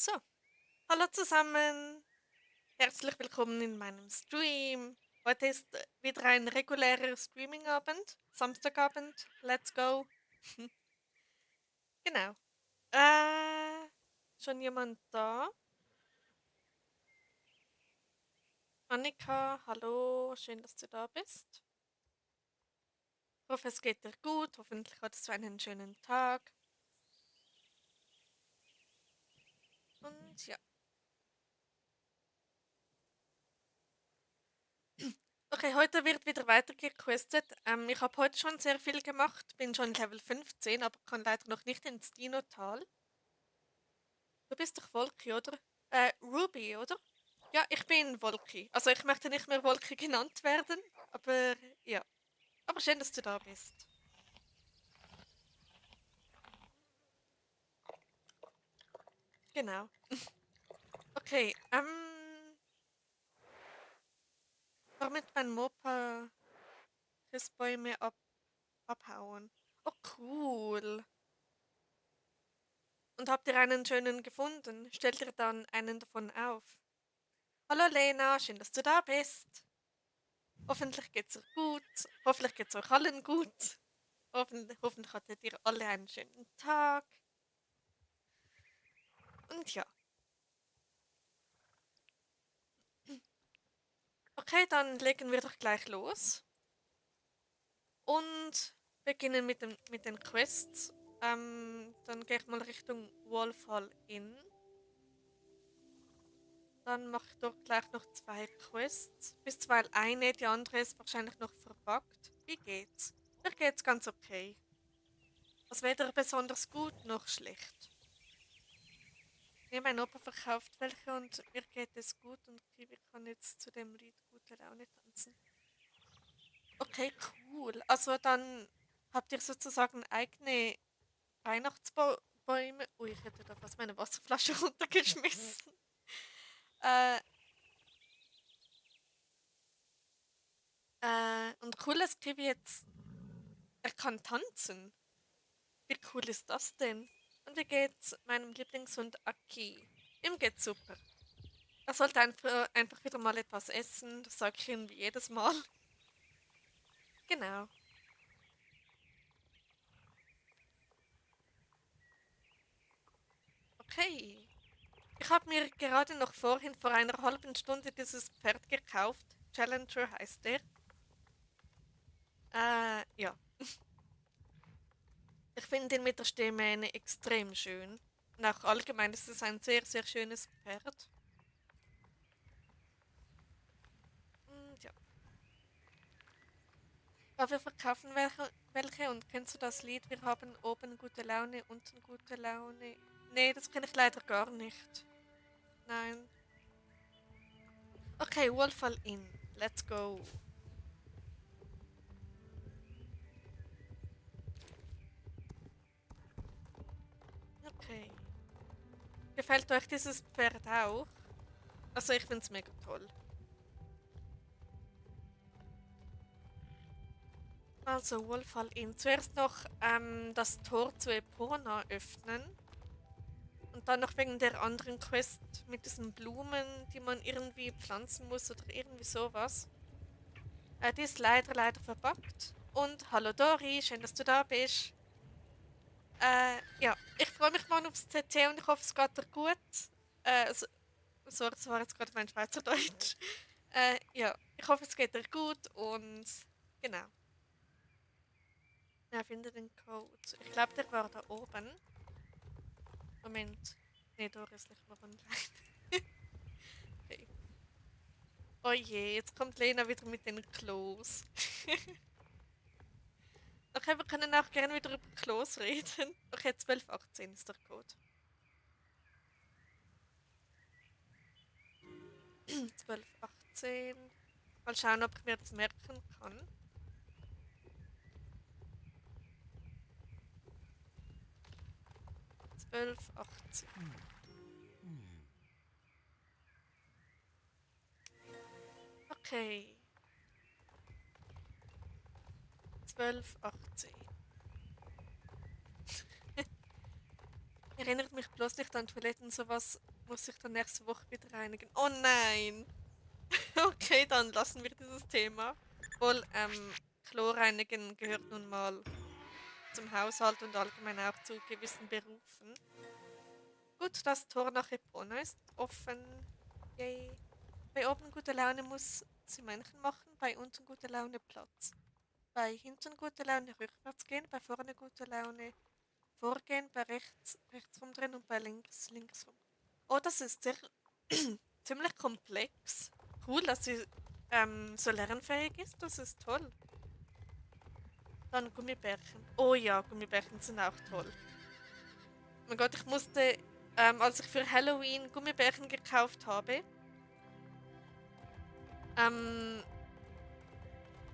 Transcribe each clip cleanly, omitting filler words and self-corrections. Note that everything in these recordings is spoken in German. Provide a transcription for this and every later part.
So, hallo zusammen, herzlich willkommen in meinem Stream. Heute ist wieder ein regulärer Streaming-Abend, Samstagabend, let's go. Genau. Schon jemand da? Annika, hallo, schön, dass du da bist. Ich hoffe, es geht dir gut, hoffentlich hattest du einen schönen Tag. Und ja, okay, heute wird wieder weiter gequestet. Ich habe heute schon sehr viel gemacht, bin schon Level 15, aber kann leider noch nicht ins Dino-Tal. Du bist doch Wolki, oder? Ruby, oder? Ja, ich bin Wolki. Also ich möchte nicht mehr Wolki genannt werden, aber ja. Aber schön, dass du da bist. Genau. Okay, damit mein Mopa Christbäume abhauen. Oh, cool. Und habt ihr einen schönen gefunden? Stellt ihr dann einen davon auf? Hallo Lena, schön, dass du da bist. Hoffentlich geht's euch gut. Hoffentlich geht's euch allen gut. Hoffentlich hattet ihr alle einen schönen Tag. Und ja. Okay, dann legen wir doch gleich los und beginnen mit den Quests. Dann gehe ich mal Richtung Wolfhall Inn. Dann mache ich doch gleich noch zwei Quests. Bisweilen eine, die andere ist wahrscheinlich noch verpackt. Wie geht's? Mir geht's ganz okay. Also weder besonders gut noch schlecht. Ja, mein Opa verkauft welche und mir geht es gut und Kiwi kann jetzt zu dem Lied gute Laune tanzen. Okay, cool. Also dann habt ihr sozusagen eigene Weihnachtsbäume. Ui, ich hätte da fast meine Wasserflasche runtergeschmissen. Äh, und cool ist Kiwi jetzt, er kann tanzen. Wie cool ist das denn? Und wie geht's meinem Lieblingshund Aki? Ihm geht's super. Er sollte einfach wieder mal etwas essen, das sage ich ihm wie jedes Mal. Genau. Okay. Ich habe mir gerade noch vorhin vor einer halben Stunde dieses Pferd gekauft. Challenger heißt der. Ja. Ich finde ihn mit der Stehmähne extrem schön. Und auch allgemein ist es ein sehr, sehr schönes Pferd. Und ja. Aber wir verkaufen welche und kennst du das Lied? Wir haben oben gute Laune, unten gute Laune. Nee, das kenne ich leider gar nicht. Nein. Okay, Wolfall Inn. Let's go. Okay. Gefällt euch dieses Pferd auch? Also ich finde es mega toll. Also Wolfall Inn. Zuerst noch das Tor zu Epona öffnen. Und dann noch wegen der anderen Quest mit diesen Blumen, die man irgendwie pflanzen muss oder irgendwie sowas. Die ist leider verpackt. Und hallo Dori, schön, dass du da bist. Ja, ich freue mich mal aufs CT und ich hoffe, es geht dir gut. Sorry, das war jetzt gerade mein Schweizerdeutsch. Ja, ich hoffe, es geht dir gut und genau. Ja, finde den Code. Ich glaube, der war da oben. Moment. Nee, Dori ist nicht mehr online. Okay. Oh je, jetzt kommt Lena wieder mit den Klos. Okay, wir können auch gerne wieder über Klos reden. Okay, 1218 ist der Code. 1218. Mal schauen, ob ich mir das merken kann. 1218. Okay. 1218. Erinnert mich bloß nicht an Toiletten, sowas muss ich dann nächste Woche wieder reinigen. Oh nein! Okay, dann lassen wir dieses Thema. Wohl, Klo reinigen gehört nun mal zum Haushalt und allgemein auch zu gewissen Berufen. Gut, das Tor nach Epona ist offen. Yay. Bei oben gute Laune muss sie Männchen machen, bei unten gute Laune Platz. Bei hinten gute Laune rückwärts gehen, bei vorne gute Laune vorgehen, bei rechts rumdrehen und bei links rum. Oh, das ist sehr ziemlich komplex. Cool, dass sie so lernfähig ist. Das ist toll. Dann Gummibärchen. Oh ja, Gummibärchen sind auch toll. Mein Gott, ich musste, als ich für Halloween Gummibärchen gekauft habe, ähm,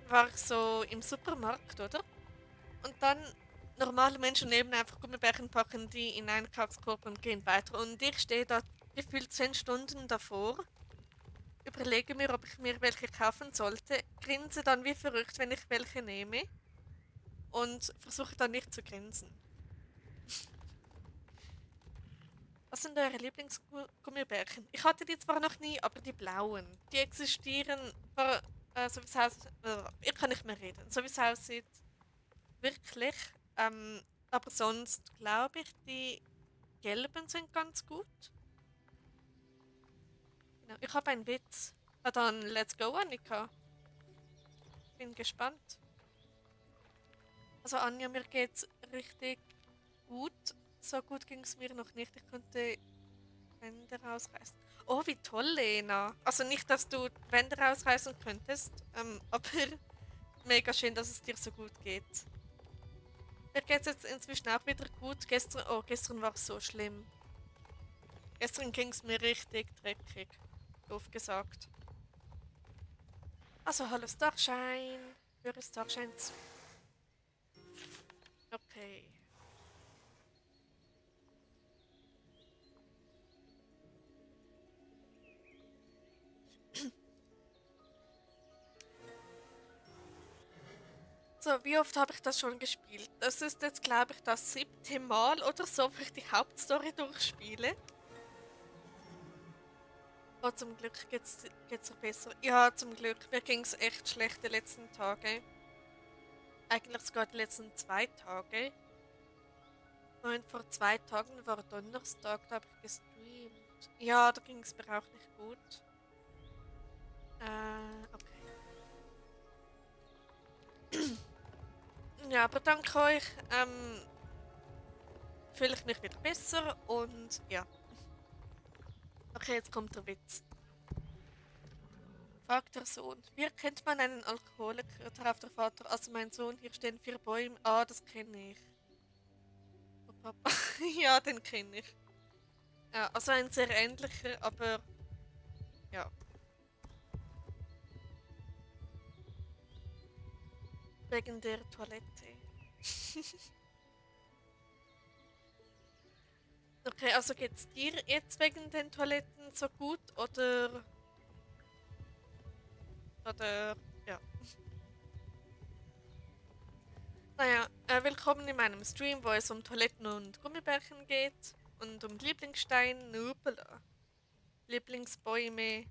war ich so im Supermarkt, oder? Und dann normale Menschen nehmen einfach Gummibärchen, packen die in einen Einkaufskorb und gehen weiter. Und ich stehe da gefühlt 10 Stunden davor, überlege mir, ob ich mir welche kaufen sollte, grinse dann wie verrückt, wenn ich welche nehme und versuche dann nicht zu grinsen. Was sind eure Lieblingsgummibärchen? Ich hatte die zwar noch nie, aber die blauen, die existieren, so wie es aussieht, ich kann nicht mehr reden, so wie es aussieht, wirklich. Aber sonst glaube ich, die gelben sind ganz gut. Genau. Ich habe einen Witz. Na dann, let's go, Annika. Bin gespannt. Also Anja, mir geht's richtig gut. So gut ging es mir noch nicht. Ich könnte Wände rausreißen. Oh, wie toll, Lena. Also nicht, dass du Wände rausreißen könntest, aber mega schön, dass es dir so gut geht. Mir geht's jetzt inzwischen auch wieder gut. Gestern war es so schlimm. Gestern ging es mir richtig dreckig. Doof gesagt. Also, hallo Starshine. Höre Starshine zu. Okay. So, wie oft habe ich das schon gespielt? Das ist jetzt, glaube ich, das 7. Mal oder so, wo ich die Hauptstory durchspiele. Oh, zum Glück geht's noch besser. Ja, zum Glück. Mir ging es echt schlecht die letzten Tage. Eigentlich sogar die letzten 2 Tage. Und vor 2 Tagen war Donnerstag, da habe ich gestreamt. Ja, da ging es mir auch nicht gut. Okay. Ja, aber dank euch fühle ich mich wieder besser und ja. Okay, jetzt kommt der Witz. Fragt der Sohn. Wie erkennt man einen Alkoholiker? Darauf der Vater. Also mein Sohn, hier stehen 4 Bäume. Ah, das kenne ich. Oh, Papa. Ja, den kenne ich. Ja, also ein sehr ähnlicher, aber ja. Wegen der Toilette. Okay, also geht's dir jetzt wegen den Toiletten so gut oder ja. Naja, willkommen in meinem Stream, wo es um Toiletten und Gummibärchen geht und um Lieblingsstein, Nupela, Lieblingsbäume,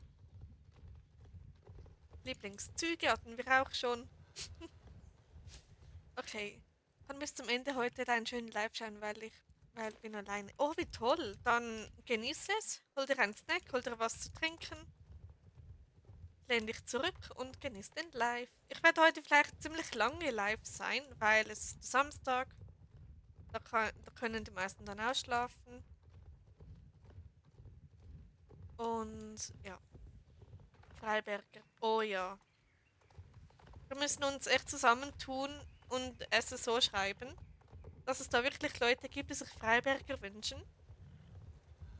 Lieblingszüge hatten wir auch schon. Okay, dann bis zum Ende heute einen schönen Live schauen, weil ich bin alleine. Oh, wie toll! Dann genieße es, hol dir einen Snack, hol dir was zu trinken, lehn dich zurück und genieß den Live. Ich werde heute vielleicht ziemlich lange live sein, weil es ist Samstag, da können die meisten dann ausschlafen. Und ja, Freiberger. Oh ja. Wir müssen uns echt zusammentun und es so schreiben, dass es da wirklich Leute gibt, die sich Freiberger wünschen.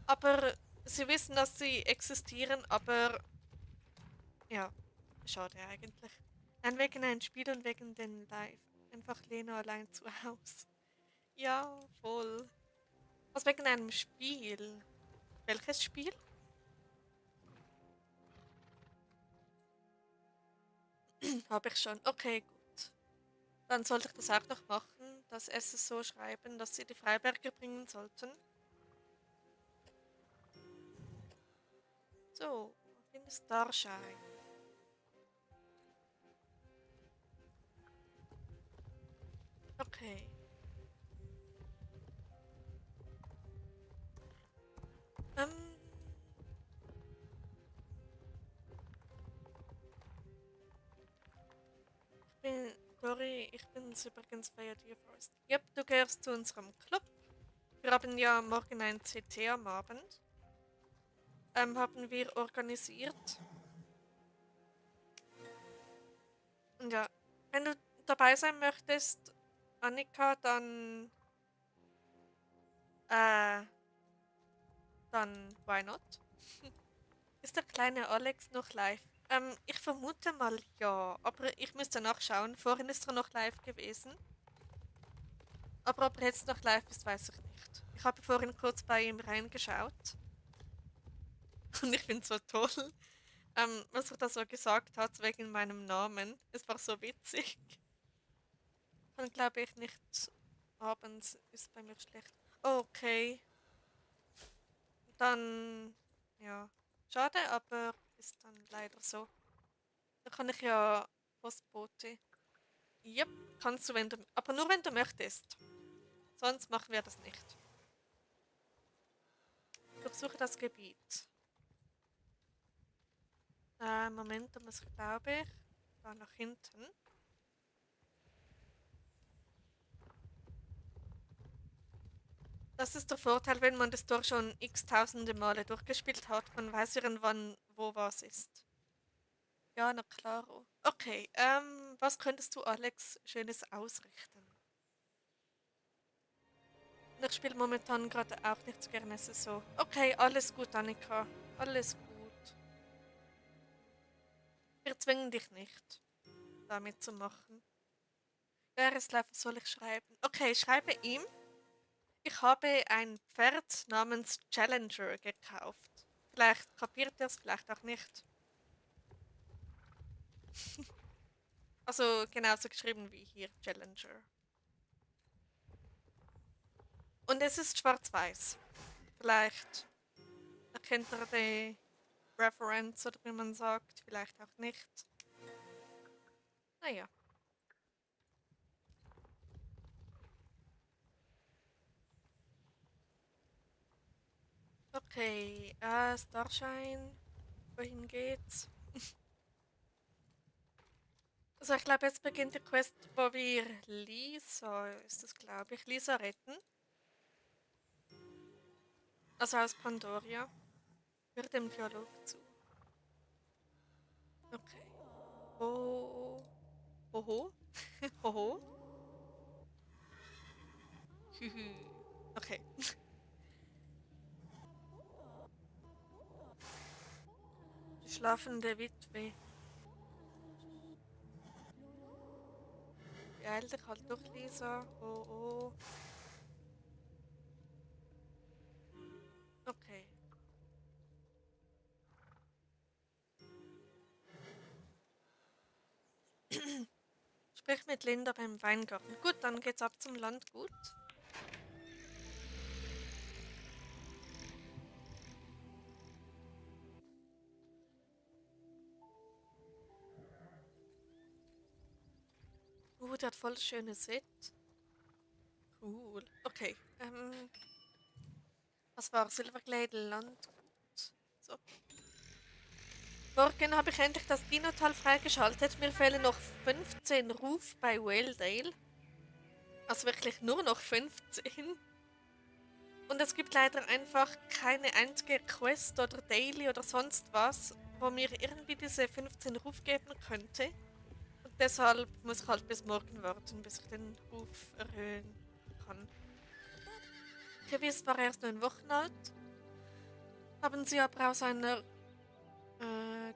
Aber sie wissen, dass sie existieren, aber ja, schade eigentlich. Nein, wegen einem Spiel und wegen den Live. Einfach Lena allein zu Hause. Ja, voll. Was wegen einem Spiel? Welches Spiel? Habe ich schon. Okay, gut. Dann sollte ich das auch noch machen, das Essen so schreiben, dass sie die Freiberger bringen sollten. So, finde Starshine. Okay. Ähm. Dori, ich bin's übrigens bei dir Forest. Yep, du gehörst zu unserem Club. Wir haben ja morgen ein CT am Abend. Haben wir organisiert. Und ja, wenn du dabei sein möchtest, Annika, äh, dann why not? Ist der kleine Alex noch live? Ich vermute mal ja, aber ich müsste nachschauen. Vorhin ist er noch live gewesen. Aber ob er jetzt noch live ist, weiß ich nicht. Ich habe vorhin kurz bei ihm reingeschaut. Und ich finde es so toll, was er da so gesagt hat, wegen meinem Namen. Es war so witzig. Dann glaube ich nicht, abends ist bei mir schlecht. Okay, dann, ja, schade, aber ist dann leider so. Da kann ich ja Postbote. Yep, kannst du, wenn du, aber nur wenn du möchtest. Sonst machen wir das nicht. Durchsuche das Gebiet. Moment, da muss ich, glaube ich, da nach hinten. Das ist der Vorteil, wenn man das durch schon x-tausende Male durchgespielt hat. Man weiß irgendwann, wo was ist. Ja, na klaro. Okay, was könntest du Alex Schönes ausrichten? Ich spiele momentan gerade auch nicht so gerne so. Okay, alles gut, Annika. Alles gut. Wir zwingen dich nicht, damit zu machen. Jahreslife soll ich schreiben? Okay, ich schreibe ihm. Ich habe ein Pferd namens Challenger gekauft. Vielleicht kapiert er es, vielleicht auch nicht. Also genauso geschrieben wie hier, Challenger. Und es ist schwarz-weiß. Vielleicht erkennt er die Reference oder wie man sagt, vielleicht auch nicht. Naja. Okay, Starshine. Wohin geht's? Also ich glaube, jetzt beginnt die Quest, wo wir Lisa, ist das glaube ich, Lisa retten. Also aus Pandoria. Hört dem Dialog zu. Okay. Oh. Hoho. Hoho. Hühü. Okay. Die schlafende Witwe. Beeil dich halt durch, Lisa. Oh, oh. Okay. Sprich mit Linda beim Weingarten. Gut, dann geht's ab zum Landgut. Der hat voll schönes Set. Cool. Okay. Was war Silverglade Landgut? So. Morgen habe ich endlich das Dino-Tal freigeschaltet. Mir fehlen noch 15 Ruf bei Whaledale. Also wirklich nur noch 15. Und es gibt leider einfach keine einzige Quest oder Daily oder sonst was, wo mir irgendwie diese 15 Ruf geben könnte. Und deshalb muss ich halt bis morgen warten, bis ich den Ruf erhöhen kann. Gewiss war erst 9 Wochen alt. Haben sie aber aus einer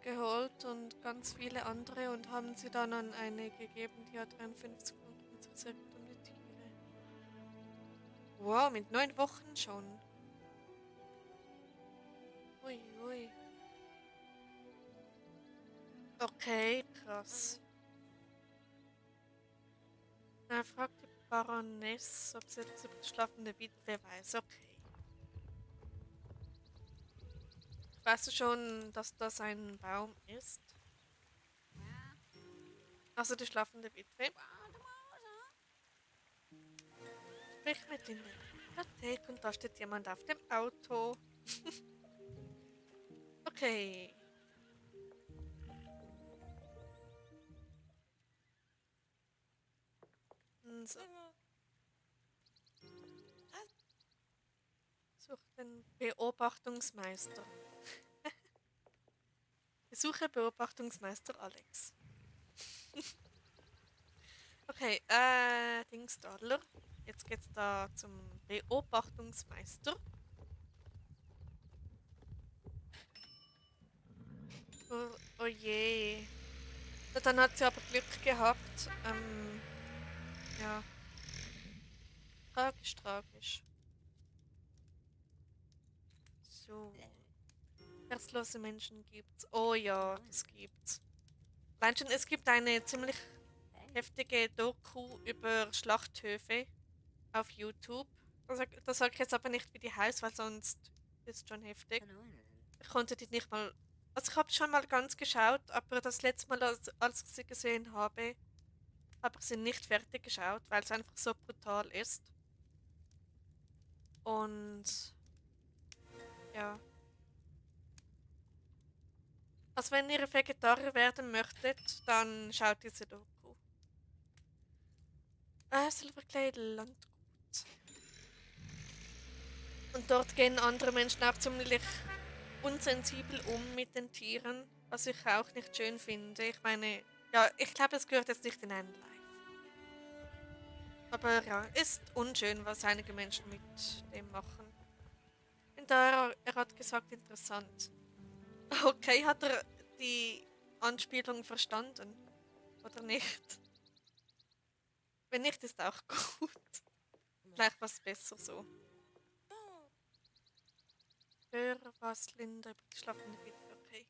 geholt und ganz viele andere und haben sie dann an eine gegeben, die hat 53 und sich sehr gut um die Tiere. Wow, mit 9 Wochen schon. Ui, ui. Okay, krass. Er fragt die Baroness, ob sie etwas über die schlafende Witwe weiß. Okay. Weißt du schon, dass das ein Baum ist? Also die schlafende Witwe. Sprich mit in der Bibliothek und da steht jemand auf dem Auto. Okay. So, such den Beobachtungsmeister. Besuche Beobachtungsmeister Alex. Okay, Dingstadler. Jetzt geht's da zum Beobachtungsmeister. Oh, oh je. Ja, dann hat sie aber Glück gehabt. Ja, tragisch, tragisch. So. Herzlose Menschen gibt's. Oh ja, das gibt's. Allein schon, es gibt eine ziemlich heftige Doku über Schlachthöfe auf YouTube. Das sag ich jetzt aber nicht, wie die heißt, weil sonst ist es schon heftig. Ich konnte die nicht mal. Also ich habe schon mal ganz geschaut, aber das letzte Mal, als ich sie gesehen habe ich sie nicht fertig geschaut, weil es einfach so brutal ist. Und ja. Also wenn ihr Vegetarier werden möchtet, dann schaut diese Doku. Silverglade Landgut. Und dort gehen andere Menschen auch ziemlich unsensibel um mit den Tieren, was ich auch nicht schön finde. Ich meine, ja, ich glaube, es gehört jetzt nicht in ein Live. Aber ja, ist unschön, was einige Menschen mit dem machen. Und er hat gesagt, interessant. Okay, hat er die Anspielung verstanden? Oder nicht? Wenn nicht, ist auch gut. Vielleicht was besser so. Hör was, Linda, über die schlafende Witwe, okay.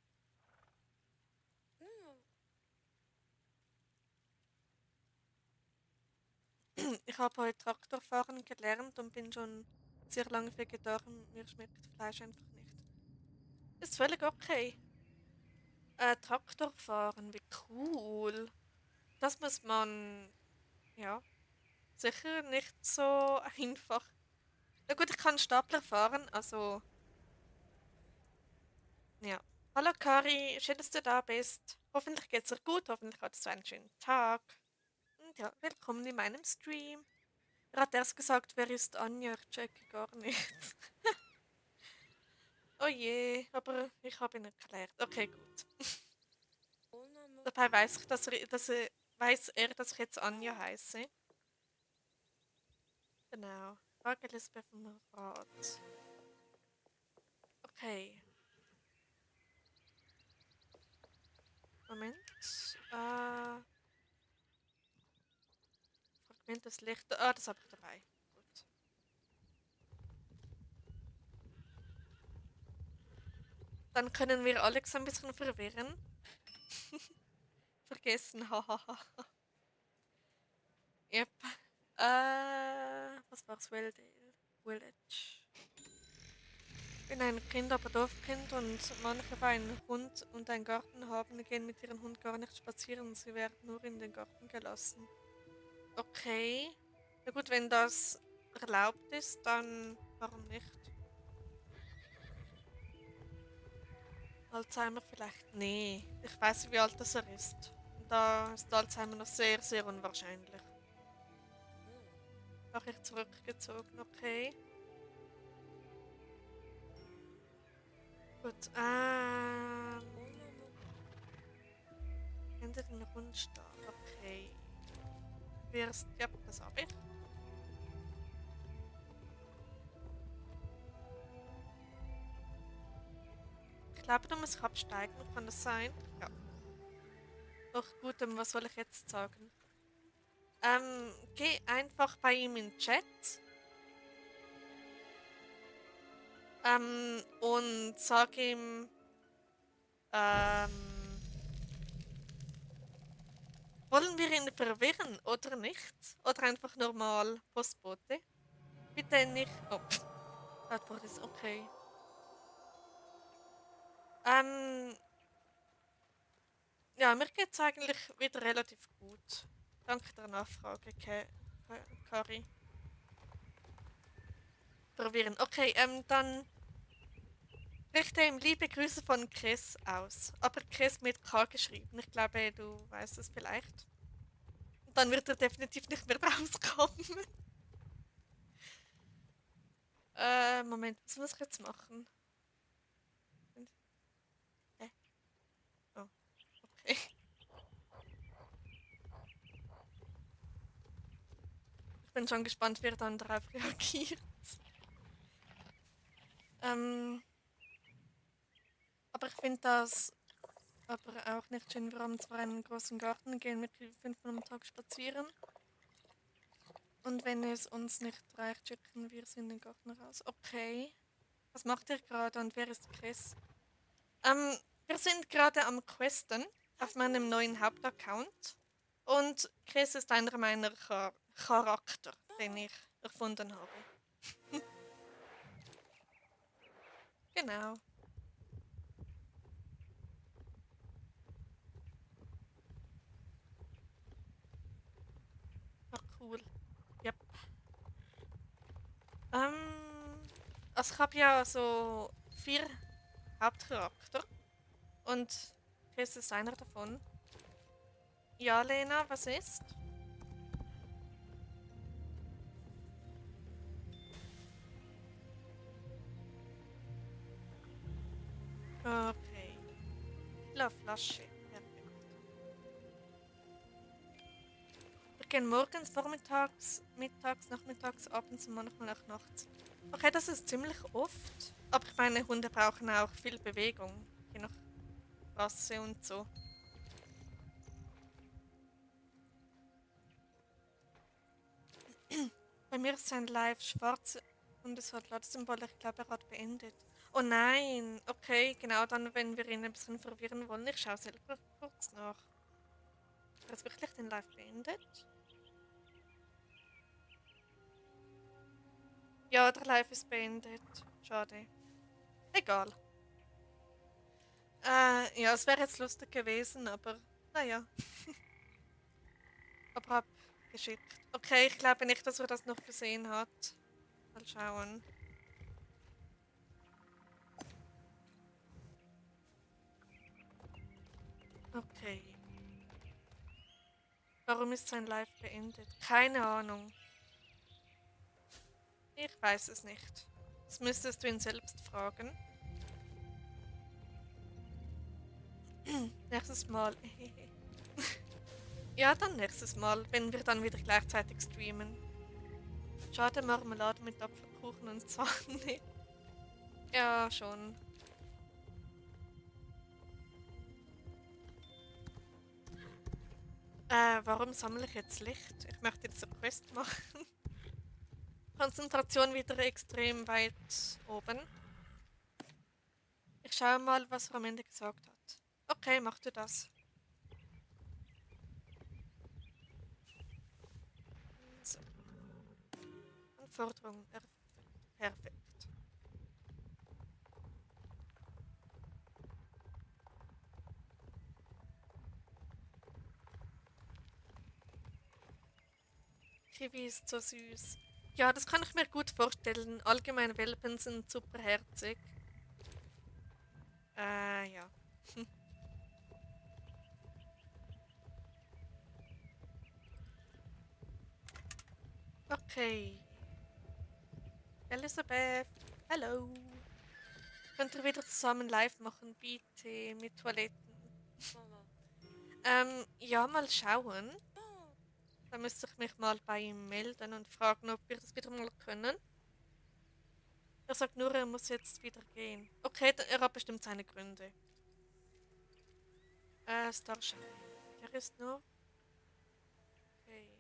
Ich habe heute Traktorfahren gelernt und bin schon sehr lange Vegetarier. Mir schmeckt Fleisch einfach nicht. Ist völlig okay. Traktorfahren, wie cool. Das muss man, ja, sicher nicht so einfach. Na gut, ich kann Stapler fahren, also, ja. Hallo Kari, schön, dass du da bist. Hoffentlich geht's dir gut, hoffentlich hattest du einen schönen Tag. Und ja, willkommen in meinem Stream. Er hat erst gesagt, wer ist Anja? Ich checke gar nichts. Oh je, aber ich habe ihn erklärt. Okay, gut. Dabei weiß ich, weiß er, dass ich jetzt Anja heiße. Genau. Frage Elisabeth vom Rat. Okay. Moment. Fragment des Lichts. Ah, das habe ich dabei. Gut. Dann können wir Alex ein bisschen verwirren. Vergessen, hahaha. Yep. Was war's? Village. Ich bin ein Kind, aber Dorfkind und manche, die einen Hund und einen Garten haben, gehen mit ihrem Hund gar nicht spazieren. Sie werden nur in den Garten gelassen. Okay. Na gut, wenn das erlaubt ist, dann warum nicht? Alzheimer vielleicht? Nee. Ich weiß nicht, wie alt das er ist. Und da ist Alzheimer noch sehr, sehr unwahrscheinlich. Auch ich zurückgezogen, okay. Gut, Ende den Rundstab, okay. Ja, das habe ich. Ich glaube, du musst absteigen, kann das sein? Ja. Doch gut, was soll ich jetzt sagen? Geh einfach bei ihm in den Chat. Und sag ihm, ähm, wollen wir ihn verwirren oder nicht? Oder einfach normal Postbote? Bitte nicht. Oh, das ist okay. Ähm, ja, mir geht's eigentlich wieder relativ gut. Danke der Nachfrage, Kari. Probieren. Okay, dann richte ihm liebe Grüße von Chris aus. Aber Chris mit K geschrieben. Ich glaube, du weißt es vielleicht. Dann wird er definitiv nicht mehr rauskommen. Moment, was muss ich jetzt machen? Hä? Oh, okay. Ich bin schon gespannt, wer dann darauf reagiert. Ähm, aber ich finde das aber auch nicht schön. Wir haben zwar einen großen Garten, gehen mit 5 am Tag spazieren. Und wenn es uns nicht reicht, schicken wir sie in den Garten raus. Okay. Was macht ihr gerade und wer ist Chris? Wir sind gerade am Questen auf meinem neuen Hauptaccount. Und Chris ist einer meiner Charakter, den ich erfunden habe. Genau. Ach, cool. Yep. Also ich habe ja so 4 Hauptcharakter und Chris ist einer davon. Ja, Lena, was ist? Okay. La Flasche. Perfekt. Wir gehen morgens, vormittags, mittags, nachmittags, abends und manchmal auch nachts. Okay, das ist ziemlich oft. Aber ich meine, Hunde brauchen auch viel Bewegung. Je nach Rasse und so. Bei mir ist sein Live schwarz und es hat Ladesymbol. Ich glaube, er hat beendet. Oh nein! Okay, genau dann, wenn wir ihn ein bisschen verwirren wollen. Ich schaue selber kurz nach. Hat er jetzt wirklich den Live beendet? Ja, der Live ist beendet. Schade. Egal. Ja, es wäre jetzt lustig gewesen, aber naja. Aber abgeschickt. Okay, ich glaube nicht, dass er das noch gesehen hat. Mal schauen. Okay. Warum ist sein Live beendet? Keine Ahnung. Ich weiß es nicht. Das müsstest du ihn selbst fragen. Nächstes Mal. Ja, dann nächstes Mal, wenn wir dann wieder gleichzeitig streamen. Schade, Marmelade mit Apfelkuchen und Sahne. Ja, schon. Warum sammle ich jetzt Licht? Ich möchte jetzt eine Quest machen. Konzentration wieder extrem weit oben. Ich schaue mal, was er am Ende gesagt hat. Okay, mach du das. So. Anforderung erfüllt. Perfekt. Kiwi ist so süß. Ja, das kann ich mir gut vorstellen. Allgemein Welpen sind super herzig. Ja. Okay. Elisabeth, hallo. Könnt ihr wieder zusammen live machen, bitte, mit Toiletten? Ja, mal schauen. Da müsste ich mich mal bei ihm melden und fragen, ob wir das wieder mal können. Er sagt nur, er muss jetzt wieder gehen. Okay, er hat bestimmt seine Gründe. Starshine. Der ist noch. Okay.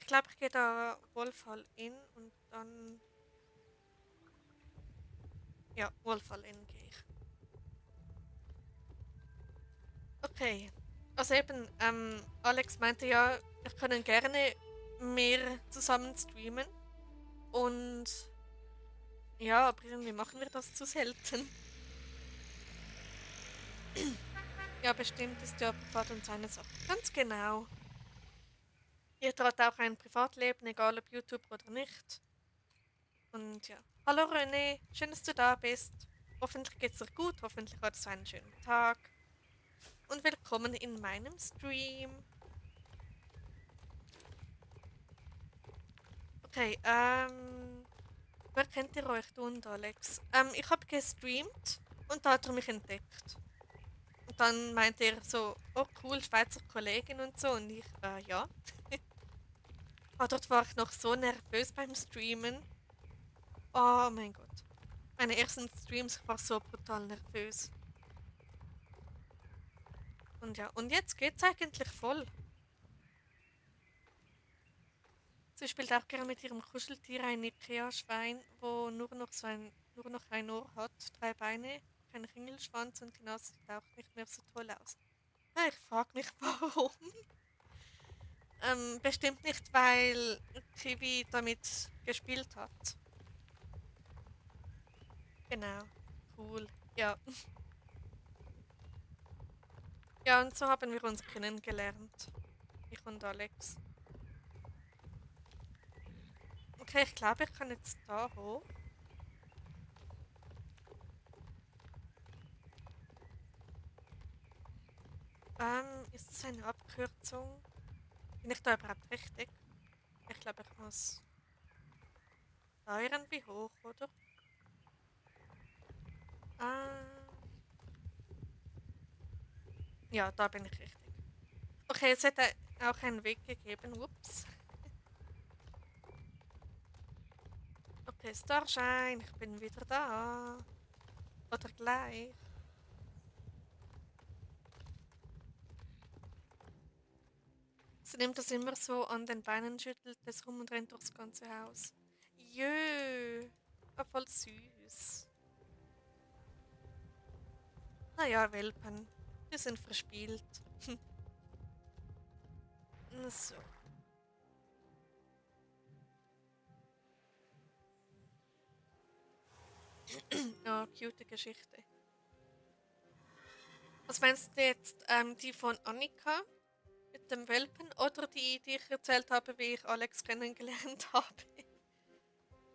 Ich glaube, ich gehe da Wolfhall in und dann. Ja, Wolfhall in gehe ich. Okay. Also eben, Alex meinte ja, wir können gerne mehr zusammen streamen. Und ja, aber irgendwie machen wir das zu selten. Ja, bestimmt ist ja privat und seine Sache. Ganz genau. Jeder hat auch ein Privatleben, egal ob YouTuber oder nicht. Und ja. Hallo René, schön, dass du da bist. Hoffentlich geht's dir gut, hoffentlich hattest du einen schönen Tag. Und willkommen in meinem Stream. Okay, wer kennt ihr euch, du und Alex? Ich habe gestreamt und da hat er mich entdeckt. Und dann meinte er so, oh cool, Schweizer Kollegin und so. Und ich, ja. Dort war ich noch so nervös beim Streamen. Oh mein Gott. Meine ersten Streams, ich war so brutal nervös. Und ja, und jetzt geht's eigentlich voll. Sie spielt auch gerne mit ihrem Kuscheltier, ein Ikea-Schwein, wo nur noch ein Ohr hat, drei Beine, kein Ringelschwanz und die Nase sieht auch nicht mehr so toll aus. Ja, ich frage mich, warum. Bestimmt nicht, weil Kiwi damit gespielt hat. Genau. Cool. Ja. Ja, und so haben wir uns kennengelernt. Ich und Alex. Okay, ich glaube, ich kann jetzt da hoch. Ist es eine Abkürzung? Bin ich da überhaupt richtig? Ich glaube, ich muss da irgendwie hoch, oder? Ah, ja, da bin ich richtig. Okay, es hätte auch einen Weg gegeben. Ups. Okay, Starshine, ich bin wieder da. Oder gleich. Sie nimmt das immer so an den Beinen, schüttelt es rum und rennt durchs ganze Haus. Jö, voll süß. Naja, Welpen, die sind verspielt. So. Ja, cute Geschichte. Was meinst du jetzt? Die von Annika mit dem Welpen oder die ich erzählt habe, wie ich Alex kennengelernt habe?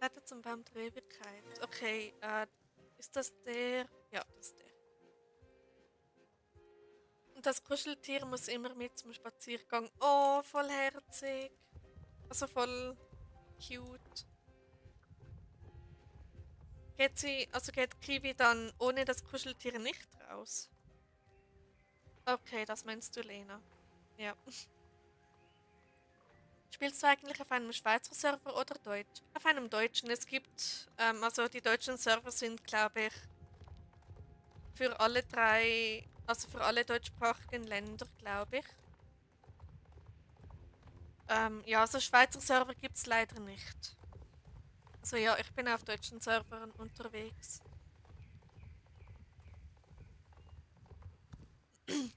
Leiter zum Baum der Ewigkeit. Okay, ist das der? Ja, das ist der. Und das Kuscheltier muss immer mit zum Spaziergang. Oh, voll herzig. Also voll cute. Geht Kiwi dann ohne das Kuscheltier nicht raus? Okay, das meinst du, Lena. Ja. Spielst du eigentlich auf einem Schweizer Server oder Deutsch? Auf einem deutschen. Es gibt, also die deutschen Server sind, glaube ich, für alle drei, also für alle deutschsprachigen Länder, glaube ich. Ja, also Schweizer Server gibt es leider nicht. Also ja, ich bin auf deutschen Servern unterwegs.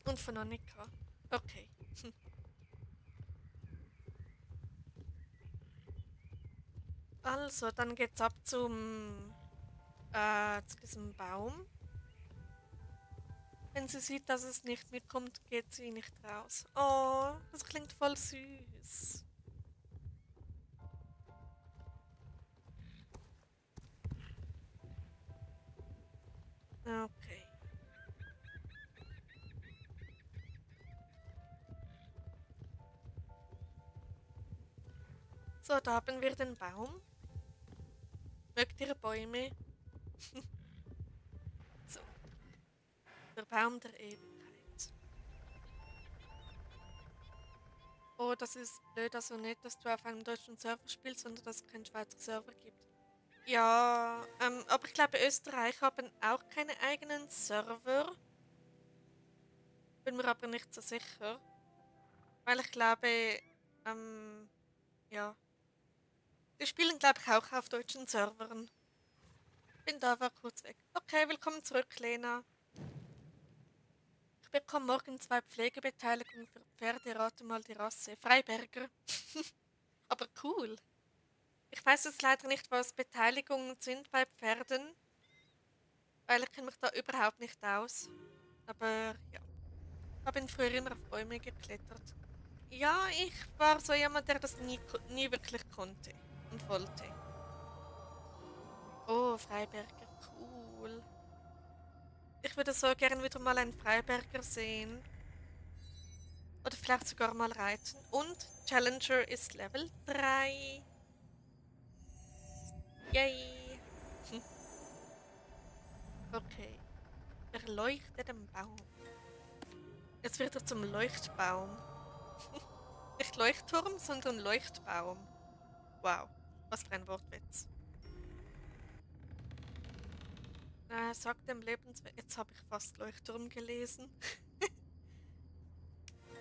Und von Annika. Okay. Also, dann geht's ab zu diesem Baum. Wenn sie sieht, dass es nicht mitkommt, geht sie nicht raus. Oh, das klingt voll süß. Okay. So, da haben wir den Baum. Mögt ihr Bäume? So, der Baum der Ewigkeit. Oh, das ist blöd, also nicht, dass du auf einem deutschen Server spielst, sondern dass es keinen Schweizer Server gibt. Ja, aber ich glaube, Österreich haben auch keine eigenen Server. Bin mir aber nicht so sicher. Weil ich glaube, ähm, ja, die spielen, glaube ich, auch auf deutschen Servern. Bin da, war kurz weg. Okay, willkommen zurück, Lena. Ich bekomme morgen zwei Pflegebeteiligungen für Pferde. Rate mal die Rasse. Freiberger. Aber cool. Ich weiß jetzt leider nicht, was Beteiligungen sind bei Pferden, weil ich kenne mich da überhaupt nicht aus. Aber ja, ich bin früher immer auf Bäume geklettert. Ja, ich war so jemand, der das nie wirklich konnte und wollte. Oh, Freiberger, cool. Ich würde so gern wieder mal einen Freiberger sehen. Oder vielleicht sogar mal reiten. Und Challenger ist Level 3. Yay. Okay. Erleuchtet den Baum. Jetzt wird er zum Leuchtbaum. Nicht Leuchtturm, sondern Leuchtbaum. Wow. Was für ein Wortwitz. Sagt dem Lebensweg. Jetzt habe ich fast Leuchtturm gelesen.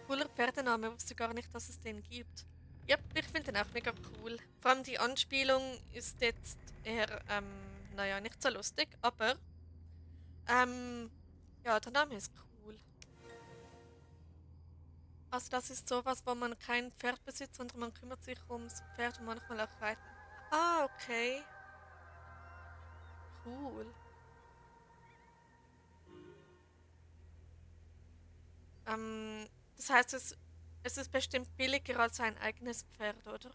Cooler Pferdename, wusste gar nicht, dass es den gibt. Yep, ich finde den auch mega cool. Vor allem die Anspielung ist jetzt eher, naja, nicht so lustig, aber, ja, der Name ist cool. Also das ist sowas, wo man kein Pferd besitzt, sondern man kümmert sich ums Pferd und manchmal auch reiten. Ah, okay. Cool. Das heißt, es ist bestimmt billiger als ein eigenes Pferd, oder?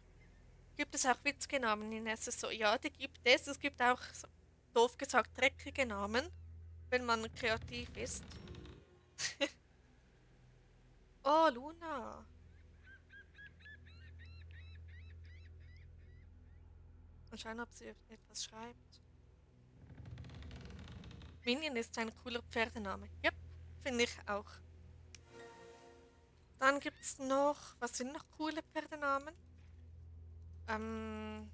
Gibt es auch witzige Namen in SSO? Ja, die gibt es. Es gibt auch, so, doof gesagt, dreckige Namen, wenn man kreativ ist. Oh, Luna. Mal schauen, ob sie etwas schreibt. Minion ist ein cooler Pferdename. Yep, finde ich auch. Dann gibt es noch, was sind noch coole Pferdenamen? Ähm,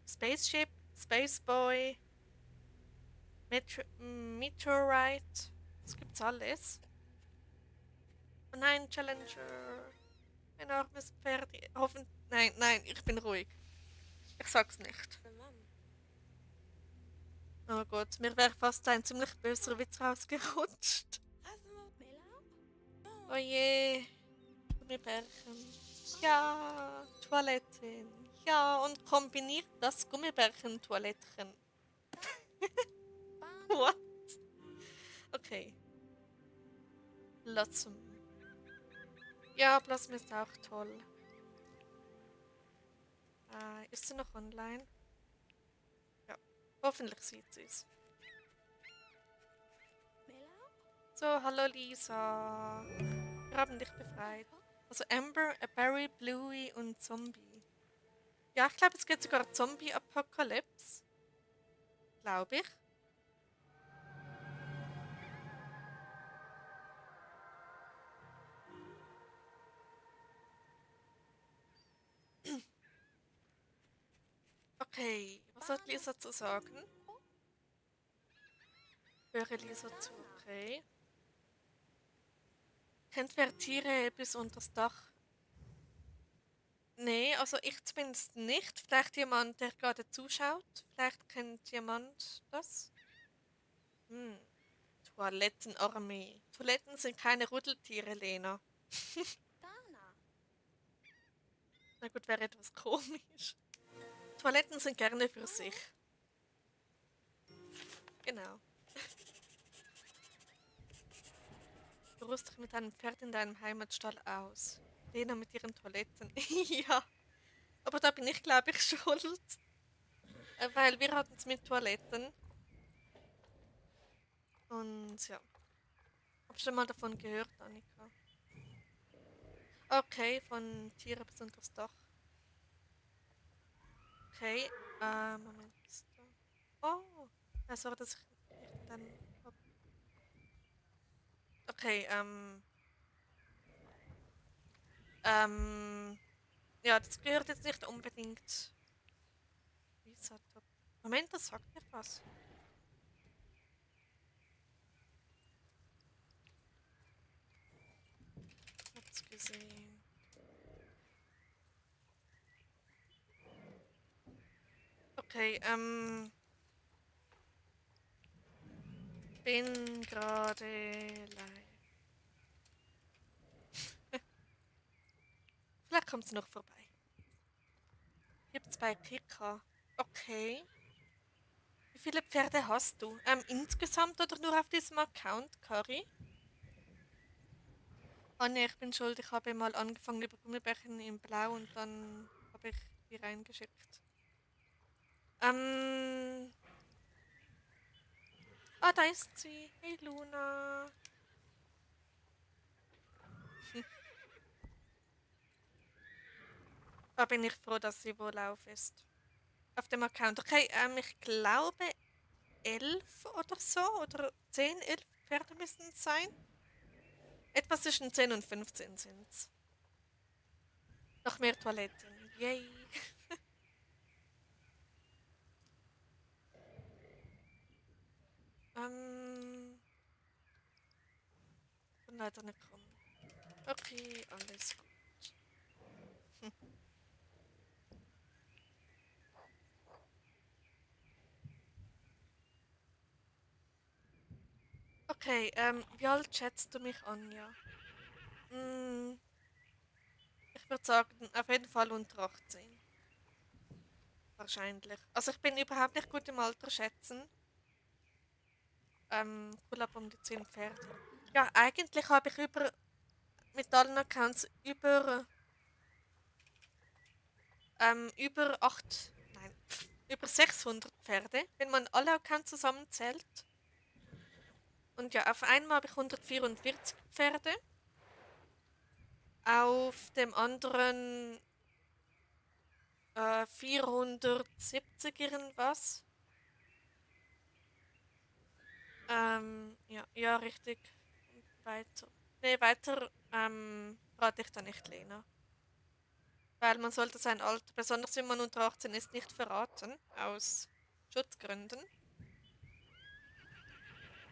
Spaceship, Spaceboy, Meteorite. Das gibt's alles. Oh nein, Challenger. Enormes Pferd. Hoffen. Nein, nein, ich bin ruhig. Ich sag's nicht. Oh Gott, mir wäre fast ein ziemlich böser Witz rausgerutscht. Oh je, Gummibärchen. Ja, Toiletten. Ja, und kombiniert das Gummibärchen-Toilettchen. What? Okay, Blossom. Ja, Blossom ist auch toll. Ist sie noch online? Ja, hoffentlich sieht sie es. So, hallo Lisa. Wir haben dich befreit. Also Amber, a Barry, Bluey und Zombie. Ja, ich glaube, es geht sogar Zombie-Apokalypse. Glaube ich. Okay, was hat Lisa zu sagen? Höre Lisa zu, okay. Kennt wer Tiere bis unters Dach? Nee, also ich zumindest nicht. Vielleicht jemand, der gerade zuschaut. Vielleicht kennt jemand das. Hm. Toilettenarmee. Toiletten sind keine Rudeltiere, Lena. Na gut, wäre etwas komisch. Toiletten sind gerne für sich. Genau. Du rüst dich mit einem Pferd in deinem Heimatstall aus. Lena mit ihren Toiletten. Ja, aber da bin ich, glaube ich, schuld. Weil wir hatten es mit Toiletten. Und ja. Hab schon mal davon gehört, Annika. Okay, von Tiere bis unter das Dach. Okay, Moment. Oh, sorry, dass ich nicht in deinem hab. Okay, ähm, ja, das gehört jetzt nicht unbedingt. Lisa Top. Moment, das sagt mir was. Ich hab's gesehen. Okay, bin gerade live. Vielleicht kommt sie noch vorbei. Gibt's bei Kika. Okay. Wie viele Pferde hast du? Insgesamt oder nur auf diesem Account, Kari? Ah ne, ich bin schuld. Ich habe mal angefangen über Gummibärchen in Blau und dann habe ich die reingeschickt. Ähm. Ah, da ist sie. Hey Luna. Da bin ich froh, dass sie wohl auf ist. Auf dem Account. Okay, ich glaube 11 oder so. Oder 10, 11 Pferde müssen es sein. Etwas zwischen 10 und 15 sind es. Noch mehr Toiletten. Yay. ähm. Bin leider nicht gekommen. Okay, alles gut. Hm. Okay, wie alt schätzt du mich, Anja? Mm, ich würde sagen, auf jeden Fall unter 18. Wahrscheinlich. Also ich bin überhaupt nicht gut im Alter schätzen. Cool ab um die 10 Pferde. Ja, eigentlich habe ich mit allen Accounts über 8, nein, über 600 Pferde, wenn man alle Accounts zusammenzählt. Und ja, auf einmal habe ich 144 Pferde. Auf dem anderen 470 irgendwas. Ja, ja, richtig. Weiter. Nee, weiter rate ich da nicht, Lena. Weil man sollte sein Alter, besonders wenn man unter 18 ist, nicht verraten. Aus Schutzgründen.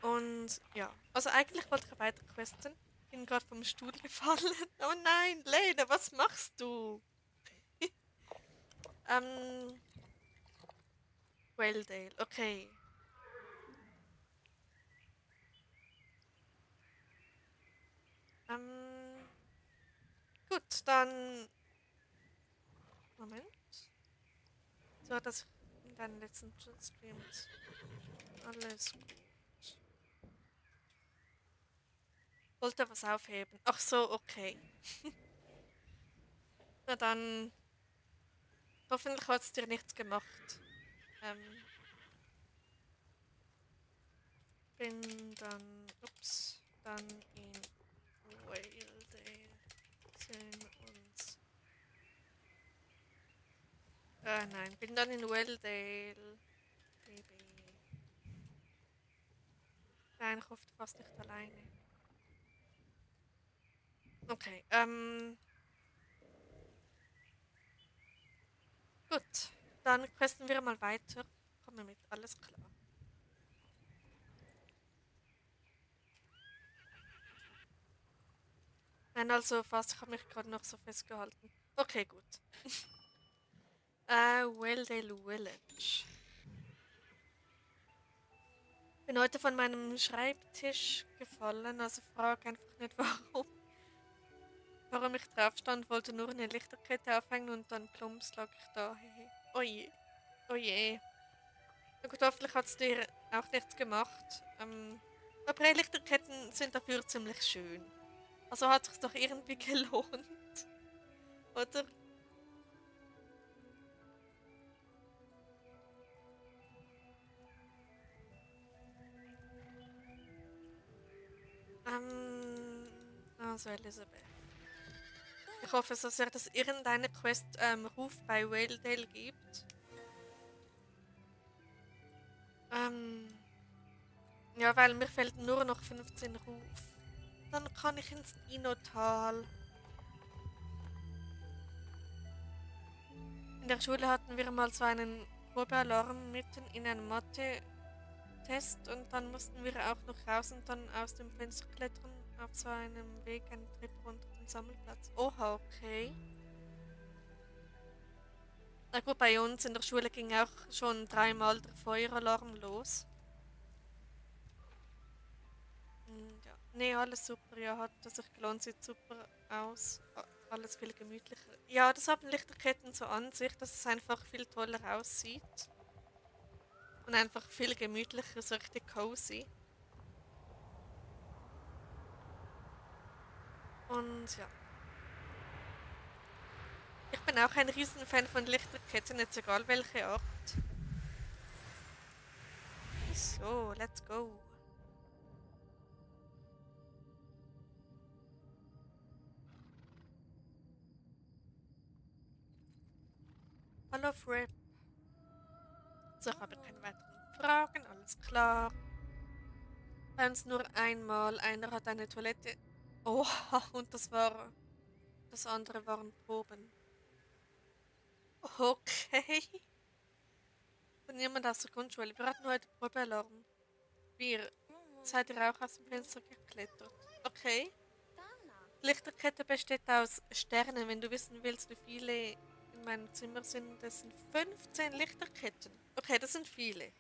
Und ja, also eigentlich wollte ich weiter questen. Bin gerade vom Stuhl gefallen. Oh nein, Lena, was machst du? ähm, Welldale, okay. Ähm, gut, dann. Moment. So hat das in deinen letzten Streams. Alles gut. Wollte was aufheben. Ach so, okay. Na dann, hoffentlich hat es dir nichts gemacht. Ähm, bin dann, ups, dann in Wales sehen uns. Nein, bin dann in Welldale. Baby. Nein, ich hoffe fast nicht alleine. Okay, gut. Dann questen wir mal weiter. Kommen mit, alles klar. Nein, also fast, ich habe mich gerade noch so festgehalten. Okay, gut. Welldale Village. Bin heute von meinem Schreibtisch gefallen, also frag einfach nicht warum. Warum ich drauf stand, wollte nur eine Lichterkette aufhängen und dann plumps lag ich da. Hehe. Oje, oje. Na gut, hoffentlich hat es dir auch nichts gemacht. Aber Lichterketten sind dafür ziemlich schön. Also hat es sich doch irgendwie gelohnt, oder? Also Elisabeth. Ich hoffe so sehr, dass irgendeine Quest Ruf bei Waledale gibt. Ähm, ja, weil mir fehlt nur noch 15 Ruf. Dann kann ich ins Inotal. In der Schule hatten wir mal so einen Probealarm mitten in einem Mathe-Test und dann mussten wir auch noch raus und dann aus dem Fenster klettern auf so einem Weg, einen Trip runter zum Sammelplatz. Oha, okay. Na gut, bei uns in der Schule ging auch schon dreimal der Feueralarm los. Ja. Nee, alles super. Ja, hat sich gelohnt, sieht super aus. Alles viel gemütlicher. Ja, das haben Lichterketten so an sich, dass es einfach viel toller aussieht. Und einfach viel gemütlicher, so richtig cozy. Und ja. Ich bin auch ein Riesenfan von Lichterketten, jetzt egal welche Art. So, let's go. Hallo Fripp. So, ich habe keine weiteren Fragen, alles klar. Bei uns nur einmal, einer hat eine Toilette. Oha, und das andere waren Proben. Okay. Von niemand aus der Grundschule. Wir hatten heute Probealarm. Wir, seid ihr auch aus dem Fenster geklettert? Okay. Die Lichterkette besteht aus Sternen. Wenn du wissen willst, wie viele in meinem Zimmer sind, das sind 15 Lichterketten. Okay, das sind viele.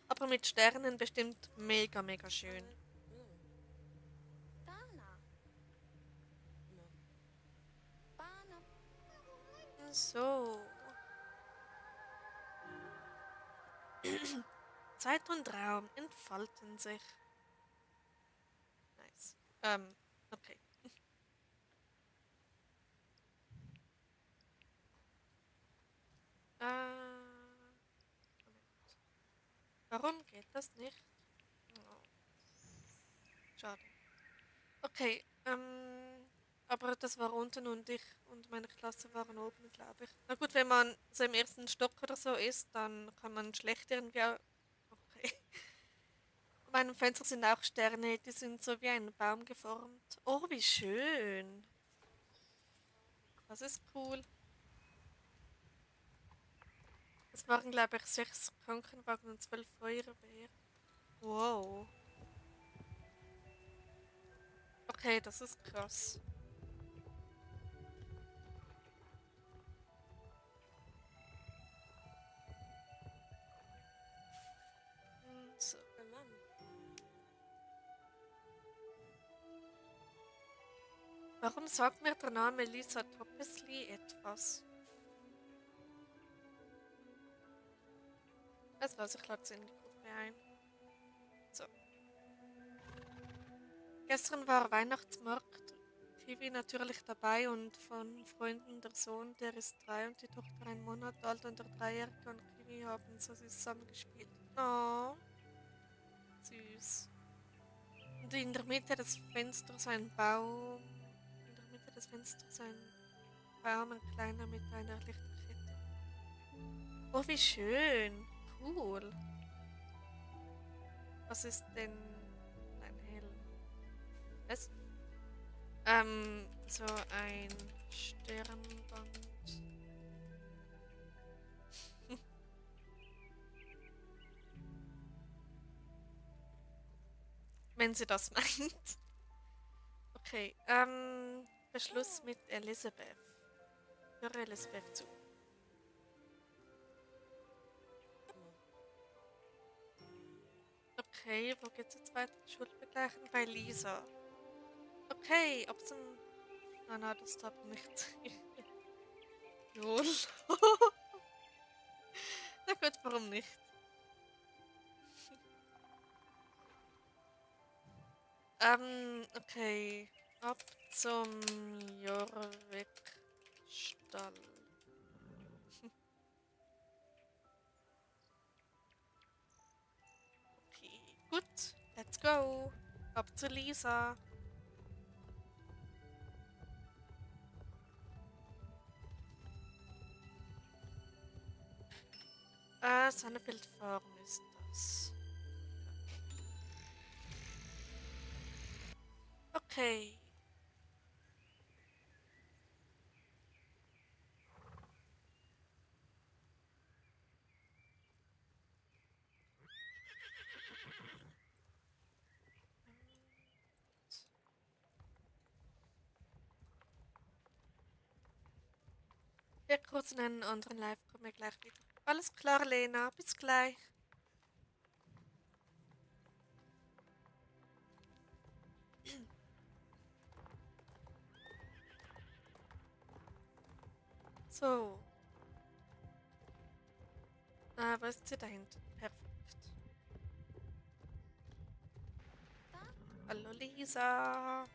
Aber mit Sternen bestimmt mega, mega schön. So. Zeit und Raum entfalten sich. Nice. Okay. Moment. Warum geht das nicht? Oh, schade. Okay, aber das war unten und ich und meine Klasse waren oben, glaube ich. Na gut, wenn man so im ersten Stock oder so ist, dann kann man schlecht irgendwie auch. Okay. An meinem Fenster sind auch Sterne, die sind so wie ein Baum geformt. Oh, wie schön. Das ist cool. Es waren, glaube ich, 6 Krankenwagen und 12 Feuerwehr. Wow. Okay, das ist krass. So. Warum sagt mir der Name Lisa Toppesley etwas? Das weiß ich, lade es in die Gruppe ein. So. Gestern war Weihnachtsmarkt. Kiwi natürlich dabei und von Freunden der Sohn, der ist 3 und die Tochter 1 Monat alt und der Dreijährige und Kiwi haben so süß zusammengespielt. Oh, süß. Und in der Mitte des Fensters ein Baum. In der Mitte des Fensters ein Baum, ein kleiner mit einer Lichterkette. Oh, wie schön. Cool. Was ist denn ein Helm? Was? So ein Stirnband. Wenn sie das meint. Okay, Beschluss mit Elisabeth. Höre Elisabeth zu. Okay, wo geht's jetzt weiter? Schulbegleichen bei Lisa. Okay, ob es ein... Nein, nein, das tat nicht. Lol. Na gut, warum nicht? Okay. Ab zum Jorvik-Stall. Okay, gut. Let's go. Ab zu Lisa. Sonnenfeld Farm ist das. Okay. Wir kurz in einen anderen Live, kommen wir gleich wieder. Alles klar, Lena. Bis gleich. So. Was ist sie da hinten? Perfekt. Hallo Lisa.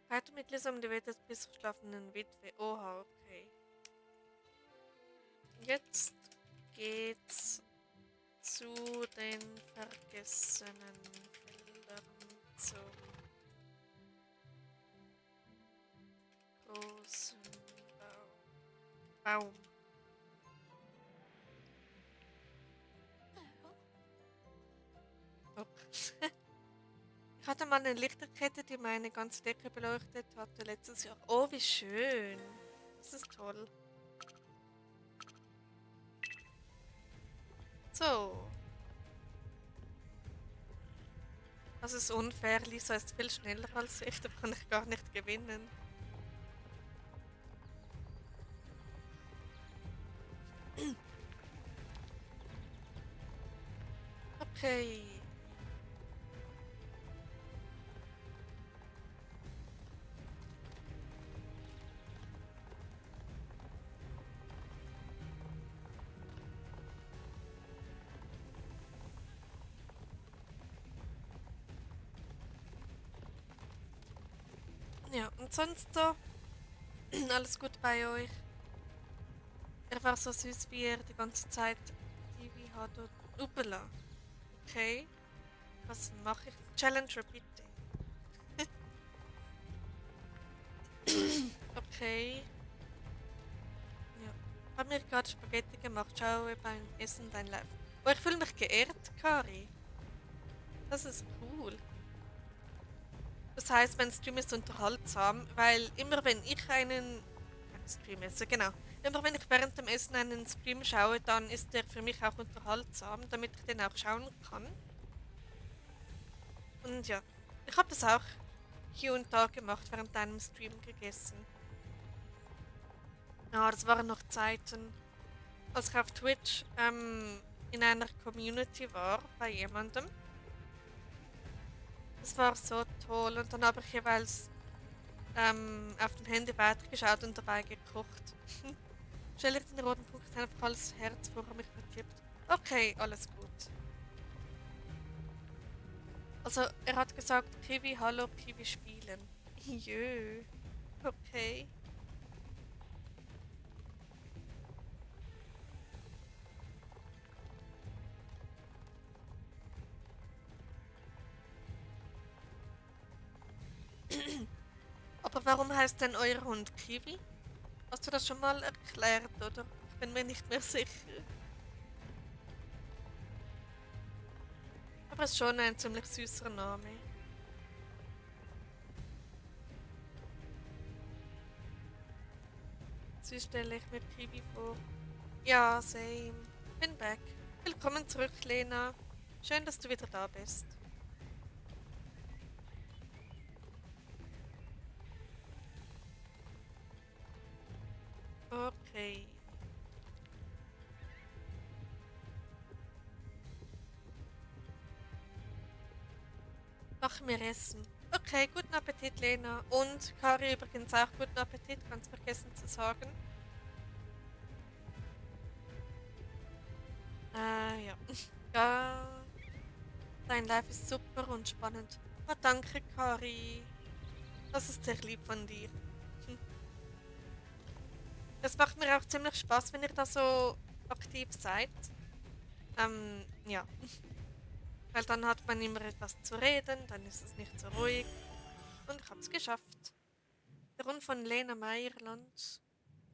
Weiter mit Lisa um die Welt des bis verschlafenen Witwe. Oha, okay. Jetzt geht's zu den vergessenen Feldern zum großen Baum. Okay. Ich hatte mal eine Lichterkette, die meine ganze Decke beleuchtet hatte letztes Jahr. Oh, wie schön. Das ist toll. So. Das ist unfair. Lisa ist viel schneller als ich. Da kann ich gar nicht gewinnen. Okay. Ja, und sonst so? Alles gut bei euch? Er war so süß, wie er die ganze Zeit TV hat und Upala. Okay. Was mache ich? Challenger, bitte. Okay. Ja. Hab mir gerade Spaghetti gemacht. Schau beim Essen dein Live. Oh, ich fühle mich geehrt, Kari. Das ist cool. Das heißt, mein Stream ist unterhaltsam, weil immer wenn ich einen Stream esse, genau. Immer wenn ich während dem Essen einen Stream schaue, dann ist der für mich auch unterhaltsam, damit ich den auch schauen kann. Und ja, ich habe das auch hier und da gemacht, während einem Stream gegessen. Ja, das waren noch Zeiten, als ich auf Twitch in einer Community war, bei jemandem. Das war so toll und dann habe ich jeweils auf dem Handy weitergeschaut und dabei gekocht. Stelle ich den roten Punkt einfach als Herz vor mich vertippt. Okay, alles gut. Also, er hat gesagt, Kiwi, hallo, Kiwi spielen. Jö. Okay. Aber warum heißt denn euer Hund Kiwi? Hast du das schon mal erklärt, oder? Ich bin mir nicht mehr sicher. Aber es ist schon ein ziemlich süßer Name. So stelle ich mir Kiwi vor. Ja, same. Bin back. Willkommen zurück, Lena. Schön, dass du wieder da bist. Okay. Machen wir Essen. Okay, guten Appetit, Lena. Und Kari übrigens auch guten Appetit, ganz vergessen zu sagen. Ja. Ja, dein Live ist super und spannend. Oh, danke, Kari. Das ist sehr lieb von dir. Hm. Es macht mir auch ziemlich Spaß, wenn ihr da so aktiv seid. Ja. Weil dann hat man immer etwas zu reden, dann ist es nicht so ruhig. Und ich hab's geschafft. Der Hund von Lena Meierland,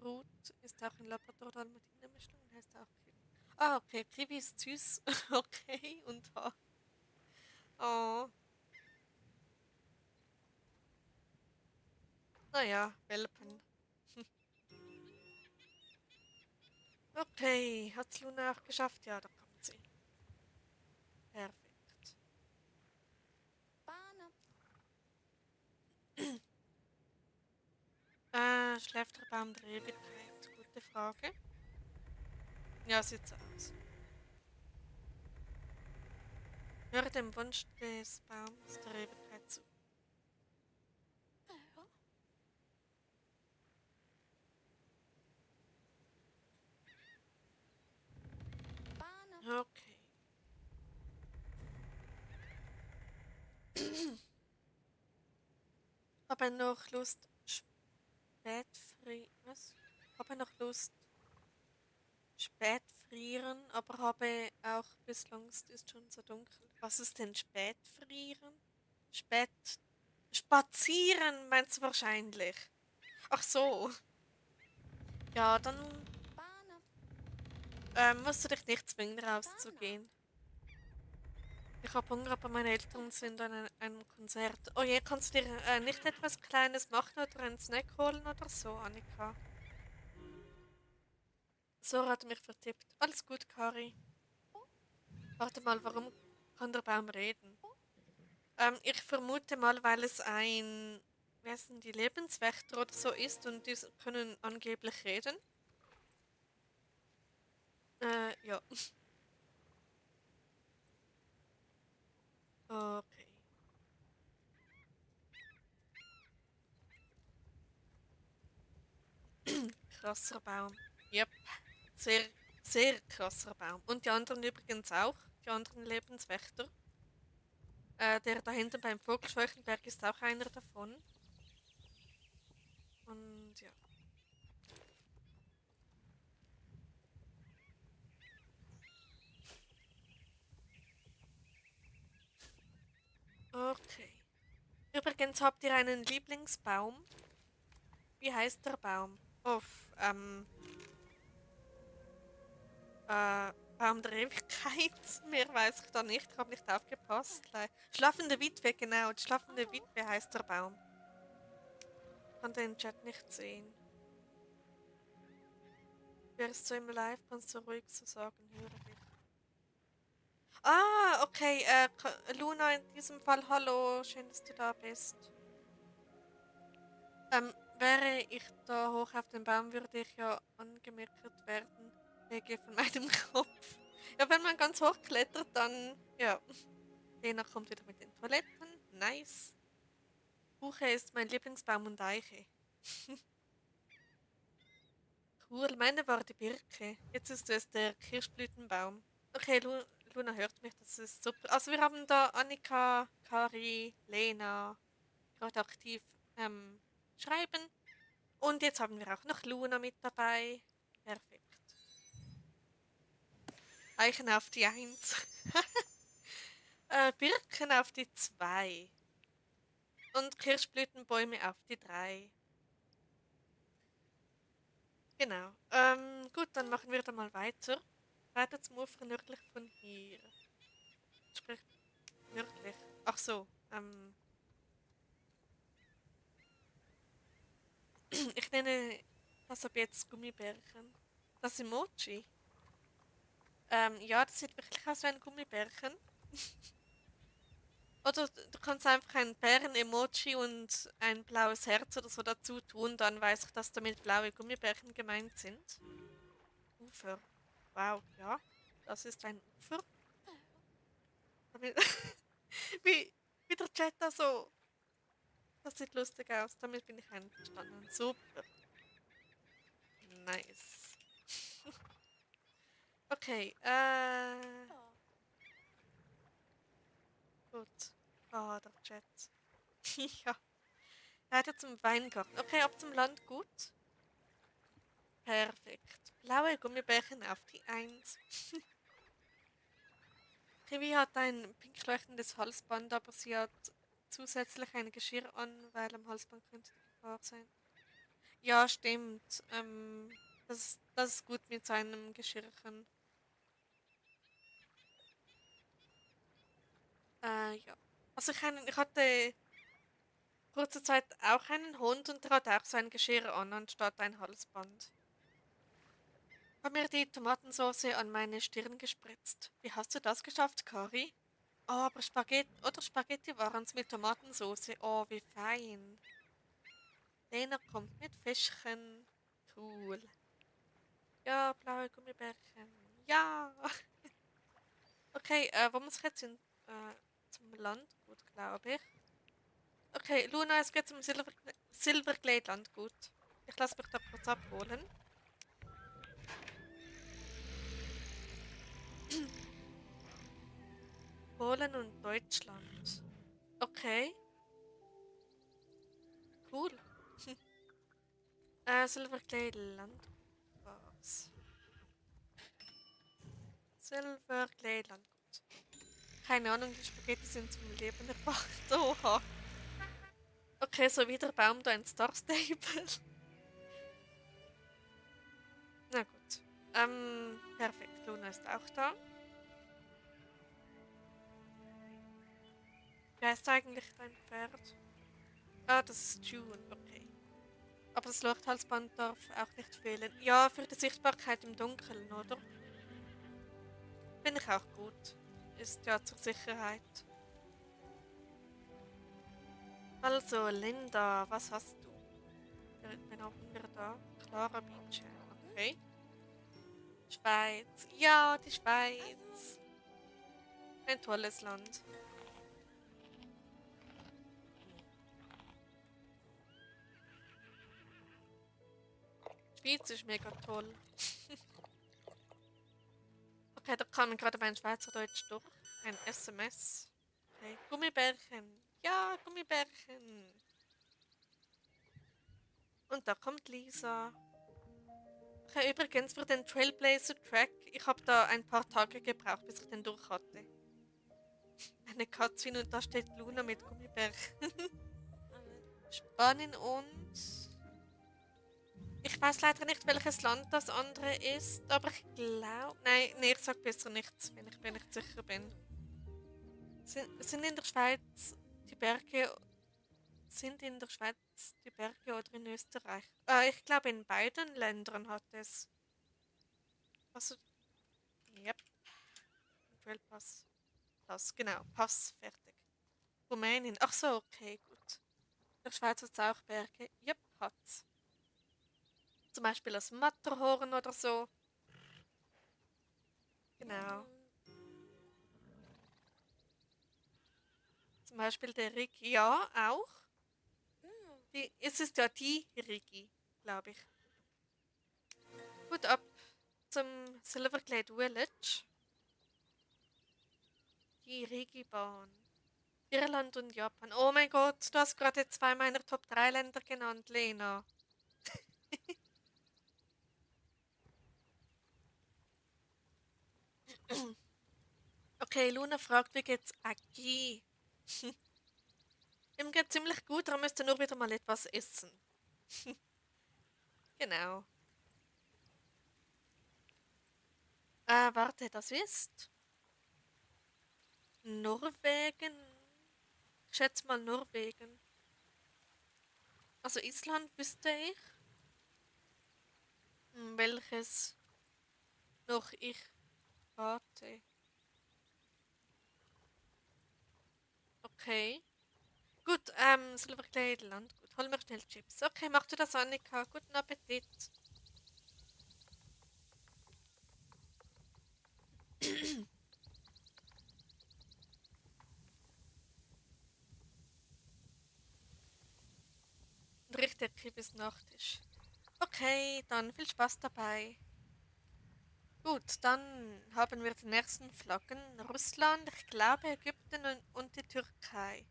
Ruth, ist auch ein Labrador-Dalmatiner-Mischling und heißt auch Kiwi. Ah, okay, Kiwi ist süß. Okay, und ha. Oh, naja, Welpen. Okay, hat's Luna auch geschafft? Ja, da kommt sie. Perfekt. Schläft der Baum der Ewigkeit? Gute Frage. Ja, sieht so aus. Höre dem Wunsch des Baums der Ewigkeit zu. Okay. Habe noch Lust, Was? Habe noch Lust, Spätfrieren, aber habe auch bislang, es ist schon so dunkel. Was ist denn Spätfrieren? Spät. Spazieren meinst du wahrscheinlich. Ach so. Ja, dann musst du dich nicht zwingen, rauszugehen. Ich habe Hunger, aber meine Eltern sind an einem Konzert. Oh je, kannst du dir nicht etwas Kleines machen oder einen Snack holen oder so, Annika? Sora hat mich vertippt. Alles gut, Kari. Warte mal, warum kann der Baum reden? Ich vermute mal, weil es ein, wer sind die Lebenswächter oder so ist und die können angeblich reden. Ja. Okay. Krasser Baum. Yep. Sehr, sehr krasser Baum. Und die anderen übrigens auch. Die anderen Lebenswächter. Der da hinten beim Vogelscheuchenberg ist auch einer davon. Und ja. Okay. Übrigens habt ihr einen Lieblingsbaum? Wie heißt der Baum? Uff, Baum der Ewigkeit. Mehr weiß ich da nicht. Ich habe nicht aufgepasst. Schlafende Witwe, genau. Die schlafende Witwe heißt der Baum. Kann den Chat nicht sehen. Wärst du im Live, kannst du ruhig so sagen, höre dich. Ah, okay. Luna, in diesem Fall, hallo. Schön, dass du da bist. Wäre ich da hoch auf dem Baum, würde ich ja angemeckert werden. Wege von meinem Kopf. Ja, wenn man ganz hoch klettert, dann, ja. Lena kommt wieder mit den Toiletten. Nice. Buche ist mein Lieblingsbaum und Eiche. Cool, meine war die Birke. Jetzt ist es der Kirschblütenbaum. Okay, Luna hört mich, das ist super. Also wir haben da Annika, Kari, Lena, gerade aktiv schreiben. Und jetzt haben wir auch noch Luna mit dabei. Perfekt. Eichen auf die Eins. Birken auf die 2. Und Kirschblütenbäume auf die 3. Genau. Gut, dann machen wir da mal weiter. Weiter zum Ufer nördlich von hier. Sprich, nördlich. Ach so. Ich nenne das ab jetzt Gummibärchen. Das Emoji. Ja, das sieht wirklich aus wie ein Gummibärchen. Oder du kannst einfach ein Bären-Emoji und ein blaues Herz oder so dazu tun, dann weiß ich, dass damit blaue Gummibärchen gemeint sind. Ufer. Wow, ja. Das ist ein Ufer. Damit, wie der Chat da so. Das sieht lustig aus. Damit bin ich einverstanden. Super. Nice. Okay, gut. Ah, der Chat. Ja. Weiter zum Weingarten. Okay, ab zum Land gut. Perfekt. Blaue Gummibärchen auf die Eins. Kiwi hat ein pink leuchtendes Halsband, aber sie hat zusätzlich ein Geschirr an, weil am Halsband könnte die Gefahr sein. Ja, stimmt. Das ist gut mit seinem Geschirrchen. Ja. Also ich hatte kurze Zeit auch einen Hund und der hat auch so ein Geschirr an, anstatt ein Halsband. Hab mir die Tomatensauce an meine Stirn gespritzt. Wie hast du das geschafft, Kari? Oh, aber Spaghetti waren es mit Tomatensauce. Oh, wie fein. Lena kommt mit Fischchen. Cool. Ja, blaue Gummibärchen. Ja. Okay, wo muss ich jetzt hin? zum Landgut, glaube ich. Okay, Luna, es geht zum Silverglade Landgut. Ich lasse mich da kurz abholen. Polen und Deutschland. Okay, cool. Silverglade Landgut. Silverglade Landgut. Keine Ahnung, die Spaghetti sind zum Leben erwacht. Oha. Okay, so wie der Baum da in Star Stable. Na gut. Perfekt. Luna ist auch da. Wer ist eigentlich dein Pferd? Ah, das ist June. Okay. Aber das Leuchthalsband darf auch nicht fehlen. Ja, für die Sichtbarkeit im Dunkeln, oder? Finde ich auch gut. Ist ja zur Sicherheit. Also, Linda, was hast du? Wen haben wir da? Clara Beach. Okay. Schweiz. Ja, die Schweiz. Ein tolles Land. Schweiz ist mega toll. Okay, da kam gerade mein Schweizerdeutsch durch. Ein SMS. Okay. Gummibärchen. Ja, Gummibärchen. Und da kommt Lisa. Okay, übrigens für den Trailblazer-Track, ich habe da ein paar Tage gebraucht, bis ich den durch hatte. Eine Cutscene und da steht Luna mit Gummibärchen. Spanien und... Ich weiß leider nicht, welches Land das andere ist, aber ich glaube... Nein, nee, ich sag besser nichts, wenn ich mir nicht sicher bin. Sind in der Schweiz die Berge... Sind in der Schweiz die Berge oder in Österreich? Ich glaube, in beiden Ländern hat es... Also, yep. Trail Pass. Pass, genau. Pass, fertig. Rumänien. Ach so, okay, gut. In der Schweiz hat es auch Berge. Yep, hat's. Zum Beispiel das Matterhorn oder so. Genau. Zum Beispiel der Rigi. Ja, auch. Es ist ja die Rigi, glaube ich. Gut, ab zum Silverglade Village. Die Rigi-Bahn. Irland und Japan. Oh mein Gott, du hast gerade zwei meiner Top 3 Länder genannt, Lena. Okay, Luna fragt, wie geht's Aki? Ihm geht ziemlich gut, er müsste nur wieder mal etwas essen. Genau. Warte, das ist Norwegen. Ich schätze mal Norwegen. Also Island wüsste ich. Welches noch ich rate. Okay. Gut, Silberglade Landgut. Hol mir schnell Chips. Okay, mach du das, Annika. Guten Appetit. Und richtig bis Nachtisch. Okay, dann viel Spaß dabei. Gut, dann haben wir die nächsten Flaggen. Russland, ich glaube Ägypten und die Türkei.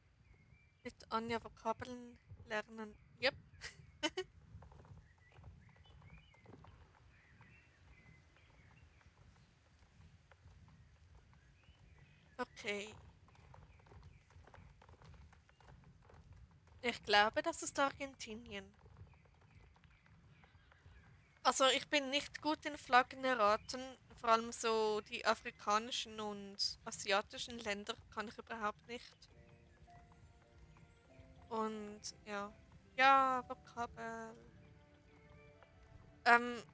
Mit Anja Vokabeln lernen. Yep. Okay. Ich glaube, das ist Argentinien. Also ich bin nicht gut in Flaggen erraten. Vor allem so die afrikanischen und asiatischen Länder kann ich überhaupt nicht. Und ja. Ja, Vokabel.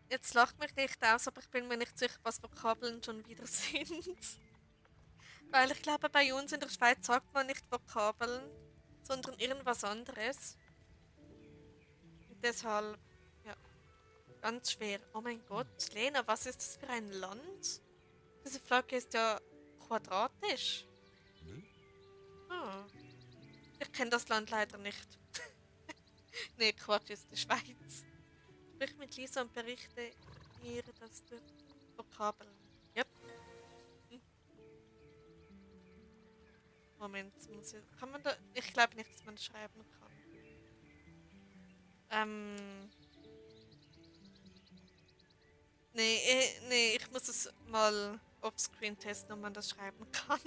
Jetzt lacht mich nicht aus, aber ich bin mir nicht sicher, was Vokabeln schon wieder sind. Weil ich glaube, bei uns in der Schweiz sagt man nicht Vokabeln, sondern irgendwas anderes. Und deshalb, ja, ganz schwer. Oh mein Gott, Lena, was ist das für ein Land? Diese Flagge ist ja quadratisch. Ah, ich kenne das Land leider nicht. Nee, Quatsch, ist die Schweiz. Sprich mit Lisa und berichte ihr, dass du Vokabeln. Yep. Hm, Moment, muss ich. Kann man da. Ich glaube nicht, dass man das schreiben kann. Ähm. Nee, nee, ich muss es mal offscreen testen, ob man das schreiben kann.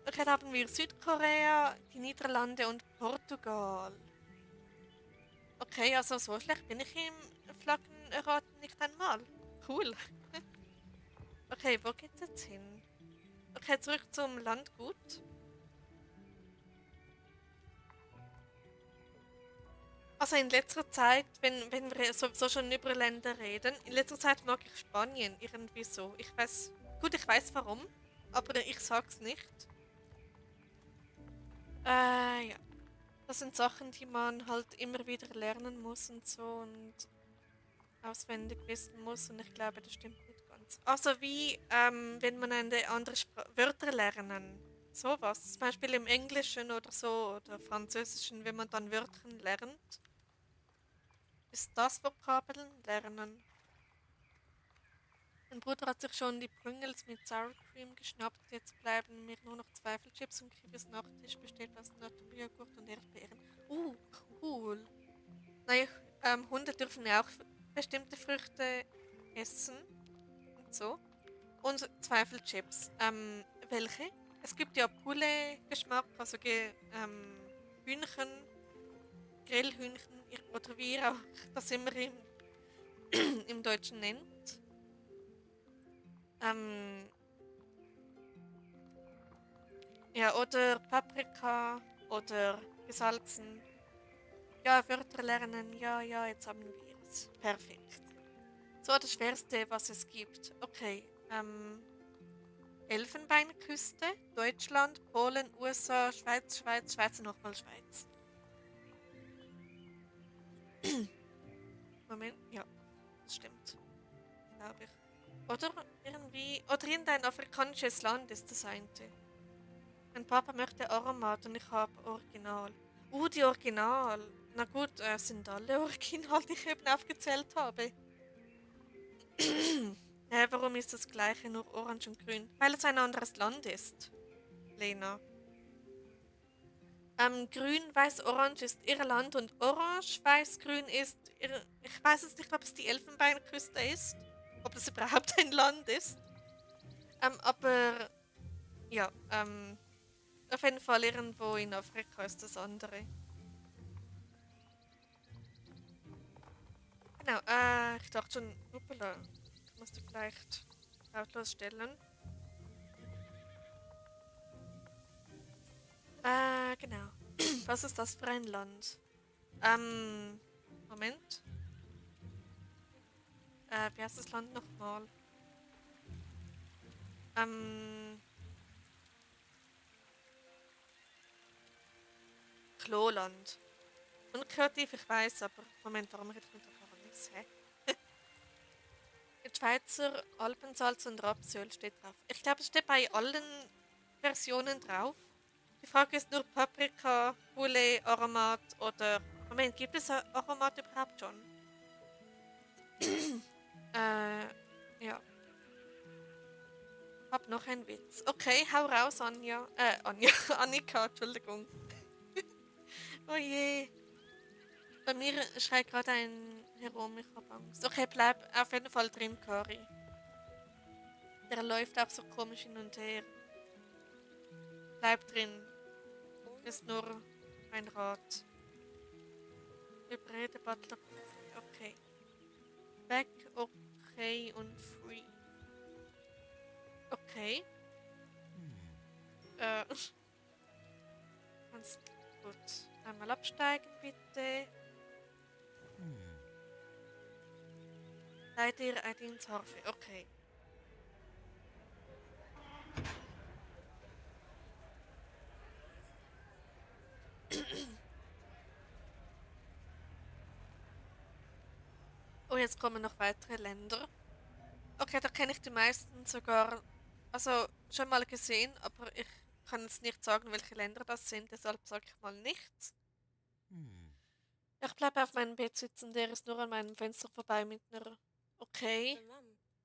Okay, da haben wir Südkorea, die Niederlande und Portugal. Okay, also so schlecht bin ich im Flaggenraten nicht einmal. Cool. Okay, wo geht's jetzt hin? Okay, zurück zum Landgut. Also in letzter Zeit, wenn wir sowieso schon über Länder reden, in letzter Zeit mag ich Spanien irgendwie so. Ich weiß, gut, ich weiß warum, aber ich sag's nicht. Ja, das sind Sachen, die man halt immer wieder lernen muss und so und auswendig wissen muss und ich glaube, das stimmt nicht ganz. Also wie, wenn man eine andere Spra Wörter lernen, sowas. Zum Beispiel im Englischen oder so oder Französischen, wenn man dann Wörter lernt, ist das Vokabeln lernen. Mein Bruder hat sich schon die Pringles mit Sour Cream geschnappt. Jetzt bleiben mir nur noch Zweifelchips und Krivis Nachtisch besteht aus Naturjoghurt und Erdbeeren. Cool. Nein, Hunde dürfen ja auch bestimmte Früchte essen und so. Und Zweifelchips. Welche? Es gibt ja Poulet-Geschmack, also Hühnchen, Grillhühnchen oder wie ihr auch das immer im Deutschen nennt. Ähm, ja, oder Paprika oder gesalzen. Ja, Wörter lernen. Ja, ja, jetzt haben wir es. Perfekt. So, das Schwerste, was es gibt. Okay. Elfenbeinküste, Deutschland, Polen, USA, Schweiz und nochmal Schweiz. Moment, ja, das stimmt, glaube ich. Oder irgendwie, oder irgendein afrikanisches Land ist das eine. Mein Papa möchte Aromat und ich habe Original. Die Original. Na gut, sind alle Original, die ich eben aufgezählt habe. Warum ist das gleiche nur orange und grün? Weil es ein anderes Land ist, Lena. Grün, weiß, orange ist Irland und orange, weiß, grün ist. Ich weiß es nicht, ob es die Elfenbeinküste ist. Ob es überhaupt ein Land ist. Aber ja, auf jeden Fall irgendwo in Afrika ist das andere. Genau, ich dachte schon, hoppala, ich musste vielleicht lautlos stellen. Genau. Was ist das für ein Land? Ähm, Moment. Wie heißt das Land nochmal? Ähm, Kloland. Unkreativ, ich weiß, aber Moment, warum rede ich mit der Paranis? Hä? Mit Schweizer Alpensalz und Rapsöl steht drauf. Ich glaube, es steht bei allen Versionen drauf. Die Frage ist nur Paprika, Poulet, Aromat oder. Moment, gibt es Aromat überhaupt schon? äh, ja. Hab noch einen Witz. Okay, hau raus, Anja. Anja. Annika, Entschuldigung. Oh je. Bei mir schreit gerade ein herum, ich hab Angst. Okay, bleib auf jeden Fall drin, Cory. Der läuft auch so komisch hin und her. Bleib drin. Ist nur ein Rat. Hybride Butler. Okay. Back, okay und free. Okay. Äh, Kannst gut. Einmal absteigen, bitte. Leite Ihre ID ins Harfe. Okay. Oh, jetzt kommen noch weitere Länder. Okay, da kenne ich die meisten sogar. Also schon mal gesehen, aber ich kann jetzt nicht sagen, welche Länder das sind, deshalb sage ich mal nichts. Hm. Ich bleibe auf meinem Bett sitzen, der ist nur an meinem Fenster vorbei mit einer. Okay.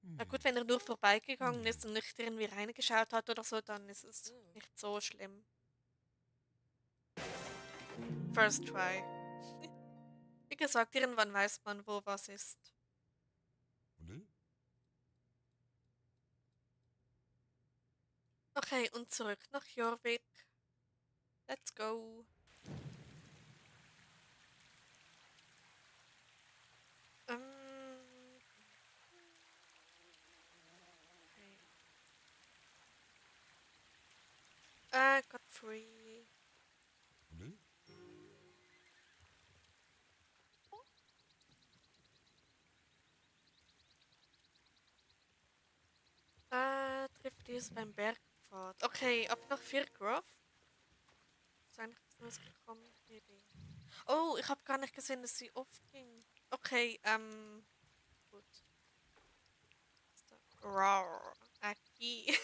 Na Hm. gut, wenn er nur vorbeigegangen Hm. ist und nicht irgendwie reingeschaut hat oder so, dann ist es nicht so schlimm. First try. Wie gesagt, irgendwann weiß man, wo was ist. Ne? Okay, und zurück nach Jorvik. Let's go. Ähm, okay. Godfrey. Ne? Trifft dies beim Bergpfad. Okay, ab nach Firgrove. Ist eigentlich das Neues gekommen? BB. Oh, ich habe gar nicht gesehen, dass sie aufging. Okay, gut. Ist da? Rawr. Aki.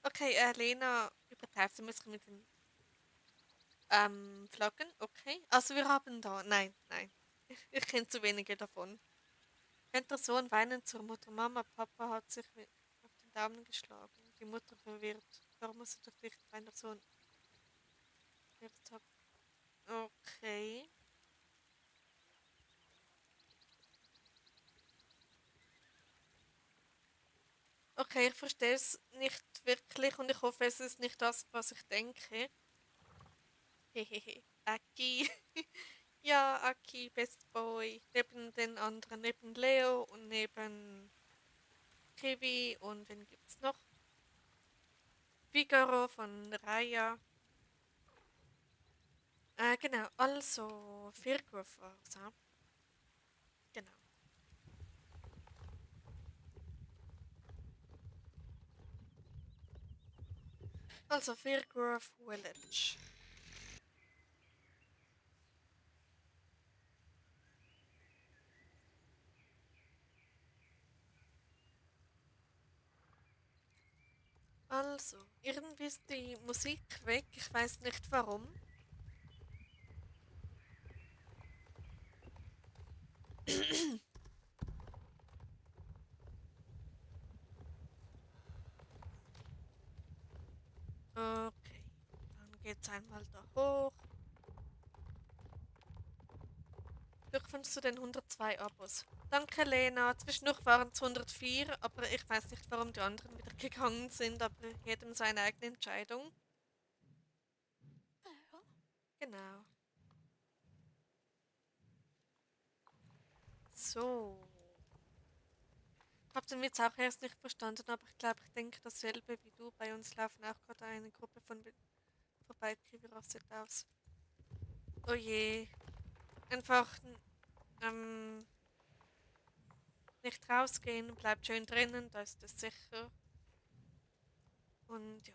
Okay, Lena übertreibt ein bisschen mit den Flaggen. Okay. Also wir haben da. Nein, nein. Ich kenne zu wenige davon. Rennt der Sohn weinend zur Mutter. Mama, Papa hat sich auf den Daumen geschlagen. Die Mutter verwirrt. Warum muss er doch nicht bei der Sohn verwirrt haben? Okay. Okay, ich verstehe es nicht wirklich und ich hoffe, es ist nicht das, was ich denke. Hehehe. Aki. Ja, Aki, Best Boy. Neben den anderen, neben Leo und neben Kiwi und wen gibt's noch? Figaro von Raya. Genau, also Firgrove war's, ja. Genau. Also Firgrove Village. Also, irgendwie ist die Musik weg. Ich weiß nicht warum. Okay, dann geht's einmal da hoch. Glückwunsch zu den 102 Abos. Danke, Lena. Zwischendurch waren es 104, aber ich weiß nicht, warum die anderen wieder gegangen sind, aber jedem seine eigene Entscheidung. Genau. So. Hab den Witz auch erst nicht verstanden, aber ich glaube, ich denke dasselbe wie du. Bei uns laufen auch gerade eine Gruppe von vorbei. Wie rastet aus. Oh je. Einfach ähm, nicht rausgehen, bleibt schön drinnen, da ist es sicher. Und ja.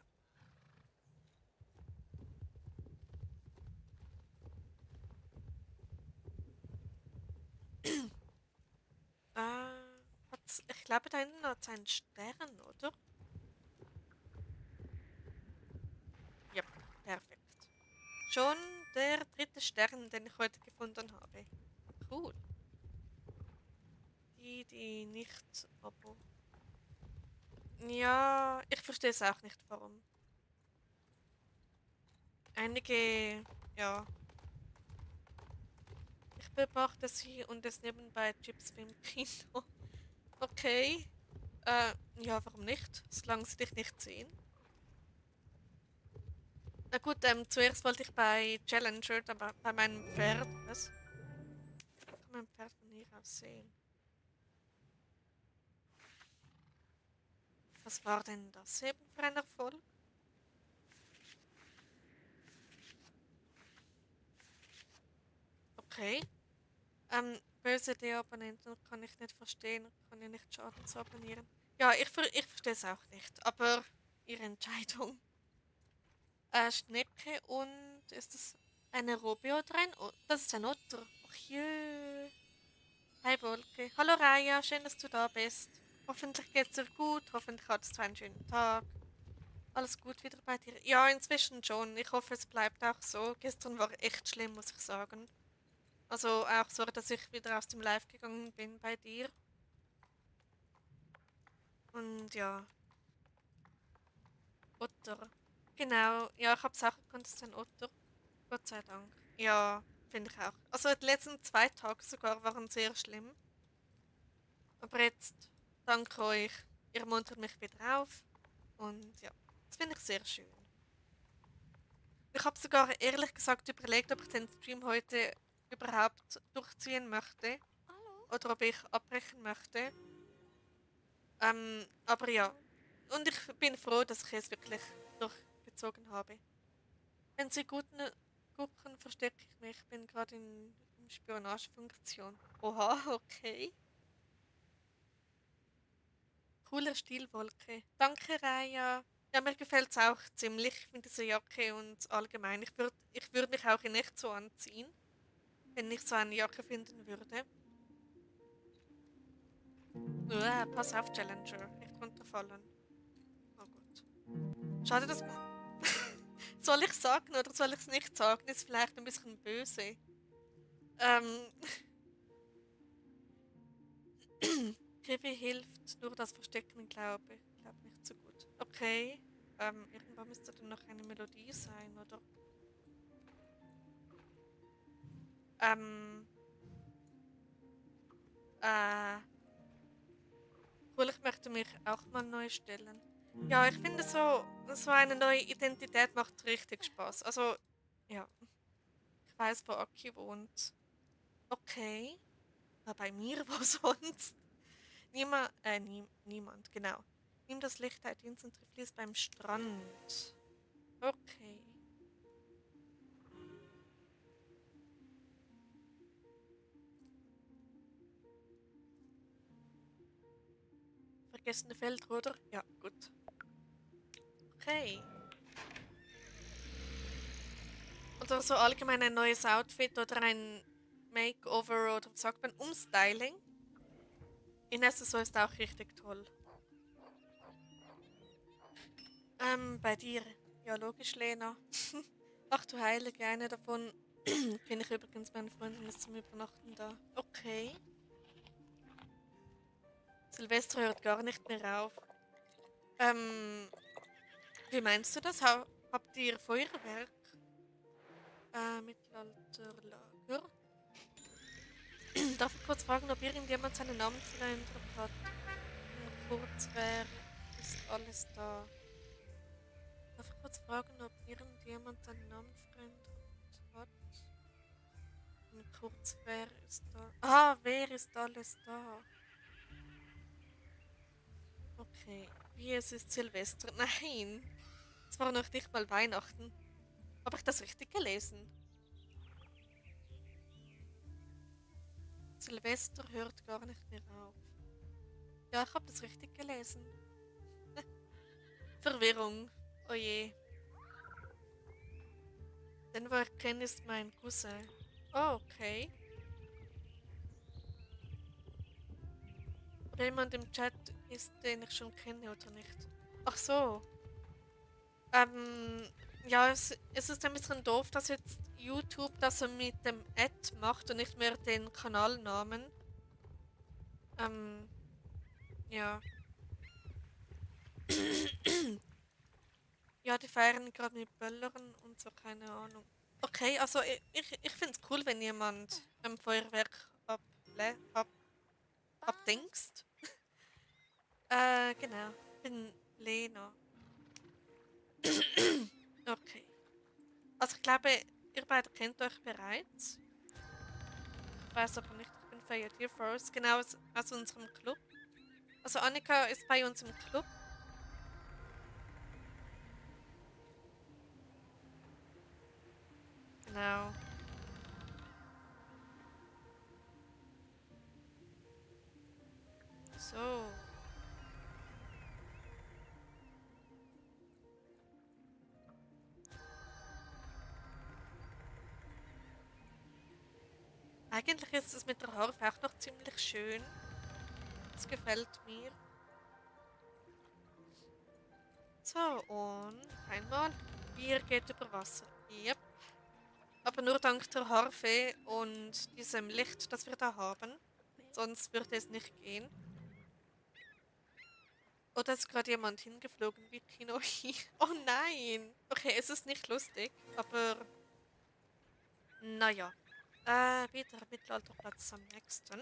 Ich glaube, da hinten hat es einen Stern, oder? Ja, perfekt. Schon der dritte Stern, den ich heute gefunden habe. Cool. Die nicht, aber. Ja, ich verstehe es auch nicht, warum. Einige, ja, ich beobachte sie und es nebenbei Chips wie im Kino. Okay. Ja, warum nicht? Solange sie dich nicht sehen. Na gut, zuerst wollte ich bei Challenger, aber bei meinem Pferd. Was? Kann mein Pferd von hier aus sehen? Was war denn das eben für ein Erfolg? Okay. Böse Deabonnenten kann ich nicht verstehen, kann ja nicht Schaden zu abonnieren. Ja, ich verstehe es auch nicht, aber ihre Entscheidung. Schnecke und ist das eine Robbe oder ein das ist ein Otter. Ach jö. Hi Wolke. Hallo Raya, schön, dass du da bist. Hoffentlich geht's dir gut, hoffentlich hattest du einen schönen Tag. Alles gut wieder bei dir? Ja, inzwischen schon. Ich hoffe, es bleibt auch so. Gestern war echt schlimm, muss ich sagen. Also auch so, dass ich wieder aus dem Live gegangen bin bei dir. Und ja, Otter. Genau, ja, ich habe es auch erkannt, es ist ein Otter. Gott sei Dank. Ja, finde ich auch. Also die letzten 2 Tage sogar waren sehr schlimm. Aber jetzt, danke euch, ihr muntert mich wieder auf. Und ja, das finde ich sehr schön. Ich habe sogar ehrlich gesagt überlegt, ob ich den Stream heute überhaupt durchziehen möchte oder ob ich abbrechen möchte. Aber ja, und ich bin froh, dass ich es wirklich durchgezogen habe. Wenn Sie gucken, verstecke ich mich. Ich bin gerade in Spionagefunktion. Oha, okay. Cooler Stilwolke. Danke, Raya. Ja, mir gefällt es auch ziemlich. Ich finde diese Jacke und allgemein. Ich würd mich auch in echt so anziehen, wenn ich so eine Jacke finden würde. Pass auf, Challenger. Nicht runterfallen. Oh Gott. Schade, dass... Soll ich sagen oder soll ich es nicht sagen? Ist vielleicht ein bisschen böse. Ähm, Kiwi hilft nur das Verstecken, glaube ich. Ich glaube nicht so gut. Okay. Irgendwann müsste dann noch eine Melodie sein, oder? Ähm, äh, cool, ich möchte mich auch mal neu stellen. Ja, ich finde so eine neue Identität macht richtig Spaß. Also, ja, ich weiß, wo Aki wohnt. Okay. Bei mir, wo sonst? Niemand, genau. Nimm das Licht halt ins und triff beim Strand. Okay. Vergessene Feld, oder? Ja, gut. Okay. Oder so allgemein ein neues Outfit oder ein Makeover oder was sagt man, Umstyling. In SSO ist auch richtig toll. Bei dir. Ja, logisch, Lena. Ach du Heilige, eine davon kenne ich übrigens, meine Freundin ist zum Übernachten da. Okay. Silvester hört gar nicht mehr auf. Ähm, wie meinst du das? Habt ihr Feuerwerk? Mittelalterlager? Darf ich kurz fragen, ob irgendjemand seinen Namen verändert hat? Kurz, wer ist alles da? Darf ich kurz fragen, ob irgendjemand seinen Namen verändert hat? Kurz, wer ist da? Ah, wer ist alles da? Okay. Wie, es ist Silvester? Nein! Es war noch nicht mal Weihnachten. Habe ich das richtig gelesen? Silvester hört gar nicht mehr auf. Ja, ich habe das richtig gelesen. Verwirrung. Oh je. Den, wo ich kenne, ist mein Cousin. Oh, okay. Ob jemand im Chat ist, den ich schon kenne oder nicht? Ach so. Ähm, ja, es ist ein bisschen doof, dass jetzt YouTube das so mit dem Ad macht und nicht mehr den Kanalnamen. Ähm, ja. Ja, die feiern gerade mit Böllern und so, keine Ahnung. Okay, also ich finde es cool, wenn jemand Feuerwerk ab, abdingst. Genau. Ich bin Lena. Okay. Also ich glaube, ihr beide kennt euch bereits. Ich weiß aber nicht, ich bin Fire Dear Force, genau aus unserem Club. Also Annika ist bei uns im Club. Genau. So. Eigentlich ist es mit der Harfe auch noch ziemlich schön. Das gefällt mir. So, und einmal. Bier geht über Wasser. Yep. Aber nur dank der Harfe und diesem Licht, das wir da haben. Sonst würde es nicht gehen. Oder ist gerade jemand hingeflogen wie Kinohi? Oh nein! Okay, es ist nicht lustig, aber naja. Wieder Mittelalterplatz am nächsten.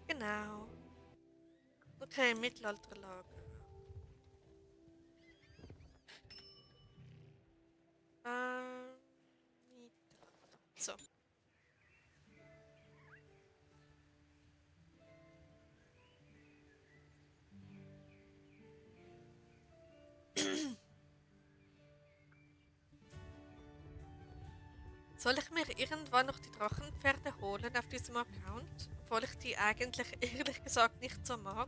Genau. Okay, Mittelalterlager. Mittelalter. So. Soll ich mir irgendwann noch die Drachenpferde holen auf diesem Account? Obwohl ich die eigentlich ehrlich gesagt nicht so mag.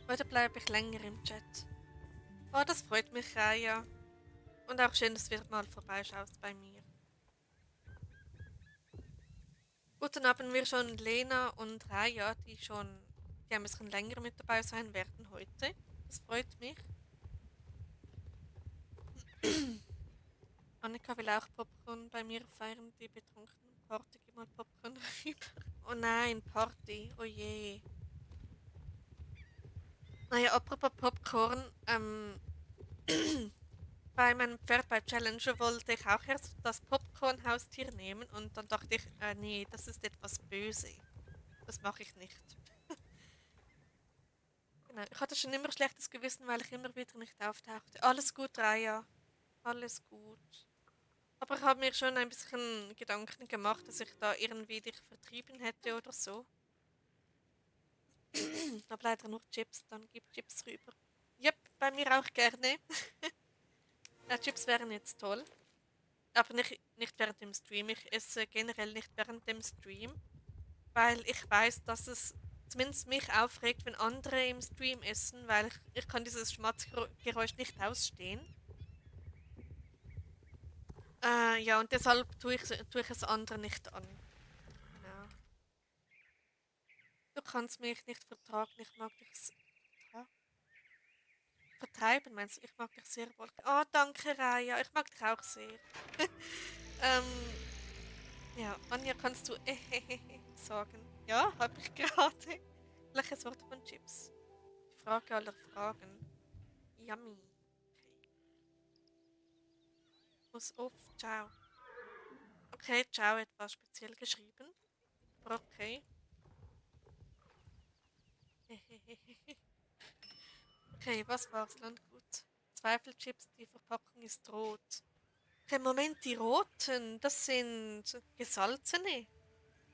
Oder bleibe ich länger im Chat? Oh, das freut mich, Raya. Und auch schön, dass du wieder mal vorbeischaust bei mir. Gut, dann haben wir schon Lena und Raya, die ein bisschen länger mit dabei sein werden heute. Das freut mich. Annika will auch Popcorn bei mir feiern, die betrunkenen Party. Gib mal Popcorn rüber. Oh nein, Party. Oh je. Naja, apropos Popcorn, bei meinem Pferd bei Challenger wollte ich auch erst das Popcorn-Haustier nehmen und dann dachte ich, nee, das ist etwas böse. Das mache ich nicht. Genau. Ich hatte schon immer schlechtes Gewissen, weil ich immer wieder nicht auftauchte. Alles gut, Raya. Alles gut. Aber ich habe mir schon ein bisschen Gedanken gemacht, dass ich da irgendwie dich vertrieben hätte oder so. Ich habe leider nur Chips, dann gib Chips rüber. Yep, bei mir auch gerne. Chips wären jetzt toll. Aber nicht während dem Stream. Ich esse generell nicht während dem Stream, weil ich weiß, dass es zumindest mich aufregt, wenn andere im Stream essen, weil ich kann dieses Schmatzgeräusch nicht ausstehen. Ja, und deshalb tue ich es anderen nicht an. Genau. Du kannst mich nicht vertragen, ich mag dich vertreiben, meinst du? Ich mag dich sehr wohl. Oh, danke, Raya, ich mag dich auch sehr. ähm, ja, Anja, kannst du sagen? Ja, habe ich gerade. Welches Wort von Chips? Die Frage aller Fragen. Yummy. Okay. Muss auf. Ciao. Okay, ciao, etwas speziell geschrieben. Aber okay. Okay, was war's, Landgut? Zweifelchips, die Verpackung ist rot. Okay, Moment, die roten, das sind gesalzene.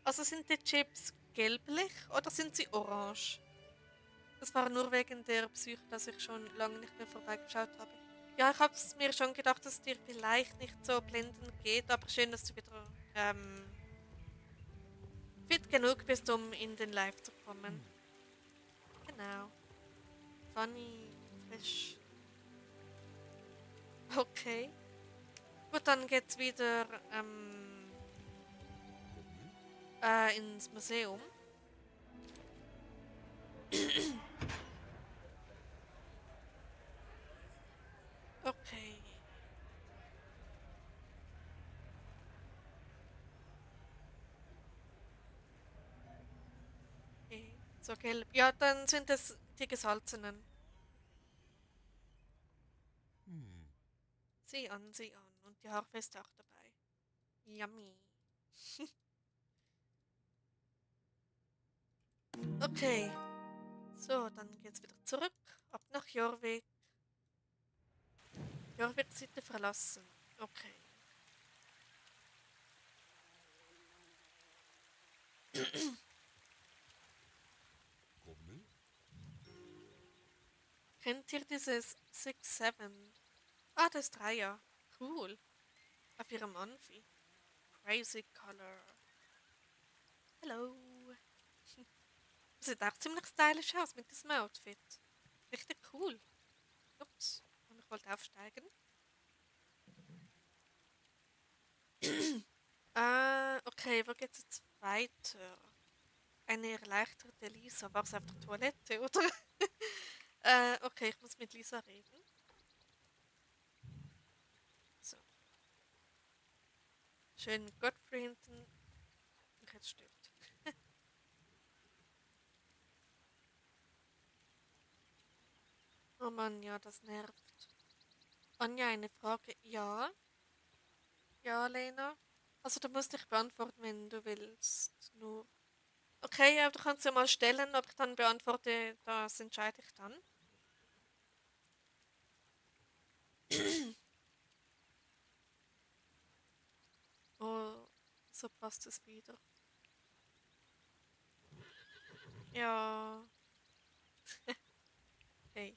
Also sind die Chips gelblich oder sind sie orange? Das war nur wegen der Psyche, dass ich schon lange nicht mehr vorbeigeschaut habe. Ja, ich habe es mir schon gedacht, dass es dir vielleicht nicht so blendend geht, aber schön, dass du wieder fit genug bist, um in den Live zu kommen. Genau. Funny, frisch. Okay. Gut, dann geht's wieder ins Museum. Okay. Okay. So gelb. Ja, dann sind es die gesalzenen. Hm. Sieh an, sieh an. Und die Harfe ist auch dabei. Yummy. Okay. So, dann geht's wieder zurück. Ab nach Jorvik. Jorvik City verlassen. Okay. Goblin? Kennt ihr dieses 6-7? Ah, das ist Dreier. Cool. Auf ihrem Anfi. Crazy Color. Hallo. Sieht auch ziemlich stylisch aus mit diesem Outfit. Richtig cool. Ups. Und ich wollte aufsteigen. Okay, wo geht's jetzt weiter? Eine erleichterte Lisa. War es auf der Toilette, oder? Okay, ich muss mit Lisa reden. So, schön mit Godfrey hinten. Und jetzt stirbt. Oh Mann, ja, das nervt. Anja, eine Frage. Ja, ja, Lena. Also du musst dich beantworten, wenn du willst. Nur. Okay, ja, du kannst ja mal stellen, ob ich dann beantworte, das entscheide ich dann. Oh, so passt es wieder. Ja, hey.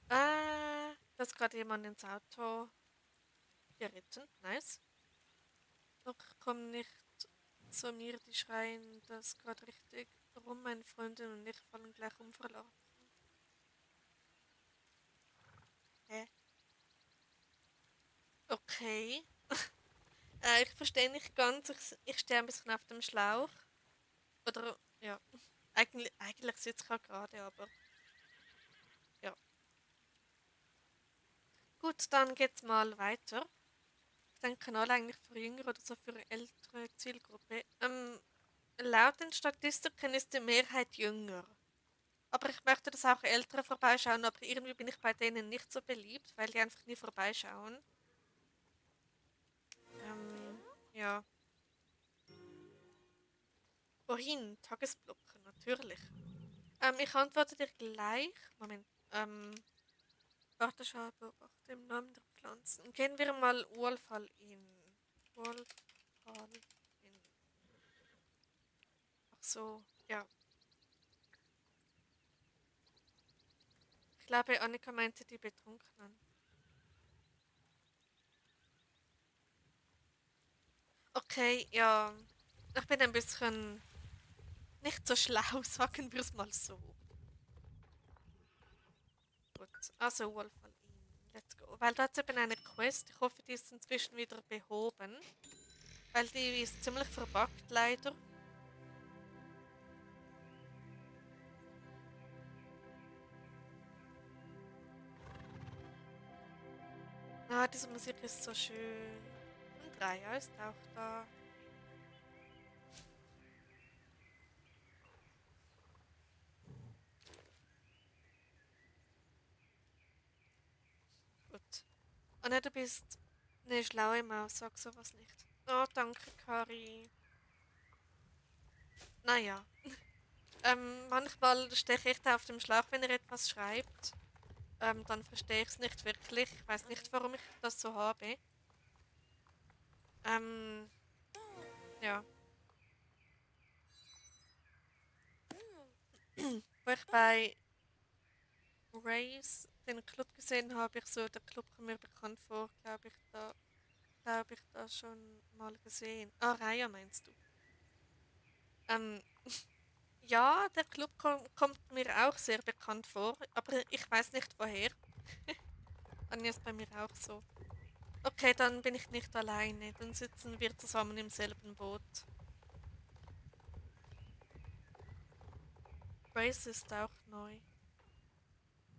Da ist gerade jemand ins Auto geritten. Nice. Doch komm nicht zu mir, die schreien das gerade richtig rum. Meine Freundin und ich fallen gleich um vor Lachen. Hä? Okay. Ich verstehe nicht ganz. Ich stehe ein bisschen auf dem Schlauch. Oder, ja. Eigentlich sitze ich auch gerade, aber ja. Gut, dann geht's mal weiter. Ich denke alle eigentlich für Jüngere oder so für eine ältere Zielgruppe. Laut den Statistiken ist die Mehrheit jünger. Aber ich möchte, dass auch Ältere vorbeischauen, aber irgendwie bin ich bei denen nicht so beliebt, weil die einfach nie vorbeischauen. Ja. Wohin? Tagesblocker, natürlich. Ich antworte dir gleich. Moment. Warte, schau, beobachte im Namen der Pflanzen. Gehen wir mal Urfall in. Urfall in. Ach so, ja. Ich glaube, Annika meinte die Betrunkenen. Okay, ja. Ich bin ein bisschen nicht so schlau, sagen wir es mal so. Gut, also Urfall in. Let's go. Weil da hat es eben eine Quest. Ich hoffe, die ist inzwischen wieder behoben. Weil die ist ziemlich verbuggt, leider. Ah, diese Musik ist so schön. Und Raya ist auch da. Gut. Anna, du bist eine schlaue Maus, sag sowas nicht. Oh, danke, Kari. Naja. Manchmal steche ich da auf dem Schlauch, wenn er etwas schreibt. Dann verstehe ich es nicht wirklich. Ich weiß nicht, warum ich das so habe. Ähm, ja. Wo ich bei Race den Club gesehen habe, ich so, der Club kommt mir bekannt vor, glaube ich, da schon mal gesehen. Ah, Raya meinst du? Ähm, ja, der Club kommt mir auch sehr bekannt vor, aber ich weiß nicht woher. Anja ist bei mir auch so. Okay, dann bin ich nicht alleine. Dann sitzen wir zusammen im selben Boot. Grace ist auch neu.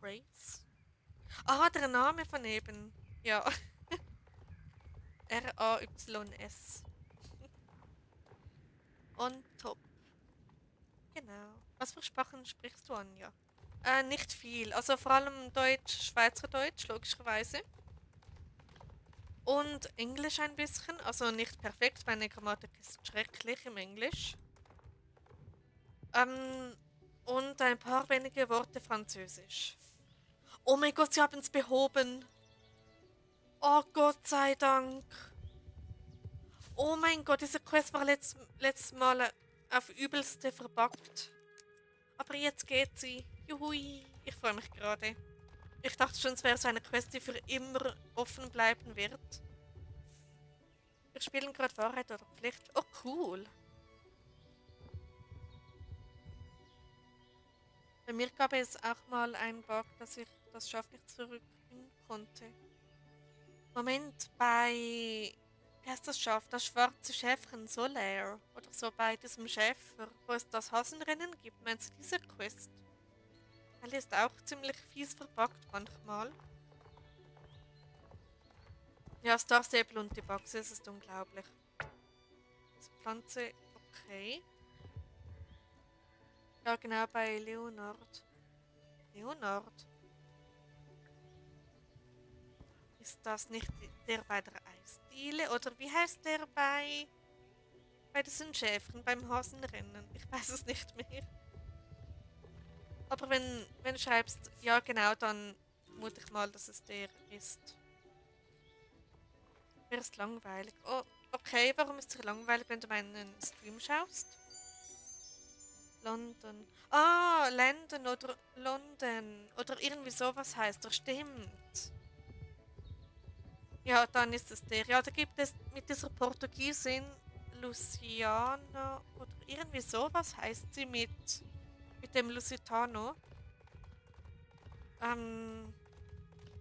Grace? Ah, der Name von eben. Ja, Rays. On top. Genau. Was für Sprachen sprichst du, Anja? Nicht viel. Also vor allem Deutsch, Schweizerdeutsch, logischerweise. Und Englisch ein bisschen. Also nicht perfekt, meine Grammatik ist schrecklich im Englisch. Ähm, und ein paar wenige Worte Französisch. Oh mein Gott, sie haben es behoben. Oh Gott sei Dank. Oh mein Gott, diese Quest war letztes Mal auf übelste verbuggt. Aber jetzt geht sie. Juhui, ich freue mich gerade. Ich dachte schon, es wäre so eine Quest, die für immer offen bleiben wird. Wir spielen gerade Wahrheit oder Pflicht. Oh, cool. Bei mir gab es auch mal einen Bug, dass ich das Schaf nicht zurückbringen konnte. Moment, bei Wie heißt das Schaf? Das schwarze Schäfchen Solaire. Oder so bei diesem Schäfer, wo es das Hasenrennen gibt. Meinst du diese Quest? Weil die ist auch ziemlich fies verpackt manchmal. Ja, Star Stable und die Box, es ist unglaublich. Diese Pflanze, okay. Ja, genau, bei Leonard. Leonard? Ist das nicht der bei der Eisdiele? Oder wie heißt der bei diesen Schäfern, beim Hasenrennen? Ich weiß es nicht mehr. Aber wenn du schreibst, ja genau, dann vermute ich mal, dass es der ist. Wäre es langweilig. Oh, okay, warum ist es langweilig, wenn du meinen Stream schaust? London. Ah, London oder London. Oder irgendwie sowas heißt er, stimmt. Ja, dann ist es der. Ja, da gibt es mit dieser Portugiesin Luciana oder irgendwie sowas heißt sie mit dem Lusitano. Ähm,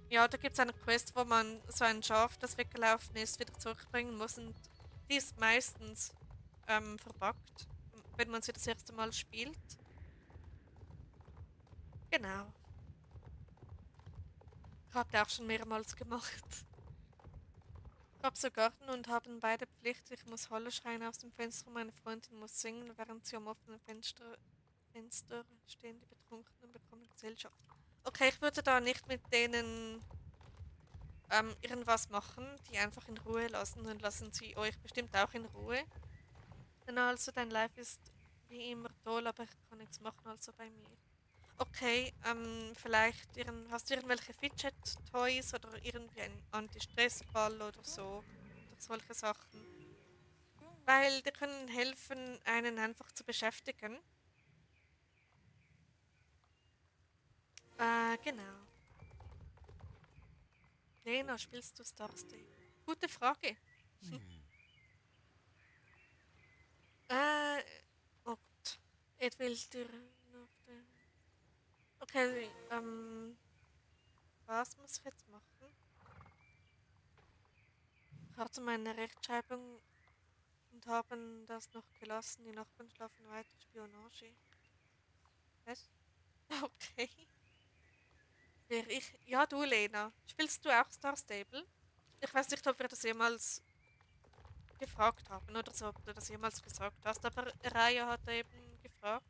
ja, da gibt es eine Quest, wo man so ein Schaf, das weggelaufen ist, wieder zurückbringen muss und die ist meistens verbuggt, wenn man sie das erste Mal spielt. Genau. Habt ihr auch schon mehrmals gemacht. Ich habe so Garten und haben beide Pflicht. Ich muss Hallo schreien aus dem Fenster. Meine Freundin muss singen, während sie am offenen Fenster stehen. Die Betrunkenen bekommen Gesellschaft. Okay, ich würde da nicht mit denen irgendwas machen. Die einfach in Ruhe lassen. Dann lassen sie euch bestimmt auch in Ruhe. Denn also, dein Life ist wie immer toll, aber ich kann nichts machen, also bei mir. Okay, vielleicht hast du irgendwelche Fidget-Toys oder irgendwie einen Anti-Stress-Ball oder so. Oder solche Sachen. Weil die können helfen, einen einfach zu beschäftigen. Genau. Lena, spielst du Star Stable? Gute Frage. Hm. Äh, oh Gott. Ich will dir noch okay, was muss ich jetzt machen? Ich hatte meine Rechtschreibung und haben das noch gelassen. Die Nachbarn schlafen weiter. Spionage. Was? Okay. Wer ich? Ja, du, Lena. Spielst du auch Star Stable? Ich weiß nicht, ob wir das jemals gefragt haben oder so, ob du das jemals gesagt hast, aber Raya hat eben gefragt.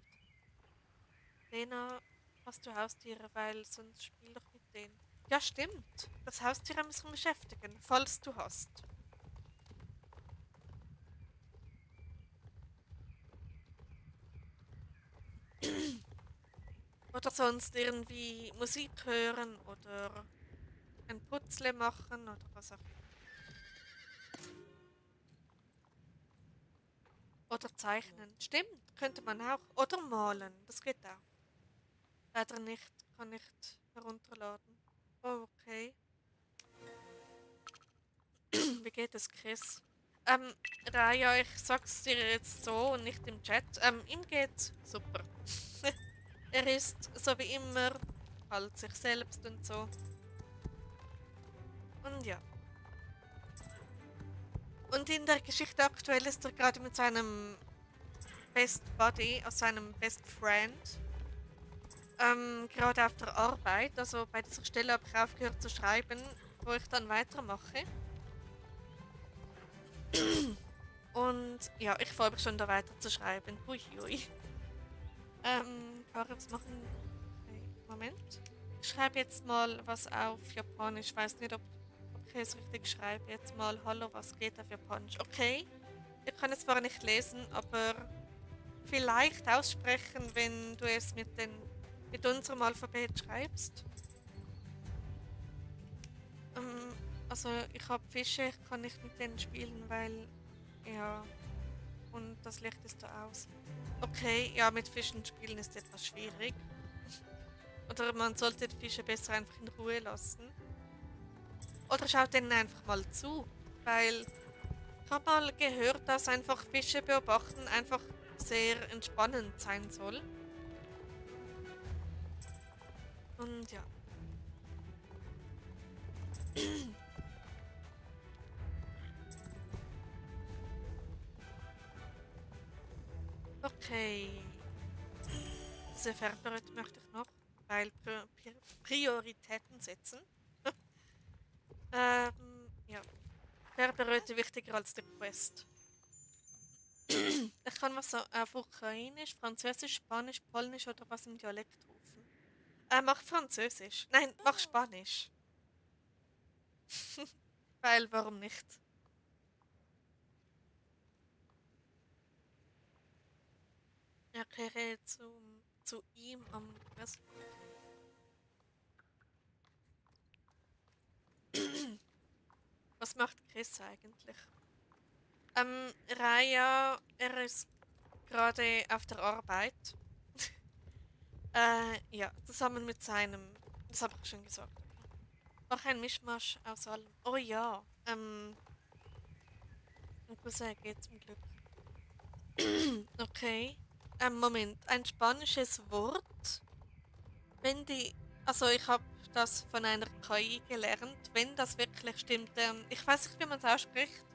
Lena, hast du Haustiere? Weil sonst spiel doch mit denen. Ja, stimmt. Das Haustier müssen beschäftigen, falls du hast. Oder sonst irgendwie Musik hören oder ein Putzle machen oder was auch immer. Oder zeichnen. Stimmt, könnte man auch. Oder malen, das geht auch. Leider nicht, kann nicht herunterladen. Oh, okay. Wie geht es, Chris? Raya, ich sag's dir jetzt so und nicht im Chat. Ihm geht's super. Er ist so wie immer halt sich selbst und so. Und ja. Und in der Geschichte aktuell ist er gerade mit seinem Best Buddy, also seinem Best Friend, gerade auf der Arbeit. Also bei dieser Stelle habe ich aufgehört zu schreiben, wo ich dann weitermache. Und ja, ich freue mich schon da weiter zu schreiben. Hui, hui. Karibs machen. Okay, Moment. Ich schreibe jetzt mal was auf Japanisch. Ich weiß nicht, ob ich es richtig schreibe. Jetzt mal Hallo, was geht auf Japanisch? Okay. Ich kann es zwar nicht lesen, aber vielleicht aussprechen, wenn du es mit unserem Alphabet schreibst. Ähm, also ich habe Fische, ich kann nicht mit denen spielen, weil ja, und das Licht ist da aus. Okay, ja, mit Fischen spielen ist etwas schwierig. Oder man sollte die Fische besser einfach in Ruhe lassen. Oder schaut denen einfach mal zu. Weil ich habe mal gehört, dass einfach Fische beobachten einfach sehr entspannend sein soll. Und ja. Okay. Diese Färberöte möchte ich noch, weil Prioritäten setzen. Ja. Färberöte wichtiger als die Quest. Ich kann was so auf Ukrainisch, Französisch, Spanisch, Polnisch oder was im Dialekt rufen. Mach Französisch. Nein, mach Spanisch. Weil, warum nicht? Erkläre zu ihm am besten. Was macht Chris eigentlich? Raya, er ist gerade auf der Arbeit. Ja, zusammen mit seinem, das habe ich schon gesagt. Mach ein Mischmasch aus allem. Oh ja, mein Cousin geht zum Glück. Okay. Moment, ein spanisches Wort. Wenn die, also ich habe das von einer KI gelernt, wenn das wirklich stimmt. Ich weiß nicht, wie man es ausspricht.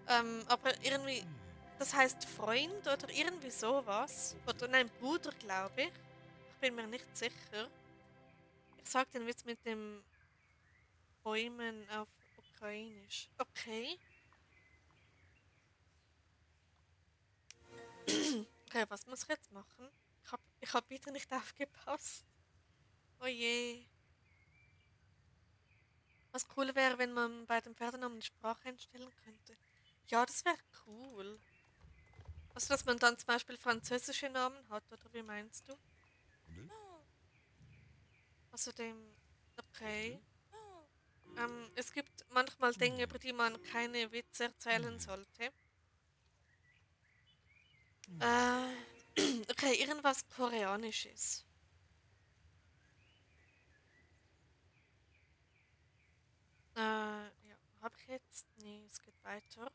Aber irgendwie, das heißt Freund oder irgendwie sowas. Oder nein, Bruder, glaube ich. Ich bin mir nicht sicher. Ich sag den Witz mit dem Bäumen auf Ukrainisch. Okay. Okay, was muss ich jetzt machen? Ich hab wieder nicht aufgepasst. Oh je. Was cool wäre, wenn man bei dem Pferdenamen die Sprache einstellen könnte. Ja, das wäre cool. Also, dass man dann zum Beispiel französische Namen hat, oder wie meinst du? Kunden? Außerdem, okay. Es gibt manchmal Dinge, über die man keine Witze erzählen sollte. Okay, irgendwas Koreanisches. Ja, habe ich jetzt? Nee, es geht weiter.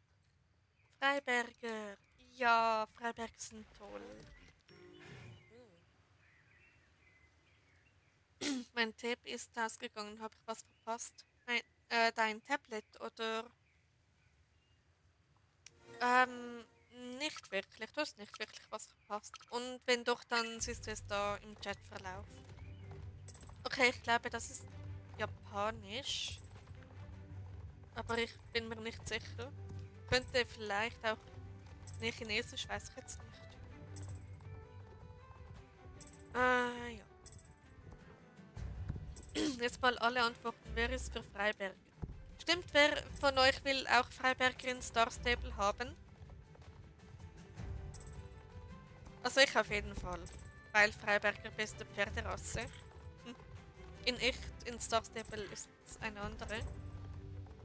Freiberger. Ja, Freiberger sind toll. Mein Tape ist ausgegangen. Habe ich was verpasst? Dein Tablet oder? Ähm, nicht wirklich. Du hast nicht wirklich was verpasst. Und wenn doch, dann siehst du es da im Chatverlauf. Okay, ich glaube, das ist Japanisch. Aber ich bin mir nicht sicher. Könnte vielleicht auch. Nee, Chinesisch weiß ich jetzt nicht. Ja. Jetzt mal alle antworten. Wer ist für Freiberger? Stimmt, wer von euch will auch Freiberger in Star Stable haben? Also ich auf jeden Fall. Weil Freiberger beste Pferderasse. In echt, in Star Stable ist es eine andere.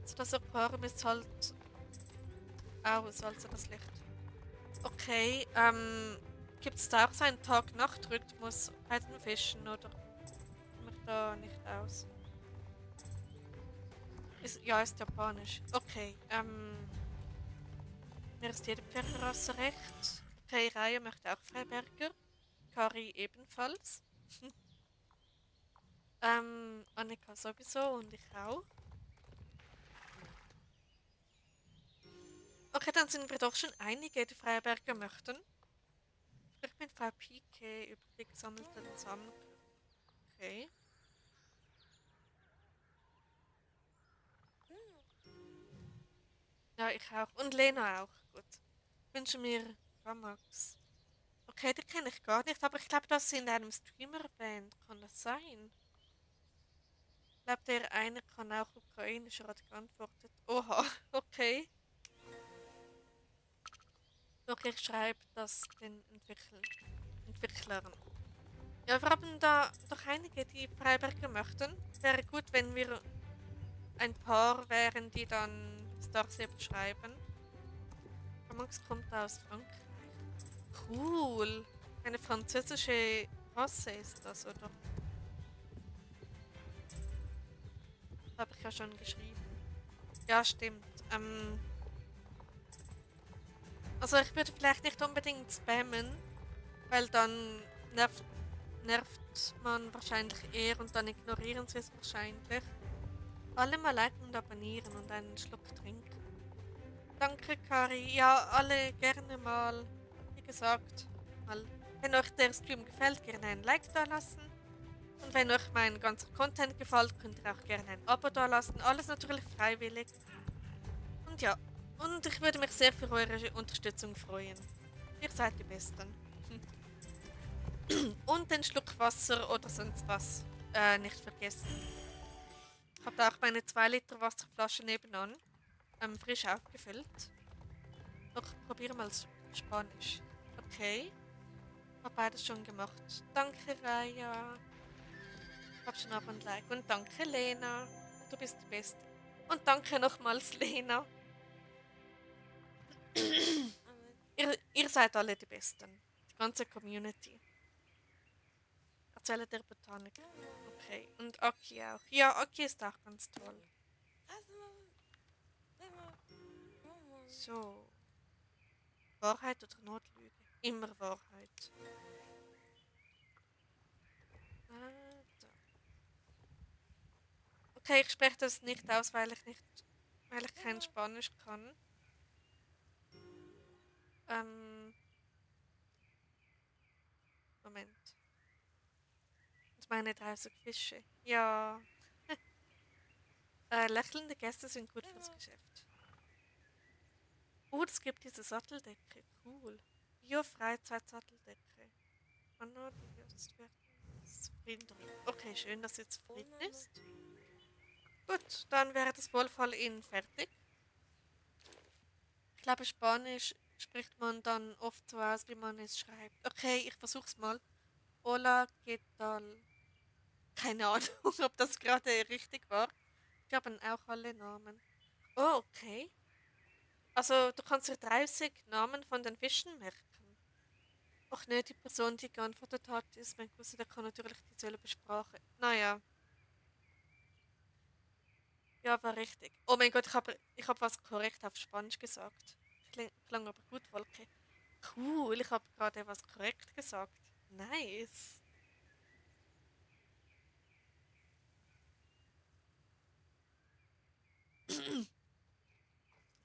Also das Aquarium ist halt aus, also das Licht. Okay, gibt es da auch so einen Tag-Nacht-Rhythmus bei den Fischen oder komme ich da nicht aus? Ja, ist japanisch. Okay, mir ist jede Pferderasse recht. Okay, Raya möchte auch Freiberger. Kari ebenfalls. Annika sowieso und ich auch. Okay, dann sind wir doch schon einige, die Freiberger möchten. Ich bin Frau Pike, Überblick sammelt den Samen. Okay. Ja, ich auch. Und Lena auch. Gut. Ich wünsche mir Ramax. Okay, den kenne ich gar nicht, aber ich glaube, das ist in einem Streamer erwähnt. Kann das sein? Ich glaube, der eine kann auch Ukrainisch, er hat geantwortet. Oha, okay. Doch ich schreibe das den Entwicklern. Ja, wir haben da doch einige, die Freiberger möchten. Wäre gut, wenn wir ein paar wären, die dann Star Stable schreiben. Max kommt aus Frankreich. Cool. Eine französische Rasse ist das, oder? Habe ich ja schon geschrieben. Ja, stimmt. Also ich würde vielleicht nicht unbedingt spammen, weil dann nervt man wahrscheinlich eher und dann ignorieren sie es wahrscheinlich. Alle mal liken und abonnieren und einen Schluck trinken. Danke, Kari. Ja, alle gerne mal. Wie gesagt. Mal, wenn euch der Stream gefällt, gerne ein Like da lassen. Und wenn euch mein ganzer Content gefällt, könnt ihr auch gerne ein Abo da lassen. Alles natürlich freiwillig. Und ja, und ich würde mich sehr für eure Unterstützung freuen. Ihr seid die Besten. Und den Schluck Wasser oder sonst was nicht vergessen. Ich habe da auch meine 2 Liter Wasserflasche nebenan, frisch aufgefüllt. Doch probieren mal Spanisch. Okay, habe beides schon gemacht. Danke, Raya. Hab schon ab und like. Und danke, Lena. Du bist die Beste. Und danke nochmals, Lena. Ihr seid alle die Besten. Die ganze Community. Erzähle der Botanik. Okay. Und Aki auch. Ja, Aki ist auch ganz toll. So. Wahrheit oder Notlüge? Immer Wahrheit. Da. Okay, ich spreche das nicht aus, weil ich kein Spanisch kann. Moment. Und meine 30 Fische. Ja. Lächelnde Gäste sind gut fürs Geschäft. Es gibt diese Satteldecke. Cool. Bio-Freizeit-Satteldecke. Anna, du wirst zufrieden damit. Okay, schön, dass ihr zufrieden ist. Gut, dann wäre das Wohlfall Ihnen fertig. Ich glaube, Spanisch spricht man dann oft so aus, wie man es schreibt. Okay, ich versuch's mal. Hola, ¿qué tal? Keine Ahnung, ob das gerade richtig war. Ich habe auch alle Namen. Oh, okay. Also, du kannst dir 30 Namen von den Fischen merken. Ach nee, die Person, die geantwortet hat, ist mein Cousin, der kann natürlich dieselbe Sprache. Naja, ja, war richtig. Oh mein Gott, ich hab was korrekt auf Spanisch gesagt. Klang aber gut, Wolke. Cool, ich habe gerade was korrekt gesagt. Nice.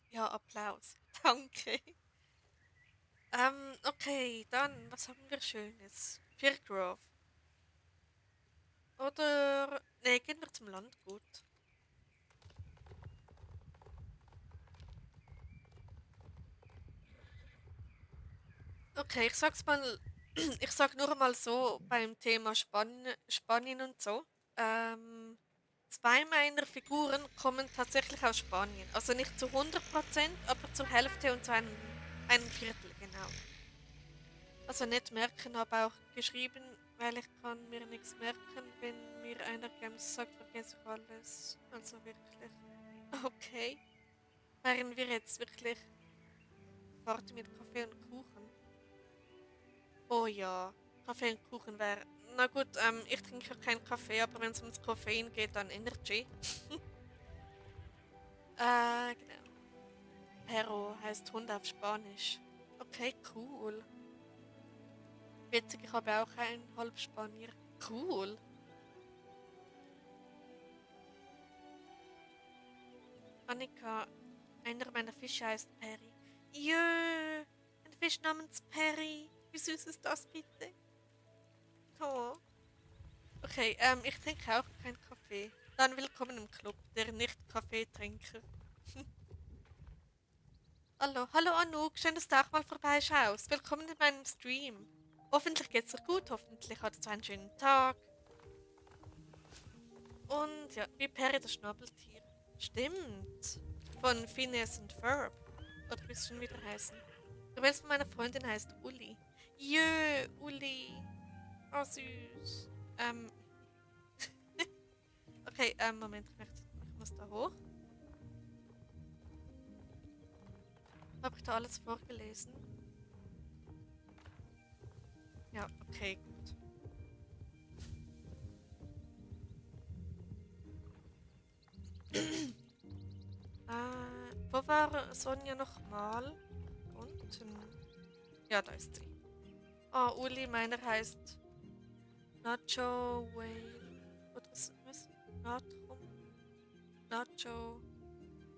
Ja, Applaus. Danke. Okay, dann, was haben wir Schönes? Firgrove. Oder, nee, gehen wir zum Landgut. Okay, ich sag's mal, ich sag nur mal so beim Thema Spanien und so. Ähm, 2 meiner Figuren kommen tatsächlich aus Spanien. Also nicht zu 100%, aber zur Hälfte und zu einem Viertel, genau. Also nicht merken, aber auch geschrieben, weil ich kann mir nichts merken, wenn mir einer Games sagt, vergesse ich alles. Also wirklich. Okay. Wären wir jetzt wirklich Party mit Kaffee und Kuchen? Oh ja, Kaffee und Kuchen wäre. Na gut, ich trinke ja keinen Kaffee, aber wenn es ums Koffein geht, dann Energy. Genau. Perro heißt Hund auf Spanisch. Okay, cool. Witzig, ich habe auch einen Halbspanier. Cool. Annika, einer meiner Fische heißt Perry. Jö, ein Fisch namens Perry. Wie süß ist das bitte? Oh. Okay, ich trinke auch keinen Kaffee. Dann willkommen im Club, der Nicht-Kaffeetrinker. Hallo Anouk, schön, dass du auch mal vorbeischaust. Willkommen in meinem Stream. Hoffentlich geht's dir gut, hoffentlich hattest du einen schönen Tag. Und ja, wie Perry das Schnabeltier. Stimmt. Von Phineas und Ferb. Oder wie es schon wieder heißen. Du weißt, meiner Freundin heißt Uli. Jö, Uli. Oh, süß. Okay, Moment, ich muss da hoch. Habe ich da alles vorgelesen? Ja, okay, gut. Wo war Sonja nochmal? Unten. Ja, da ist sie. Ah, Uli, meiner heißt Nacho Whale. Oder was? Natrum? Nacho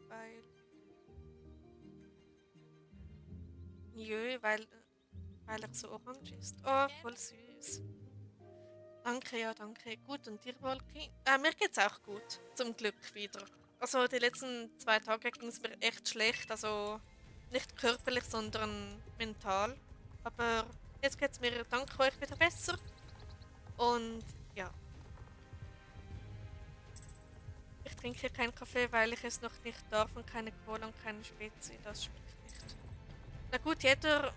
Whale. Nö, weil weil er so orange ist. Oh, voll süß. Danke, ja, danke. Gut, und dir, Wolki? Mir geht's auch gut. Zum Glück wieder. Also, die letzten 2 Tage ging es mir echt schlecht. Also, nicht körperlich, sondern mental. Aber jetzt geht's mir dank euch wieder besser. Und ja, ich trinke keinen Kaffee, weil ich es noch nicht darf und keine Cola und keine Spezi. Das schmeckt nicht. Na gut, jeder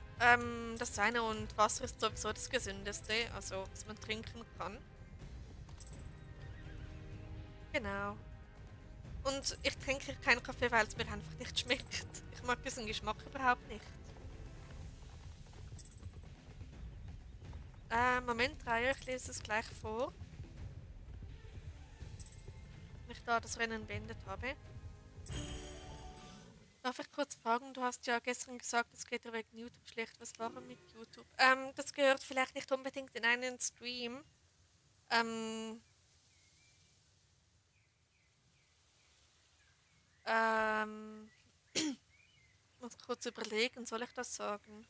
das seine und Wasser ist sowieso das Gesündeste, also was man trinken kann. Genau. Und ich trinke keinen Kaffee, weil es mir einfach nicht schmeckt. Ich mag diesen Geschmack überhaupt nicht. Moment, Raya, ich lese es gleich vor, wenn ich da das Rennen beendet habe. Darf ich kurz fragen, du hast ja gestern gesagt, es geht dir wegen YouTube schlecht. Was war denn mit YouTube? Das gehört vielleicht nicht unbedingt in einen Stream. Ähm, ähm, muss kurz überlegen, soll ich das sagen?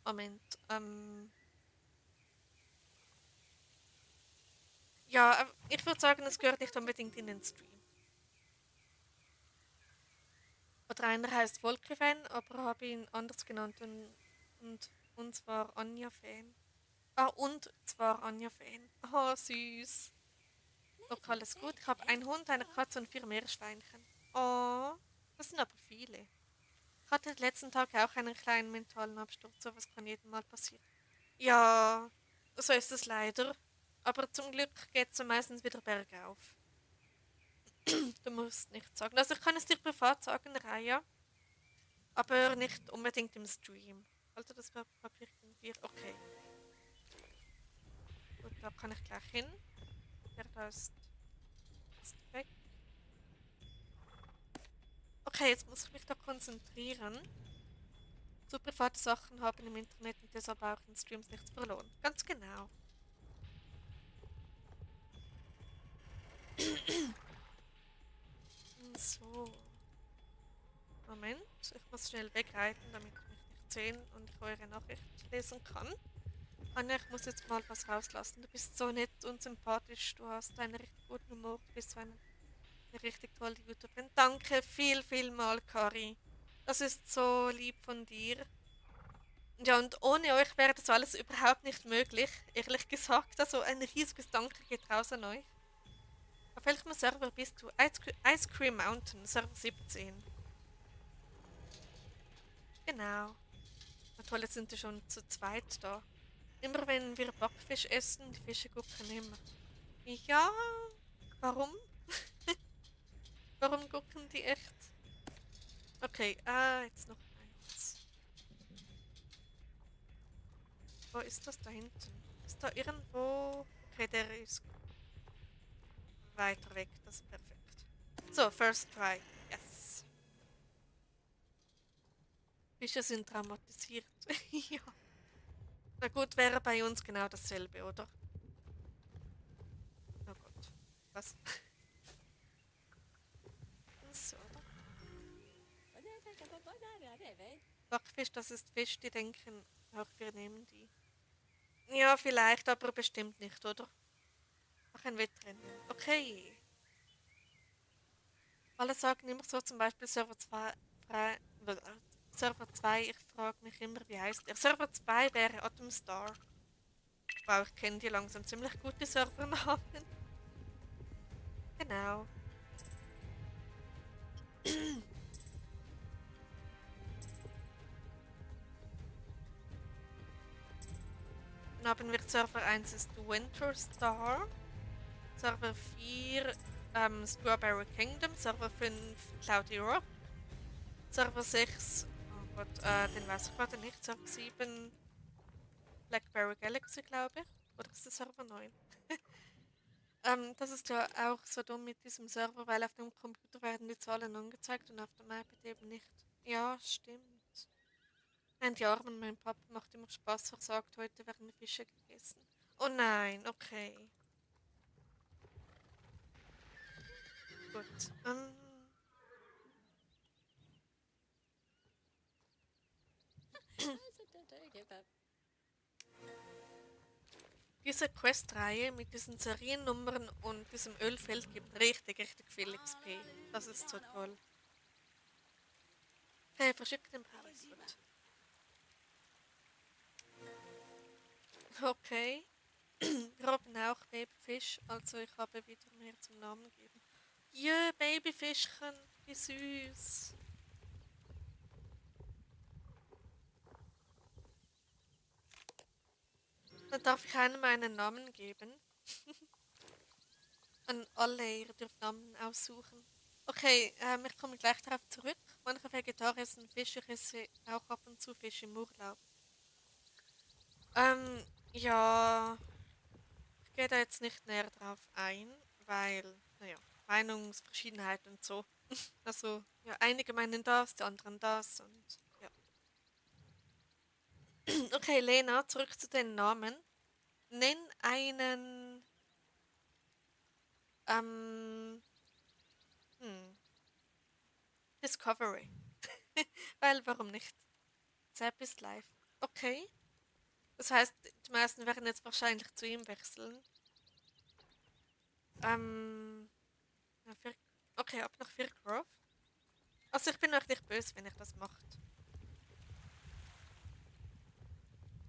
Moment. Ja, ich würde sagen, es gehört nicht unbedingt in den Stream. Oder einer heißt Wolke-Fan, aber habe ihn anders genannt und zwar Anja-Fan. Ah, und zwar Anja-Fan. Oh, süß. Noch alles gut. Ich habe einen Hund, eine Katze und 4 Meerschweinchen. Oh, das sind aber viele. Ich hatte die letzten Tage auch einen kleinen mentalen Absturz, sowas kann jedem Mal passieren. Ja, so ist es leider. Aber zum Glück geht es meistens wieder bergauf. Du musst nichts sagen. Also ich kann es dir privat sagen, Raya, aber nicht unbedingt im Stream. Also das Papier irgendwie. Okay, gut, da kann ich gleich hin. Der da ist jetzt weg. Okay, jetzt muss ich mich da konzentrieren. So private Sachen haben im Internet und deshalb auch in Streams nichts verloren. Ganz genau. So, Moment. Ich muss schnell wegreiten, damit ich mich nicht sehen und ich eure Nachricht lesen kann. Anja, ich muss jetzt mal was rauslassen. Du bist so nett und sympathisch. Du hast einen richtig guten Humor. Du bist so eine richtig tolle YouTuberin. Danke viel mal, Kari. Das ist so lieb von dir. Ja, und ohne euch wäre das alles überhaupt nicht möglich, ehrlich gesagt. Also ein riesiges Danke geht raus an euch. Auf welchem Server bist du? Ice Cream Mountain, Server 17. Genau. Na toll, jetzt sind wir schon zu zweit da. Immer wenn wir Backfisch essen, die Fische gucken immer. Ja, warum? Warum gucken die echt? Okay, jetzt noch eins. Wo ist das da hinten? Ist da irgendwo? Okay, der ist weiter weg, das ist perfekt. So, first try. Yes. Fische sind traumatisiert. Ja. Na gut, wäre bei uns genau dasselbe, oder? Oh Gott. Was? So. Backfisch, das ist Fisch, die denken, auch wir nehmen die. Ja, vielleicht, aber bestimmt nicht, oder? Ach, ein Wettrennen. Okay. Alle sagen immer so, zum Beispiel Server 2, Server 2, ich frage mich immer, wie heißt der? Server 2 wäre Atomstar. Wow, ich kenne die langsam ziemlich gute Servernamen. Genau. Dann haben wir Server 1 ist Winter Star. Server 4 Strawberry Kingdom. Server 5 Cloudy Rock. Server 6, oh Gott, den weiß ich gerade nicht. Server 7 Blackberry Galaxy, glaube ich. Oder ist das Server 9? Das ist ja auch so dumm mit diesem Server, weil auf dem Computer werden die Zahlen angezeigt und auf dem iPad eben nicht. Ja, stimmt. Nein, die Armen, mein Papa macht immer Spaß. Er sagt, heute werden Fische gegessen. Oh nein, okay. Gut. Diese Questreihe mit diesen Seriennummern und diesem Ölfeld gibt richtig, richtig viel XP. Das ist so toll. Okay, verschickt den Preis. Gut. Okay. Wir haben auch Babyfisch, also ich habe wieder mehr zum Namen geben. Jö, Babyfischchen, wie süß. Dann darf ich einem einen Namen geben. Und alle, ihr dürft Namen aussuchen. Okay, ich komme gleich darauf zurück. Manche Vegetarier essen Fisch, ich esse auch ab und zu Fisch im Urlaub. Ja, ich gehe da jetzt nicht näher drauf ein, weil, naja, Meinungsverschiedenheit und so. Also, ja, einige meinen das, die anderen das und ja. Okay, Lena, zurück zu den Namen. Nenn einen, ähm, hm, Discovery. Weil, warum nicht? Zapp ist live. Okay. Das heißt, die meisten werden jetzt wahrscheinlich zu ihm wechseln. Ja, okay, ab nach Firgrove. Also ich bin euch nicht böse, wenn ich das macht.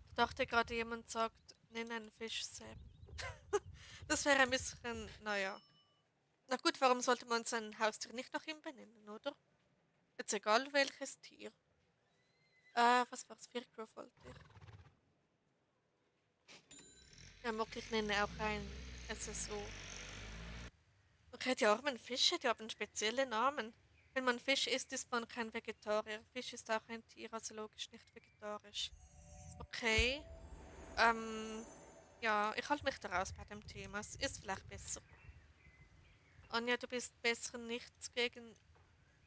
Ich dachte gerade, jemand sagt, nenn einen Fisch Zapp. Das wäre ein bisschen, naja. Na gut, warum sollte man sein Haustier nicht nach ihm benennen, oder? Jetzt egal welches Tier. Was war's? Firgrove wollte ich. Ja, Mock, ich nenne auch ein SSO. Okay, die armen Fische, die haben spezielle Namen. Wenn man Fisch isst, ist man kein Vegetarier. Fisch ist auch ein Tier, also logisch nicht vegetarisch. Okay, ähm, ja, ich halte mich da raus bei dem Thema. Es ist vielleicht besser. Anja, du bist besser, nichts gegen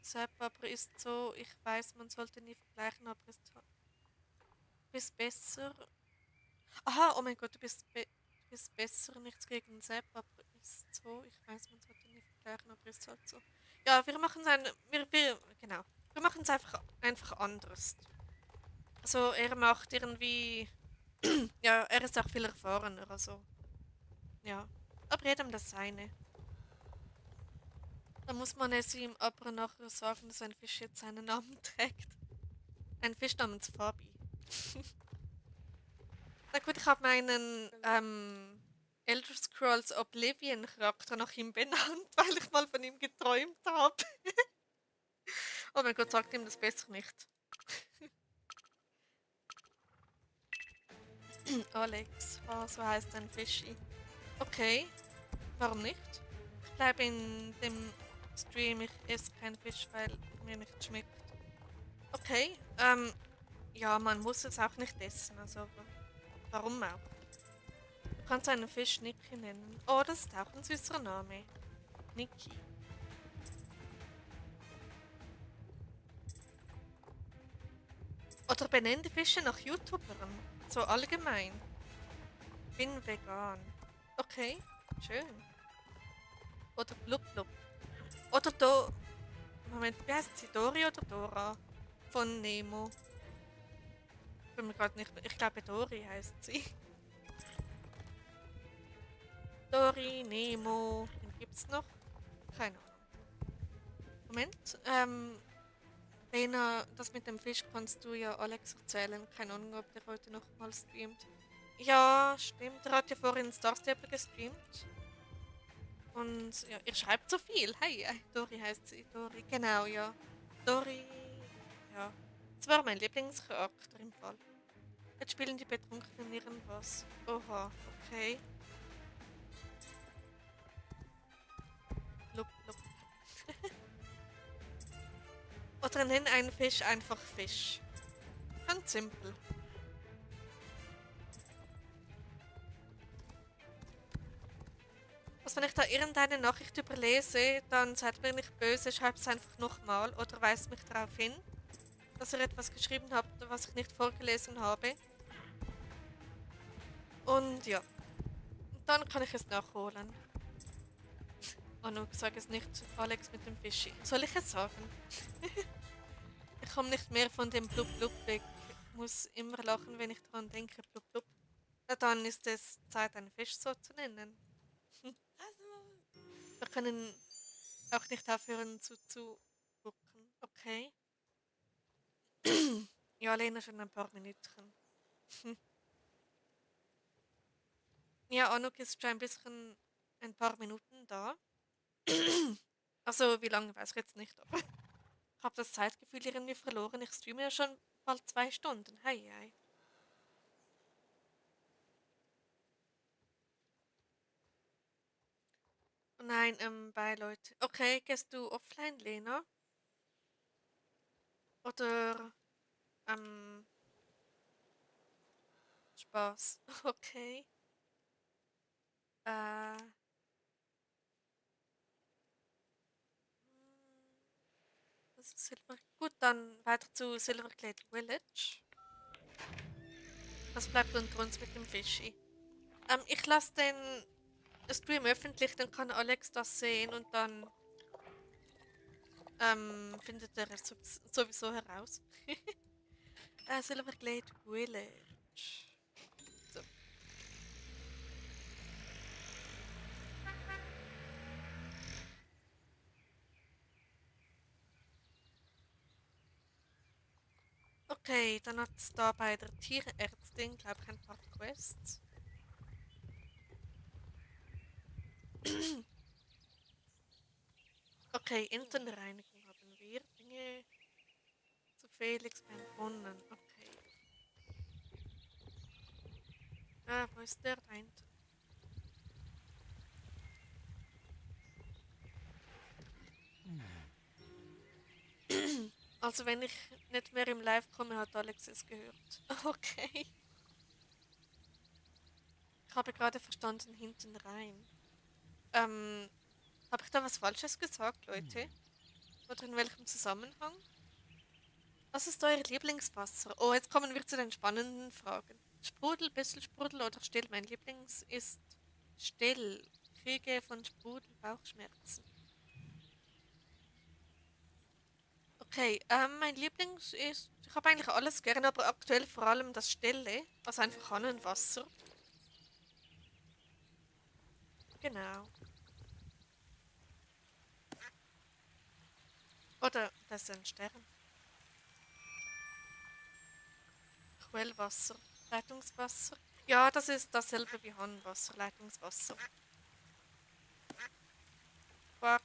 Sepp, aber ist so, ich weiß, man sollte nie vergleichen, aber du bist besser. Aha, oh mein Gott, du bist besser, nichts gegen Sepp, aber ist so, ich weiß, man sollte nie vergleichen, aber ist halt so. Ja, wir machen es genau. Wir machen es einfach anders. Also er macht irgendwie, ja, er ist auch viel erfahrener, also, ja. Aber jedem das seine. Da muss man es ihm aber nachher sagen, dass ein Fisch jetzt seinen Namen trägt. Ein Fisch namens Fabi. Na gut, ich habe meinen Elder Scrolls Oblivion Charakter nach ihm benannt, weil ich mal von ihm geträumt habe. Oh mein Gott, sagt ihm das besser nicht. Alex, oh, so heißt ein Fischi. Okay, warum nicht? Ich bleibe in dem Stream, ich esse keinen Fisch, weil mir nicht schmeckt. Okay, ja, man muss es auch nicht essen, also warum auch? Du kannst einen Fisch Niki nennen. Oh, das ist auch ein süßer Name. Niki. Oder benenn die Fische nach YouTubern. So allgemein. Bin vegan. Okay, schön. Oder Blub Blub. Oder Moment, wie heißt sie? Dori oder Dora? Von Nemo. Bin mir gerade nicht. Ich glaube Dori heißt sie. Dori, Nemo. Wen gibt's noch? Keine Ahnung. Moment, Lena, das mit dem Fisch kannst du ja Alex erzählen. Keine Ahnung, ob der heute noch mal streamt. Ja, stimmt. Er hat ja vorhin Star Stable gestreamt. Und ja, ihr schreibt so viel. Hey, Dori heißt sie. Dori, genau, ja. Dori, ja. Das war mein Lieblingscharakter im Fall. Jetzt spielen die Betrunkenen irgendwas. Oha, okay. Lup, lup. Oder nenn einen Fisch einfach Fisch. Ganz simpel. Also wenn ich da irgendeine Nachricht überlese, dann seid mir nicht böse, schreibt es einfach nochmal oder weist mich darauf hin, dass ihr etwas geschrieben habt, was ich nicht vorgelesen habe. Und ja, dann kann ich es nachholen. Oh no, sag es nicht, Alex mit dem Fischi. Soll ich es sagen? Ich komme nicht mehr von dem Blub Blub weg. muss immer lachen, wenn ich daran denke. Blub, blub. Na dann ist es Zeit, ein Fisch so zu nennen. Wir können auch nicht aufhören zuzugucken. Okay. Ja, Lena, schon ein paar Minuten. Ja, Anuk ist schon ein bisschen ein paar Minuten da. Also, wie lange weiß ich jetzt nicht, aber ich habe das Zeitgefühl irgendwie verloren. Ich streame ja schon bald 2 Stunden. Hey, hey. Oh nein, bei Leute. Okay, gehst du offline, Lena? Oder, ähm, Spaß? Okay. Äh, das ist Silver. Gut, dann weiter zu Silverglade Village. Was bleibt unter uns mit dem Fischi? Ich lasse den Stream öffentlich, dann kann Alex das sehen und dann findet er es sowieso heraus. Silverglade Village. So. Okay, dann hat es da bei der Tierärztin, glaube ich, ein paar Quests. Okay, Internreinigung haben wir. Dinge zu Felix beim Brunnen. Okay. Ah, wo ist der da hinten? Also wenn ich nicht mehr im Live komme, hat Alex es gehört. Okay. Ich habe gerade verstanden, hinten rein. Ähm, habe ich da was Falsches gesagt, Leute? Oder in welchem Zusammenhang? Was ist euer Lieblingswasser? Oh, jetzt kommen wir zu den spannenden Fragen. Sprudel, bisschen Sprudel oder still? Mein Lieblings ist still. Kriege von Sprudel Bauchschmerzen. Okay, mein Lieblings ist, ich habe eigentlich alles gerne, aber aktuell vor allem das Stille, also einfach Hahnenwasser. Genau. Oder das ist ein Stern. Quellwasser. Leitungswasser. Ja, das ist dasselbe wie Hahnenwasser, Leitungswasser. Quark.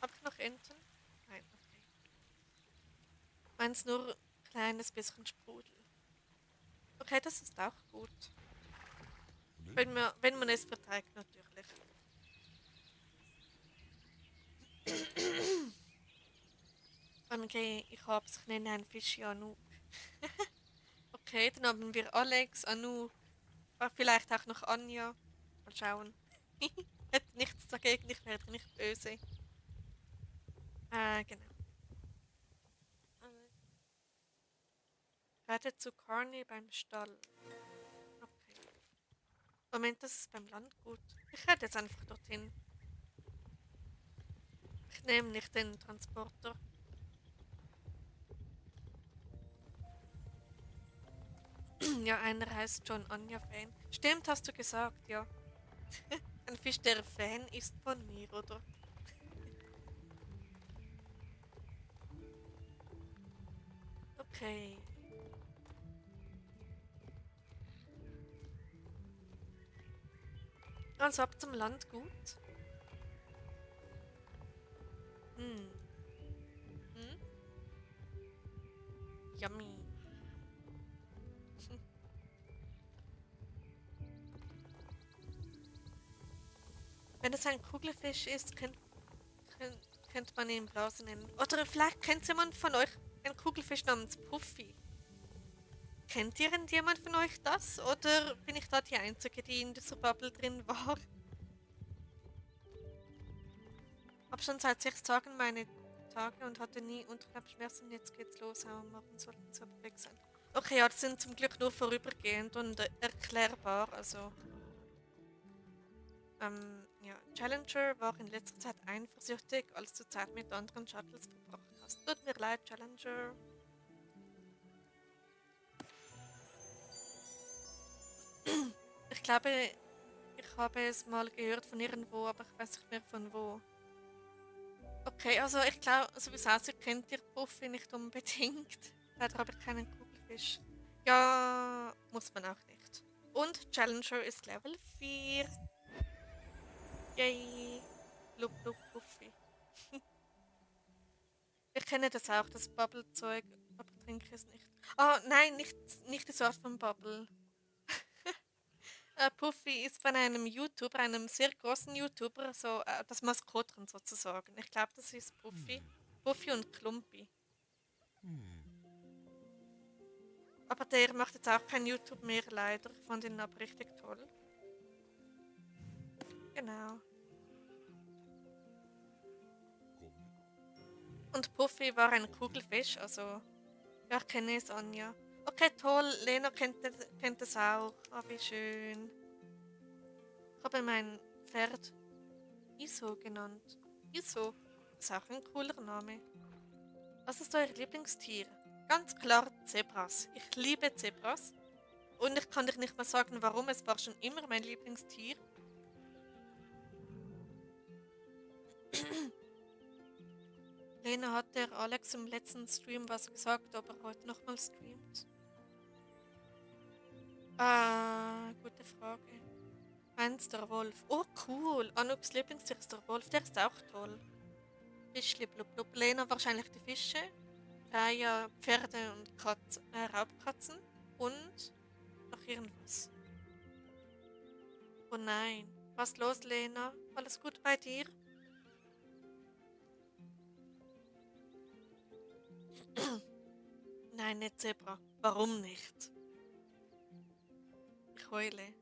Habe ich noch Enten? Nein, okay. Meins nur ein kleines bisschen Sprudel. Okay, das ist auch gut. Wenn man es verträgt, natürlich. Okay, ich hab's. Ich nenne einen Fisch Anouk. Okay, dann haben wir Alex, Anouk, vielleicht auch noch Anja. Mal schauen. Hätte nichts dagegen, ich werde nicht böse. Genau. Werde zu Carney beim Stall. Okay. Moment, das ist beim Landgut. Ich werde jetzt einfach dorthin. Ich nehme nicht den Transporter. Ja, einer heißt John Anja-Fan. Stimmt, hast du gesagt, ja. Ein Fisch, der Fan ist von mir, oder? Okay. Also ab zum Landgut. Hm. Hm? Yummy. Wenn es ein Kugelfisch ist, könnte man ihn Blase nennen. Oder vielleicht kennt jemand von euch einen Kugelfisch namens Puffy. Kennt irgendjemand von euch das? Oder bin ich da die Einzige, die in dieser Bubble drin war? Hab schon seit 6 Tagen meine Tage und hatte nie Unterleibsschmerzen. Jetzt geht's los, aber morgen sollten sie aber weg sein. Okay, ja, das sind zum Glück nur vorübergehend und erklärbar. Also, ja. Challenger war in letzter Zeit eifersüchtig, als du Zeit mit anderen Shuttles verbracht hast. Tut mir leid, Challenger. Ich glaube, ich habe es mal gehört von irgendwo, aber ich weiß nicht mehr von wo. Okay, also ich glaube, so wie es aussieht, kennt ihr Puffy nicht unbedingt. Leider habe ich keinen Kugelfisch. Ja, muss man auch nicht. Und Challenger ist Level 4. Yay. Blub, blub, Puffy. Ich kenne das auch, das Bubble-Zeug, aber trinke es nicht. Oh, nein, nicht die Sorte von Bubble. Puffy ist von einem YouTuber, einem sehr großen YouTuber, so das Maskottchen sozusagen. Ich glaube, das ist Puffy. Puffy und Klumpi. Aber der macht jetzt auch kein YouTube mehr, leider. Ich fand ihn aber richtig toll. Genau. Und Puffy war ein Kugelfisch, also ja, ich kenne es, Anja. Okay, toll, Lena kennt es auch. Ah, wie schön. Ich habe mein Pferd Iso genannt. Iso ist auch ein cooler Name. Was ist euer Lieblingstier? Ganz klar Zebras. Ich liebe Zebras. Und ich kann dich nicht mal sagen, warum. Es war schon immer mein Lieblingstier. Lena hat der Alex im letzten Stream was gesagt, ob er heute nochmal streamt. Gute Frage. Meins der Wolf. Oh, cool. Anuks Lieblingstier ist der Wolf. Der ist auch toll. Fischli, blub, blub. Lena wahrscheinlich die Fische. Raya, Pferde und Raubkatzen. Und noch irgendwas. Oh nein. Was los, Lena? Alles gut bei dir? Nein, nicht Zebra. Warum nicht? Ich heule.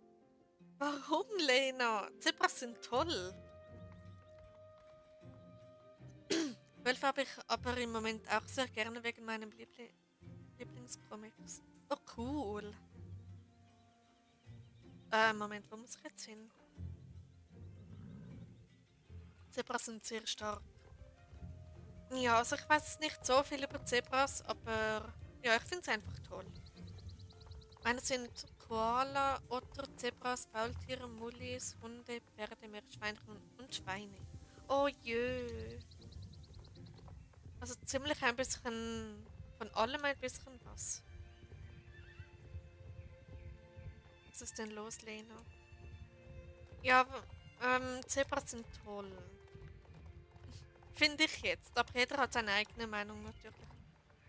Warum, Lena? Zebras sind toll. Wölfe habe ich aber im Moment auch sehr gerne wegen meinem Lieblingscomics. Oh, cool. Moment, wo muss ich jetzt hin? Zebras sind sehr stark. Ja, also ich weiß nicht so viel über Zebras, aber ja, ich finde es einfach toll. Meine sind Koala, Otter, Zebras, Faultiere, Mullis, Hunde, Pferde, Meerschweinchen und Schweine. Oh jö. Also ziemlich ein bisschen von allem ein bisschen was. Was ist denn los, Lena? Ja, Zebras sind toll. Finde ich jetzt. Aber jeder hat seine eigene Meinung natürlich.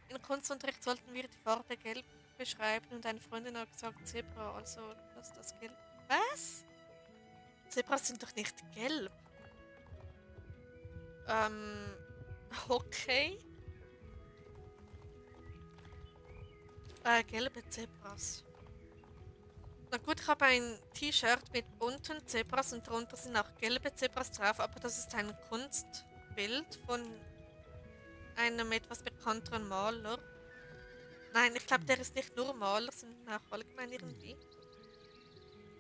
In Kunstunterricht sollten wir die Farbe Gelb beschreiben und eine Freundin hat gesagt Zebra, also das ist das Gelb. Was? Zebras sind doch nicht gelb. Ähm, okay. Gelbe Zebras. Na gut, ich habe ein T-Shirt mit bunten Zebras und darunter sind auch gelbe Zebras drauf, aber das ist ein Kunstbild von einem etwas bekannteren Maler. Nein, ich glaube, der ist nicht nur Maler, sondern auch allgemein irgendwie.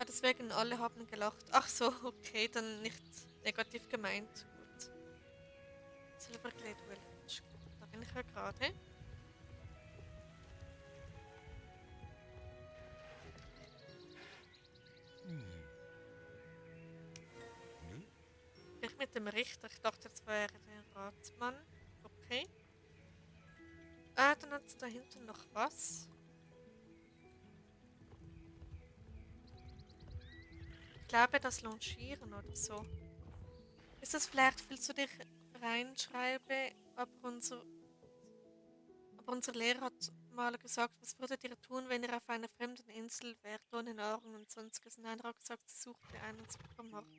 Deswegen alle haben gelacht. Ach so, okay, dann nicht negativ gemeint. Gut. Silverglade Village. Da bin ich ja gerade. Ich mit dem Richter. Ich dachte, das wäre der Ratsmann. Okay. Dann hat es da hinten noch was. Ich glaube, das Longieren oder so. Ist das vielleicht, willst du dich reinschreiben? Aber unser Lehrer hat mal gesagt, was würdet ihr tun, wenn ihr auf einer fremden Insel wärt, ohne Nahrung und sonstiges? Nein, er hat gesagt, sie suchte einen Supermarkt.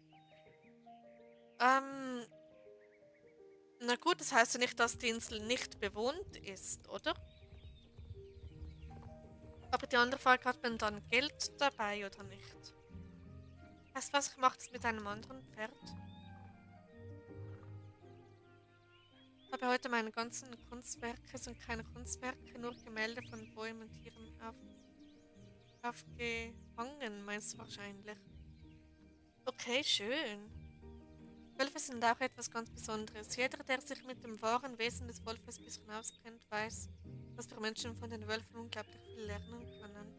Na gut, das heißt ja nicht, dass die Insel nicht bewohnt ist, oder? Aber die andere Frage, hat man dann Geld dabei oder nicht? Weißt du was, ich mache das mit einem anderen Pferd. Ich habe heute meine ganzen Kunstwerke, sind keine Kunstwerke, nur Gemälde von Bäumen und Tieren aufgehangen, meinst du wahrscheinlich? Okay, schön. Wölfe sind auch etwas ganz Besonderes. Jeder, der sich mit dem wahren Wesen des Wolfes ein bisschen auskennt, weiß, dass wir Menschen von den Wölfen unglaublich viel lernen können.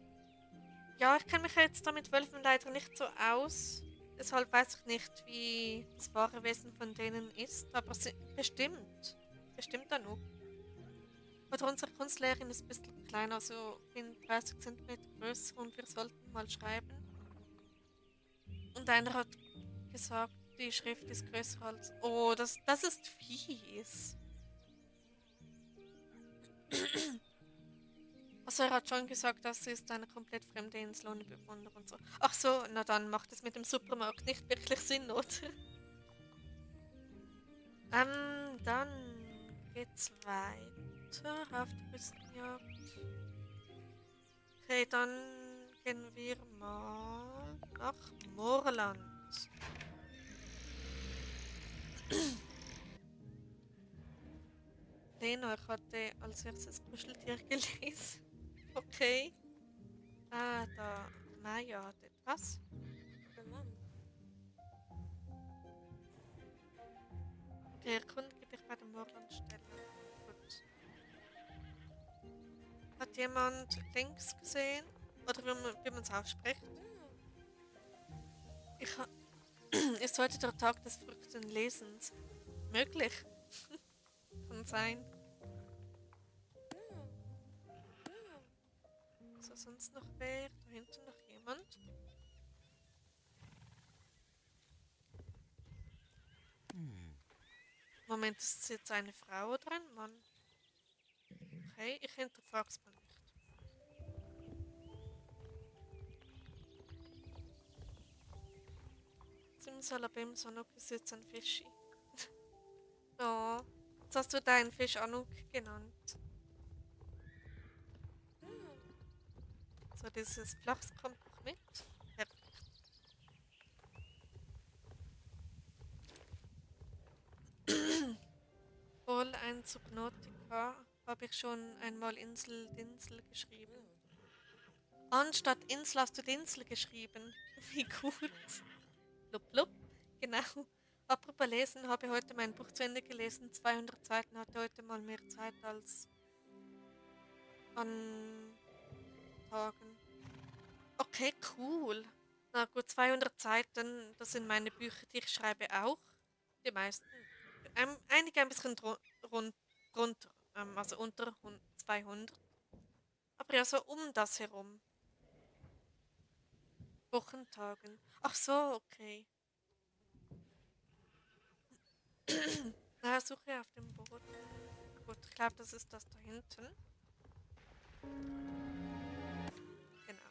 Ja, ich kenne mich jetzt da mit Wölfen leider nicht so aus. Deshalb weiß ich nicht, wie das wahre Wesen von denen ist. Aber bestimmt. Bestimmt dann auch. Oder unsere Kunstlehrerin ist ein bisschen kleiner, also bin 30 Zentimeter größer und wir sollten mal schreiben. Und einer hat gesagt, die Schrift ist größer als. Oh, das ist fies. Also er hat schon gesagt, das ist eine komplett fremde Insel ohne Bewohner und so. Ach so, na dann macht es mit dem Supermarkt nicht wirklich Sinn, oder? Dann geht's weiter auf die Küstenjagd. Okay, dann gehen wir mal nach Moorland. Lena, ich hatte als erstes Kuscheltier gelesen. Okay. Ah, da. Maya hat etwas. Okay, erkundige dich bei der Moorlandstelle. Gut. Hat jemand links gesehen? Oder wie man es ausspricht? Ich ha Ist heute der Tag des verrückten Lesens? Möglich. Kann sein. So, sonst noch wer? Da hinten noch jemand? Hm. Moment, ist es jetzt eine Frau oder ein Mann? Okay, ich hinterfrag's mal nicht. Simsalabim, Sanuk ist jetzt ein Fischi. Oh, jetzt hast du deinen Fisch Anuk genannt. So, dieses Flachs kommt noch mit. Perfekt. Voll ein Subnautica habe ich schon einmal Insel geschrieben. Anstatt Insel hast du Dinsel geschrieben. Wie gut. Blub, blub. Genau. Apropos lesen, habe heute mein Buch zu Ende gelesen. 200 Seiten, hatte heute mal mehr Zeit als an Tagen. Okay, cool. Na gut, 200 Seiten, das sind meine Bücher, die ich schreibe auch. Die meisten. Einige ein bisschen drunter, also unter 200. Aber ja, so um das herum. Wochentagen. Ach so, okay. Na, suche auf dem Boden. Gut, ich glaube, das ist das da hinten. Genau.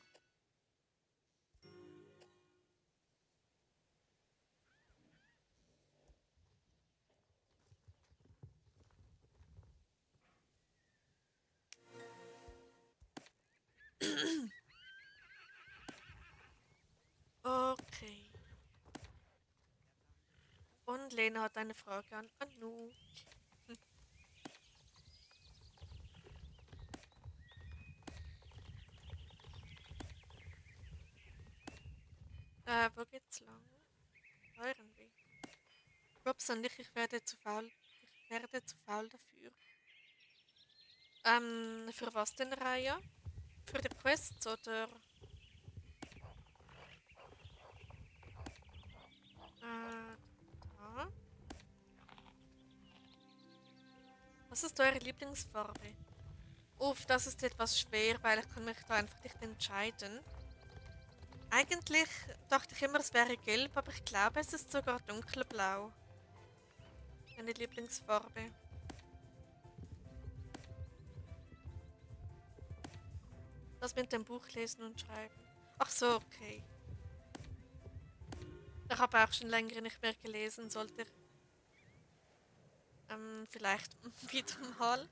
Okay. Und Lena hat eine Frage an Anu. Wo geht's lang? Da irgendwie. Robson nicht, ich werde zu faul. Ich werde zu faul dafür. Für was denn, Raya? Für die Quests oder? Da. Was ist eure Lieblingsfarbe? Uff, das ist etwas schwer, weil ich kann mich da einfach nicht entscheiden. Eigentlich dachte ich immer, es wäre gelb, aber ich glaube, es ist sogar dunkelblau. Meine Lieblingsfarbe. Das mit dem Buch lesen und schreiben. Ach so, okay. Ich habe auch schon länger nicht mehr gelesen, sollte ich vielleicht wieder mal.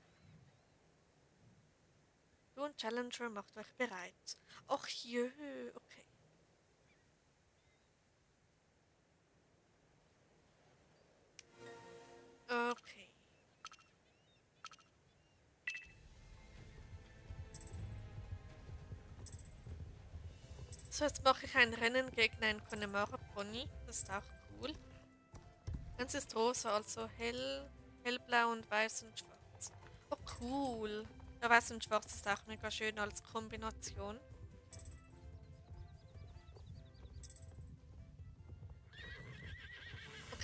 Du und Challenger macht euch bereit. Ach jö, okay. Okay. So, jetzt mache ich ein Rennen gegen einen Connemara Pony. Das ist auch cool. Eins ist rosa, also hellblau und weiß und schwarz. Oh, cool. Ja, weiß und schwarz ist auch mega schön als Kombination.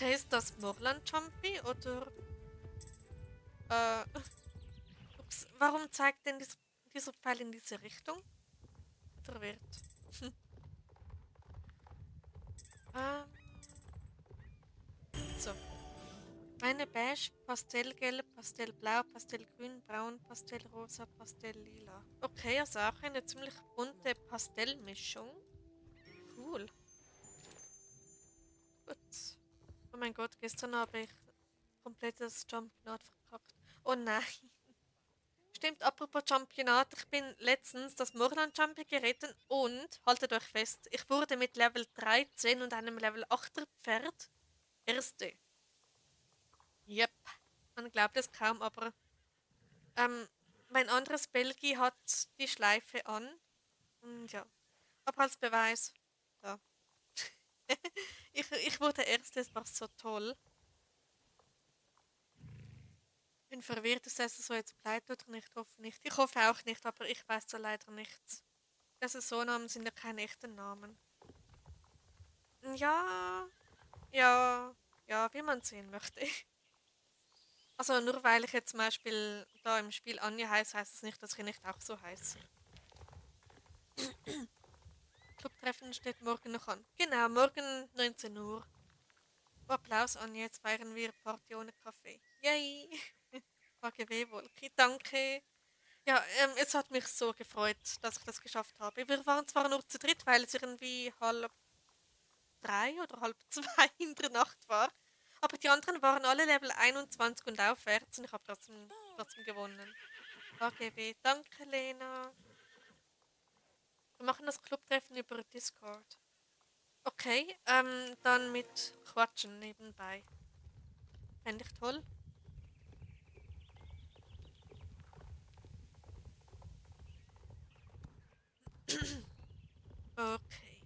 Okay, ist das Morland Jumpy oder... Äh, ups, warum zeigt denn dieser Pfeil in diese Richtung? Verwirrt. Ähm, so. Eine beige, pastellgelb, pastellblau, pastellgrün, braun, pastellrosa, pastelllila. Okay, also auch eine ziemlich bunte Pastellmischung. Cool. Gut. Oh mein Gott, gestern habe ich komplett das Championat verkackt. Oh nein. Stimmt, apropos Championat, ich bin letztens das Morland Champion geritten und, haltet euch fest, ich wurde mit Level 13 und einem Level 8er Pferd Erste. Yep. Man glaubt es kaum, aber ähm, mein anderes Belgi hat die Schleife an. Und ja. Aber als Beweis, ja. Ich wurde Erste, es war so toll. Bin verwirrt, dass es so jetzt bleibt oder nicht. Hoffe nicht. Ich hoffe auch nicht, aber ich weiß da leider nichts. Saisonnamen sind ja keine echten Namen. Ja, ja, ja, wie man sehen möchte. Also nur weil ich jetzt zum Beispiel da im Spiel Anja heiße, heißt es nicht, dass ich nicht auch so heiße. Clubtreffen steht morgen noch an. Genau, morgen 19 Uhr. Oh, Applaus, Anja, jetzt feiern wir Party ohne Kaffee. Yay! AGW Wolki, danke. Ja, es hat mich so gefreut, dass ich das geschafft habe. Wir waren zwar nur zu dritt, weil es irgendwie halb drei oder halb zwei in der Nacht war. Aber die anderen waren alle Level 21 und aufwärts und ich habe trotzdem gewonnen. AGW, danke Lena. Wir machen das Clubtreffen über Discord. Okay, dann mit Quatschen nebenbei. Fände ich toll. Okay.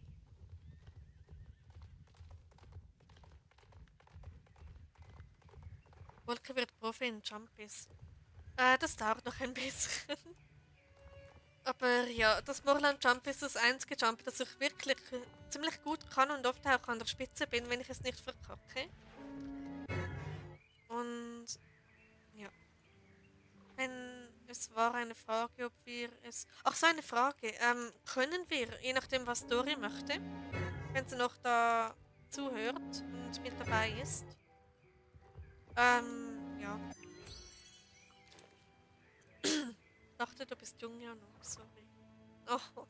Wolke wird Profi in Jumpies. Das dauert noch ein bisschen. Aber ja, das Morland Jump ist das einzige Jump, das ich wirklich ziemlich gut kann und oft auch an der Spitze bin, wenn ich es nicht verkacke. Und ja, es war eine Frage, ob wir es. Ach so, eine Frage. Können wir, je nachdem, was Dori möchte, wenn sie noch da zuhört und mit dabei ist, ja, dachte, du bist jung ja noch, sorry. Oh.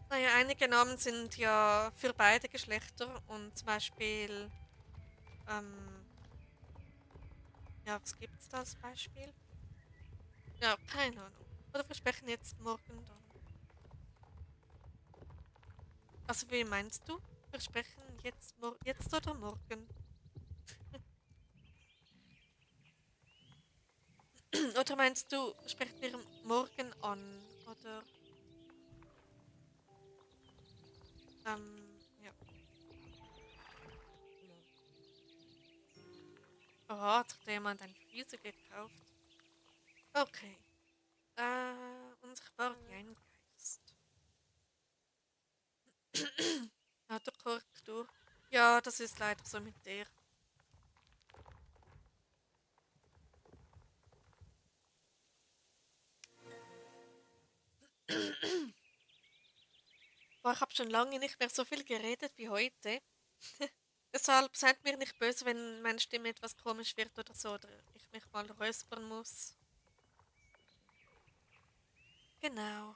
Naja, einige Namen sind ja für beide Geschlechter und zum Beispiel, ähm, ja, was gibt's da als Beispiel? Ja, keine Ahnung. Oder wir sprechen jetzt morgen dann. Also, wie meinst du? Wir sprechen jetzt oder morgen? Oder meinst du, sprechen wir morgen an? Oder, ja. Oh, hat sich da jemand ein Friese gekauft? Okay. Unsichtbar wie ein Geist. Autokorrektur. Ja, das ist leider so mit der. Boah, ich habe schon lange nicht mehr so viel geredet wie heute. Deshalb seid mir nicht böse, wenn meine Stimme etwas komisch wird oder so, oder ich mich mal räuspern muss. Genau.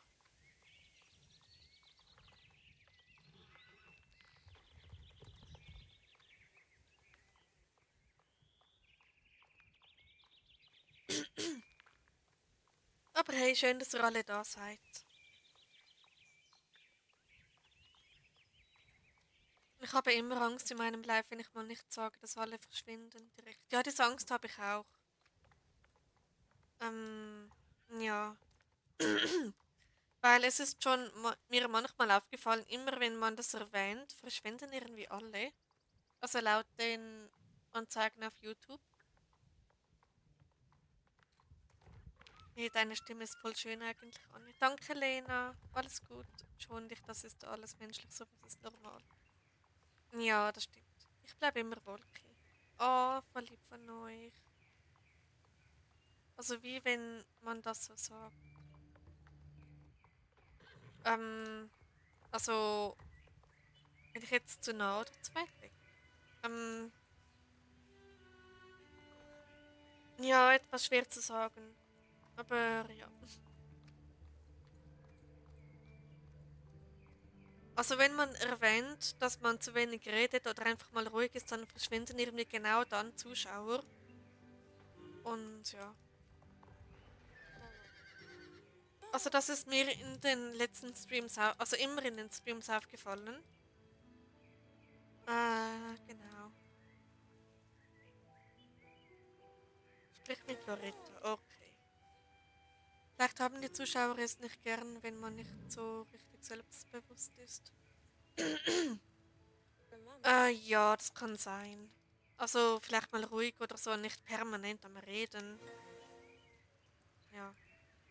Aber hey, schön, dass ihr alle da seid. Ich habe immer Angst in meinem Life, wenn ich mal nicht sage, dass alle verschwinden direkt. Ja, diese Angst habe ich auch. Ja. Weil es ist schon mir manchmal aufgefallen, immer wenn man das erwähnt, verschwinden irgendwie alle. Also laut den Anzeigen auf YouTube. Nee, deine Stimme ist voll schön eigentlich, Anni. Danke, Lena. Alles gut. Schon dich, das ist alles menschlich, so das ist normal. Ja, das stimmt. Ich bleibe immer Wolke. Oh, voll lieb von euch. Also wie wenn man das so sagt. Ähm, also, wenn ich jetzt zu nah oder zu weit weg? Ähm, ja, etwas schwer zu sagen. Aber ja. Also wenn man erwähnt, dass man zu wenig redet oder einfach mal ruhig ist, dann verschwinden irgendwie genau dann Zuschauer. Und ja. Also das ist mir in den letzten Streams, also immer in den Streams aufgefallen. Genau. Sprich mit Loretta, okay. Vielleicht haben die Zuschauer es nicht gern, wenn man nicht so richtig selbstbewusst ist. Ja, das kann sein. Also vielleicht mal ruhig oder so, nicht permanent am Reden. Ja,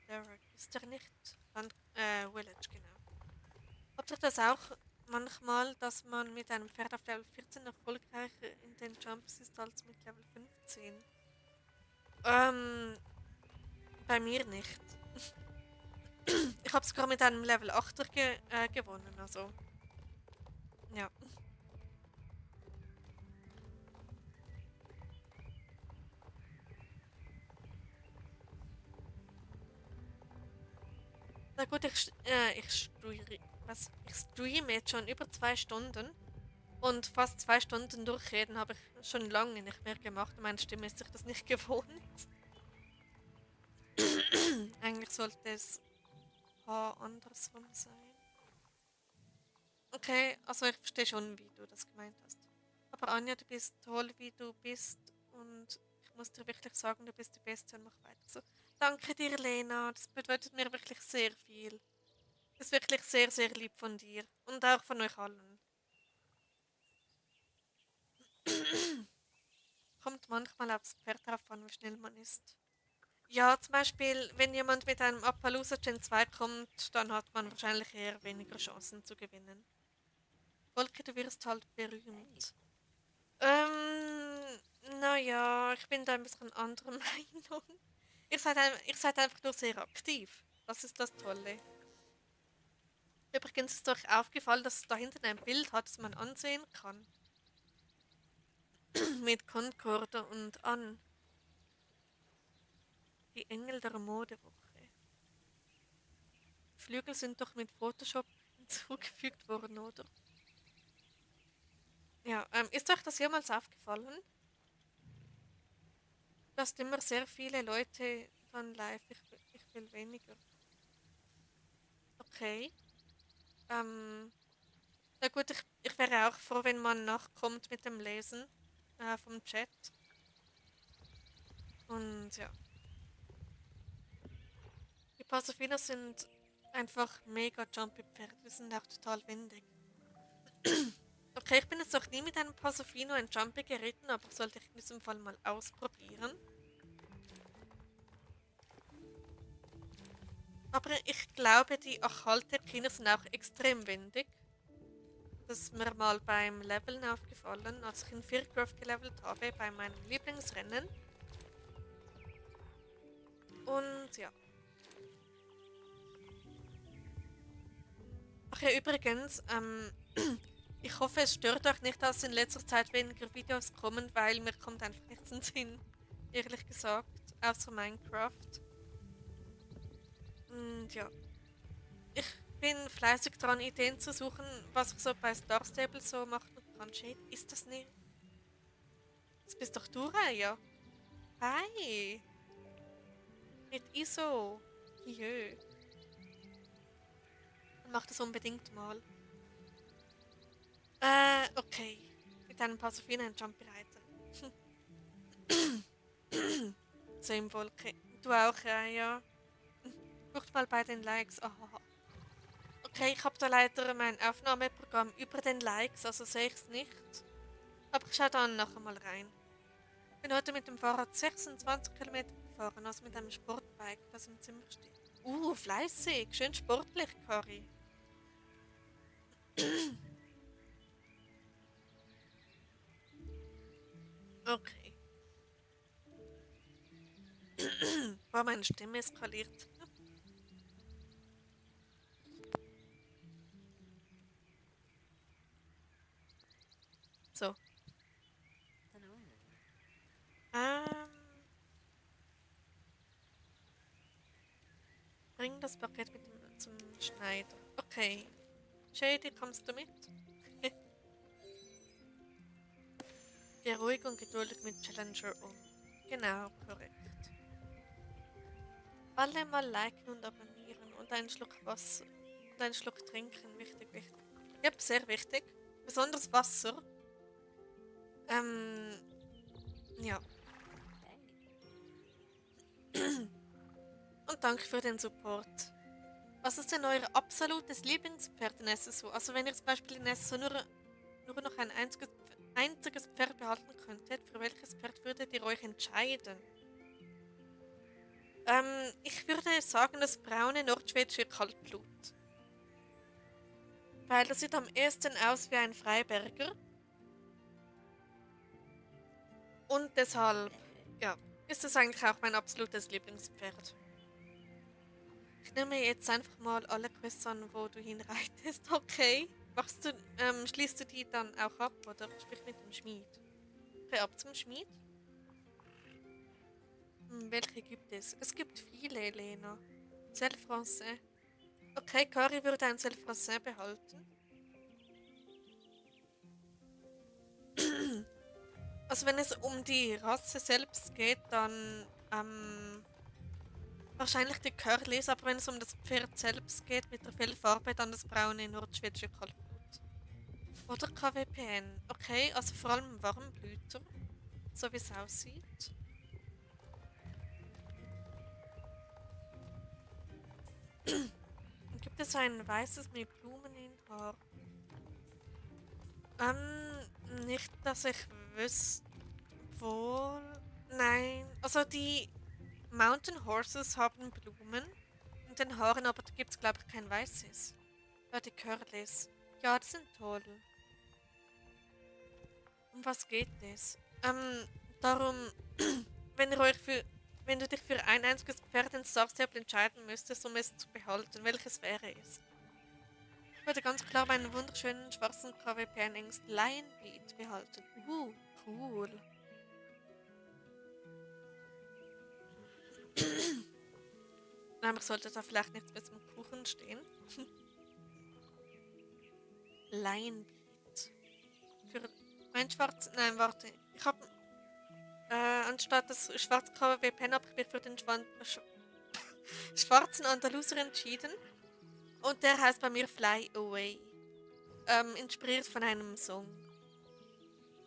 Derek ist er nicht. Village, genau. Habt ihr das auch manchmal, dass man mit einem Pferd auf Level 14 erfolgreicher in den Jumps ist als mit Level 15? Ähm, bei mir nicht. Ich habe sogar mit einem Level 8 gewonnen, also ja. Na gut, ich streame jetzt schon über 2 Stunden und fast 2 Stunden durchreden habe ich schon lange nicht mehr gemacht. Meine Stimme ist sich das nicht gewohnt. Eigentlich sollte es andersrum sein. Okay, also ich verstehe schon, wie du das gemeint hast. Aber Anja, du bist toll, wie du bist und ich muss dir wirklich sagen, du bist die Beste und mach weiter so. Danke dir, Lena. Das bedeutet mir wirklich sehr viel. Das ist wirklich sehr, sehr lieb von dir und auch von euch allen. Kommt manchmal aufs Pferd drauf an, wie schnell man ist. Ja, zum Beispiel, wenn jemand mit einem Appaloosa Gen 2 kommt, dann hat man wahrscheinlich eher weniger Chancen zu gewinnen. Volker, du wirst halt berühmt. Naja, ich bin da ein bisschen anderer Meinung. Ihr seid einfach nur sehr aktiv. Das ist das Tolle. Übrigens ist euch aufgefallen, dass es da hinten ein Bild hat, das man ansehen kann. Mit Concorde und an. Die Engel der Modewoche. Die Flügel sind doch mit Photoshop hinzugefügt worden, oder? Ja, ist euch das jemals aufgefallen? Du hast immer sehr viele Leute dann live. Ich will weniger. Okay. Ähm, na gut, ich wäre auch froh, wenn man nachkommt mit dem Lesen vom Chat. Und ja. Die Pasofiner sind einfach mega jumpy Pferde. Die sind auch total windig. Okay, ich bin jetzt noch nie mit einem Pasofino ein Jumpy geritten, aber sollte ich in diesem Fall mal ausprobieren. Aber ich glaube, die Achalter-Kinder sind auch extrem windig. Das ist mir mal beim Leveln aufgefallen, als ich in Fircroft gelevelt habe, bei meinem Lieblingsrennen. Und ja. Ach ja, übrigens, ich hoffe, es stört euch nicht, dass in letzter Zeit weniger Videos kommen, weil mir kommt einfach nichts in den Sinn, ehrlich gesagt, außer Minecraft. Und ja, ich bin fleißig dran, Ideen zu suchen, was ich so bei Star Stable so machen kann. Shade, ist das nicht? Das bist doch du, Raya. Hi, mit ISO. Jö, dann mach das unbedingt mal. Okay. Mit einem Pasofin einen Jump bereiten. Same Wolke. Du auch, ja. Guckt mal bei den Likes. Aha. Okay, ich habe da leider mein Aufnahmeprogramm über den Likes, also sehe ich es nicht. Aber ich schaue dann nachher mal rein. Ich bin heute mit dem Fahrrad 26 Kilometer gefahren, also mit einem Sportbike, das im Zimmer steht. Fleißig. Schön sportlich, Kari. Okay. Boah, meine Stimme eskaliert. So. Ähm, bring das Paket mit dem, zum Schneider. Okay. Shady, kommst du mit? Geh ruhig und geduldig mit Challenger um. Genau, korrekt. Alle mal liken und abonnieren und einen Schluck Wasser und einen Schluck trinken. Wichtig, wichtig. Yep, sehr wichtig. Besonders Wasser. Ähm, ja. Und danke für den Support. Was ist denn euer absolutes Lieblingspferd in SSO? Also wenn ihr zum Beispiel in SSO nur noch ein einziges Pferd behalten könntet, für welches Pferd würdet ihr euch entscheiden? Ich würde sagen, das braune nordschwedische Kaltblut. Weil das sieht am ehesten aus wie ein Freiberger. Und deshalb, ja, ist es eigentlich auch mein absolutes Lieblingspferd. Ich nehme jetzt einfach mal alle Quests an, wo du hinreitest, okay? Schließt du die dann auch ab, oder? Sprich mit dem Schmied. Okay, ab zum Schmied. Welche gibt es? Es gibt viele, Elena. Sel Français. Okay, Kari würde ein Sel Français behalten. Also wenn es um die Rasse selbst geht, dann wahrscheinlich die Curlys, aber wenn es um das Pferd selbst geht, mit der Fellfarbe, dann das braune nordschwedische Kaltblut. Oder KWPN. Okay, also vor allem Warmblüter, so wie es aussieht. Gibt es ein weißes mit Blumen in Haar? Nicht, dass ich wüsste. Wohl. Nein. Also die Mountain Horses haben Blumen in den Haaren, aber da gibt es, glaube ich, kein weißes. Ja, die Curlys. Ja, die sind toll. Um was geht es? Darum, wenn ihr euch für, wenn du dich für ein einziges Pferd in Star Stable entscheiden müsstest, um es zu behalten, welches wäre es? Ich würde ganz klar meinen wunderschönen schwarzen KWP-Engst Lionbeat behalten. Cool. Nein, ich sollte da vielleicht nichts mit dem Kuchen stehen. Lionbeat. Für mein schwarz. Nein, warte. Ich habe anstatt das schwarze KWP habe ich mich für den schwarzen Andaluser entschieden. Und der heißt bei mir Fly Away. Inspiriert von einem Song.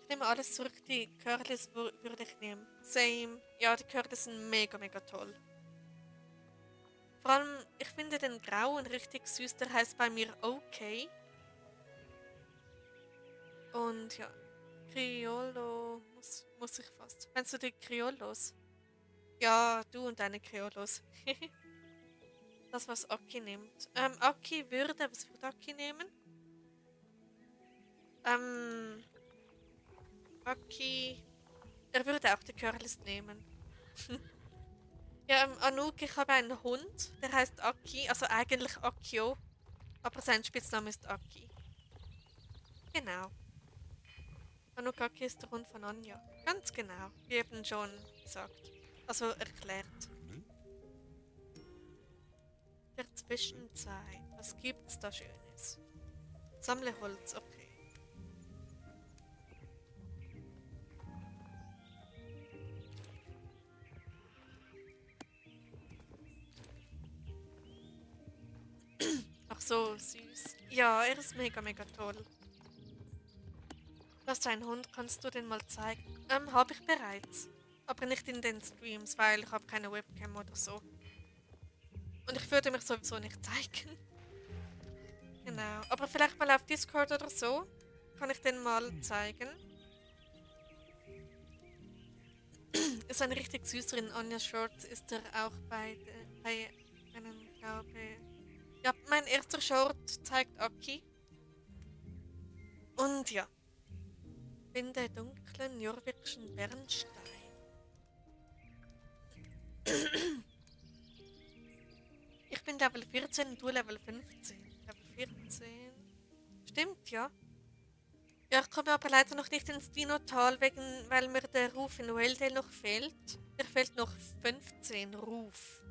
Ich nehme alles zurück, die Curlys würde ich nehmen. Same. Ja, die Curlys sind mega, mega toll. Vor allem, ich finde den grauen richtig süß, der heißt bei mir Okay. Und ja, Criollo muss ich fast. Kennst du die Criollos? Ja, du und deine Criollos. Das, was Aki nimmt. Was würde Aki nehmen? Aki. Er würde auch die Curlys nehmen. Ja, Anouk, ich habe einen Hund, der heißt Aki, also eigentlich Akio, aber sein Spitzname ist Aki. Genau. Anouk Aki ist der Hund von Anja. Ganz genau, wie eben schon gesagt. Also erklärt. Der Zwischenzeit, was gibt's da Schönes? Sammle Holz, okay. Ach so, süß. Ja, er ist mega, mega toll. Du hast einen Hund, kannst du den mal zeigen? Habe ich bereits. Aber nicht in den Streams, weil ich habe keine Webcam oder so. Und ich würde mich sowieso nicht zeigen. Genau. Aber vielleicht mal auf Discord oder so. Kann ich den mal zeigen. Ist ein richtig süßer. In Anja Shorts ist er auch bei einem, glaube. Ja, mein erster Short zeigt Aki. Und ja. Finde dunkle Dunklen jorvikischen Bernstein. Ich bin Level 14 und du Level 15. Level 14. Stimmt, ja. Ja, ich komme aber leider noch nicht ins Dino-Tal, weil mir der Ruf in Wildale noch fehlt. Mir fehlt noch 15 Ruf.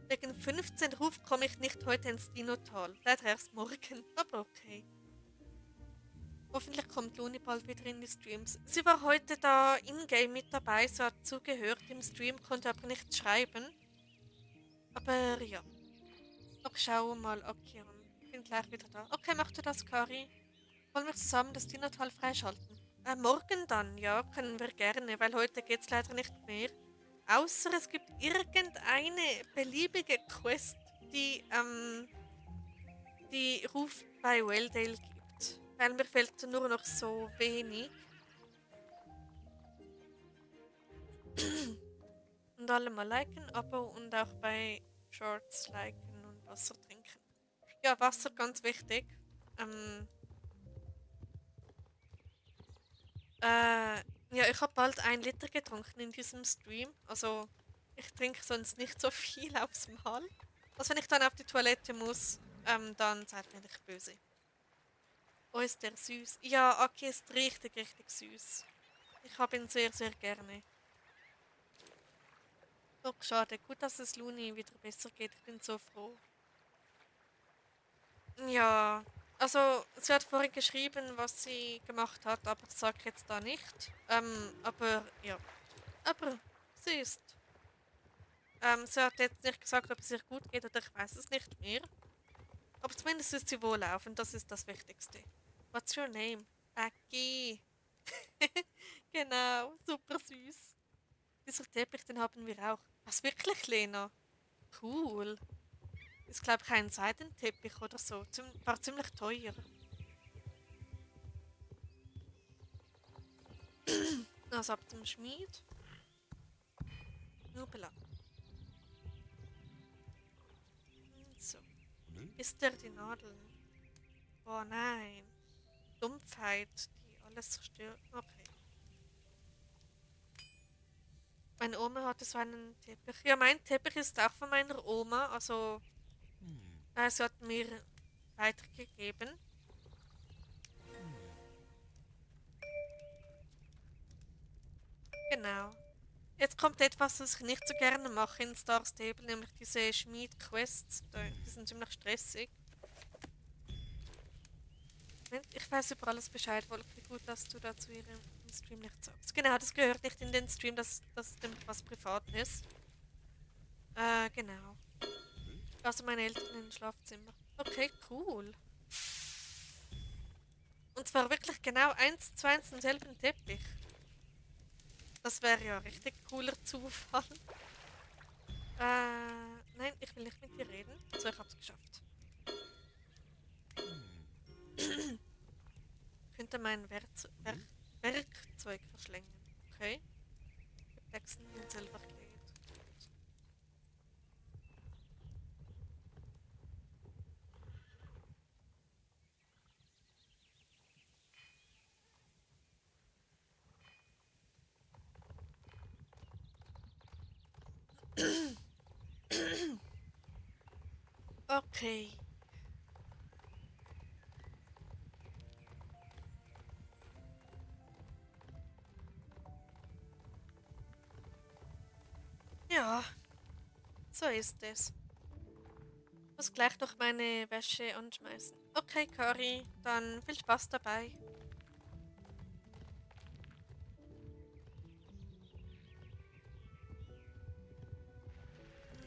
Wegen 15 Ruf komme ich nicht heute ins Dino-Tal. Leider erst morgen, aber okay. Hoffentlich kommt Luni bald wieder in die Streams. Sie war heute da in-game mit dabei, sie hat zugehört im Stream, konnte aber nicht schreiben. Aber ja. Ich schaue mal, okay, ich bin gleich wieder da. Okay, mach du das, Kari. Wollen wir zusammen das Dinotal freischalten? Morgen dann, ja, können wir gerne, weil heute geht's leider nicht mehr. Außer es gibt irgendeine beliebige Quest, die Ruf bei Wildale gibt. Weil mir fehlt nur noch so wenig. Und alle mal liken, Abo und auch bei Shorts liken und Wasser trinken. Ja, Wasser ganz wichtig. Ja, ich habe bald 1 Liter getrunken in diesem Stream. Also, ich trinke sonst nicht so viel aufs Mal. Also, wenn ich dann auf die Toilette muss, dann seid mir nicht böse. Oh, ist der süß. Ja, Aki ist richtig, richtig süß. Ich habe ihn sehr, sehr gerne. Doch, schade. Gut, dass es Luni wieder besser geht. Ich bin so froh. Ja, also sie hat vorhin geschrieben, was sie gemacht hat, aber das sage ich jetzt da nicht. Aber ja. Aber sie ist. Sie hat jetzt nicht gesagt, ob es ihr gut geht oder ich weiß es nicht mehr. Aber zumindest ist sie wohlaufend, das ist das Wichtigste. What's your name? Becky. Genau, super süß. Dieser Teppich, den haben wir auch. Was wirklich, Lena? Cool. Ist, glaube ich, ein Seidenteppich oder so. War ziemlich teuer. Also ab dem Schmied. Nubela. So. Ist der die Nadeln? Oh nein. Dumpfheit, die alles zerstört. Okay. Meine Oma hatte so einen Teppich. Ja, mein Teppich ist auch von meiner Oma. Also, sie hat mir weitergegeben. Genau. Jetzt kommt etwas, was ich nicht so gerne mache in Star Stable, nämlich diese Schmied-Quests. Die sind ziemlich stressig. Ich weiß über alles Bescheid, Wolke. Gut, dass du dazu ihrem Stream nichts sagst. Genau, das gehört nicht in den Stream, das nämlich was Privates. Genau. Also meine Eltern im Schlafzimmer. Okay, cool. Und zwar wirklich genau 1:1 denselben Teppich. Das wäre ja richtig cooler Zufall. Nein, ich will nicht mit dir reden. So, ich hab's geschafft. Könnte mein Werkzeug verschlängen. Okay. Wechseln den Silberglät. Okay. Ja, so ist es. Ich muss gleich noch meine Wäsche anschmeißen. Okay, Cory, dann viel Spaß dabei.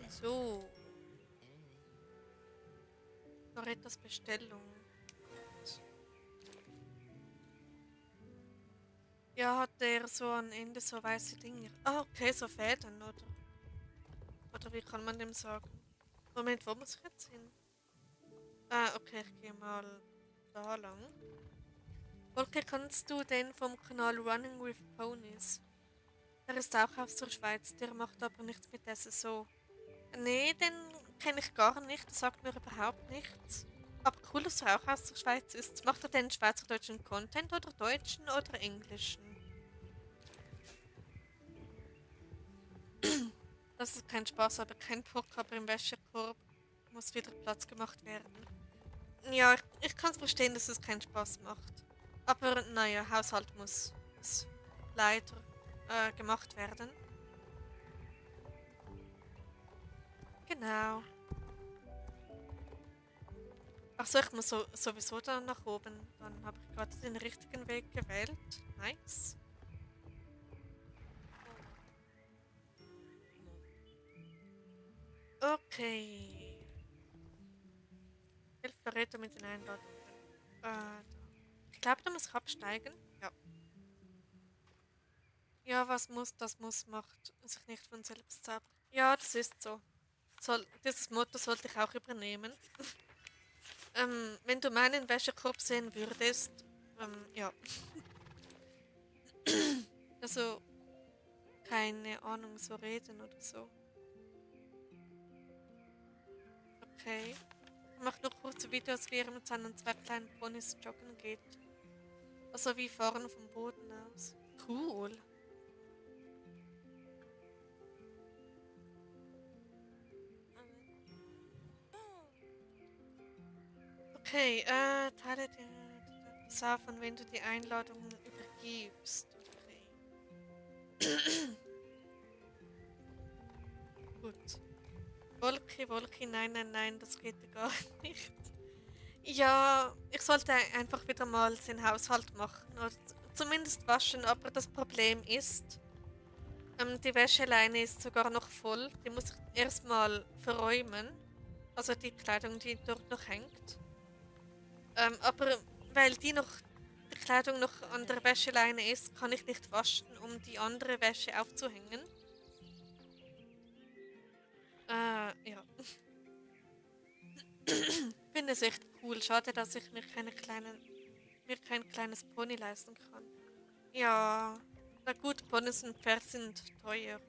So. Noch etwas Bestellung. Ja, hat der so am Ende so weiße Dinge. Ah, okay, so Fäden, oder? Oder wie kann man dem sagen? Moment, wo muss ich jetzt hin? Ah, okay, ich gehe mal da lang. Volker, kannst du den vom Kanal Running with Ponies? Der ist auch aus der Schweiz, der macht aber nichts mit SSO. Nee, den kenne ich gar nicht, der sagt mir überhaupt nichts. Aber cool, dass er auch aus der Schweiz ist. Macht er denn schweizerdeutschen Content oder deutschen oder englischen? Das ist kein Spaß, aber kein Bock, aber im Wäschekorb muss wieder Platz gemacht werden. Ja, ich kann es verstehen, dass es keinen Spaß macht. Aber naja, Haushalt muss leider gemacht werden. Genau. Achso, ich muss sowieso dann nach oben. Dann habe ich gerade den richtigen Weg gewählt. Nice. Okay. 11 Verräter mit den Einladungen. Da. Ich glaube, da muss ich absteigen. Ja. Ja, was muss, das muss, macht sich nicht von selbst ab. Ja, das ist so. Dieses Motto sollte ich auch übernehmen. Wenn du meinen Wäschekorb sehen würdest, ja. Also, keine Ahnung, so reden oder so. Okay. Er macht noch kurze Videos, wie er mit seinen zwei kleinen Ponys joggen geht. Also wie fahren vom Boden aus. Cool. Okay, teile dir das auf, an wen du die Einladung übergibst. Okay. Gut. Wolki, nein, nein, nein, das geht ja gar nicht. Ja, ich sollte einfach wieder mal den Haushalt machen oder zumindest waschen, aber das Problem ist, die Wäscheleine ist sogar noch voll. Die muss ich erstmal verräumen. Also die Kleidung, die dort noch hängt. Aber weil die Kleidung noch an der Wäscheleine ist, kann ich nicht waschen, um die andere Wäsche aufzuhängen. Ja. Finde es echt cool. Schade, dass ich mir kein kleines Pony leisten kann. Ja, na gut, Ponys und Pferde sind teuer.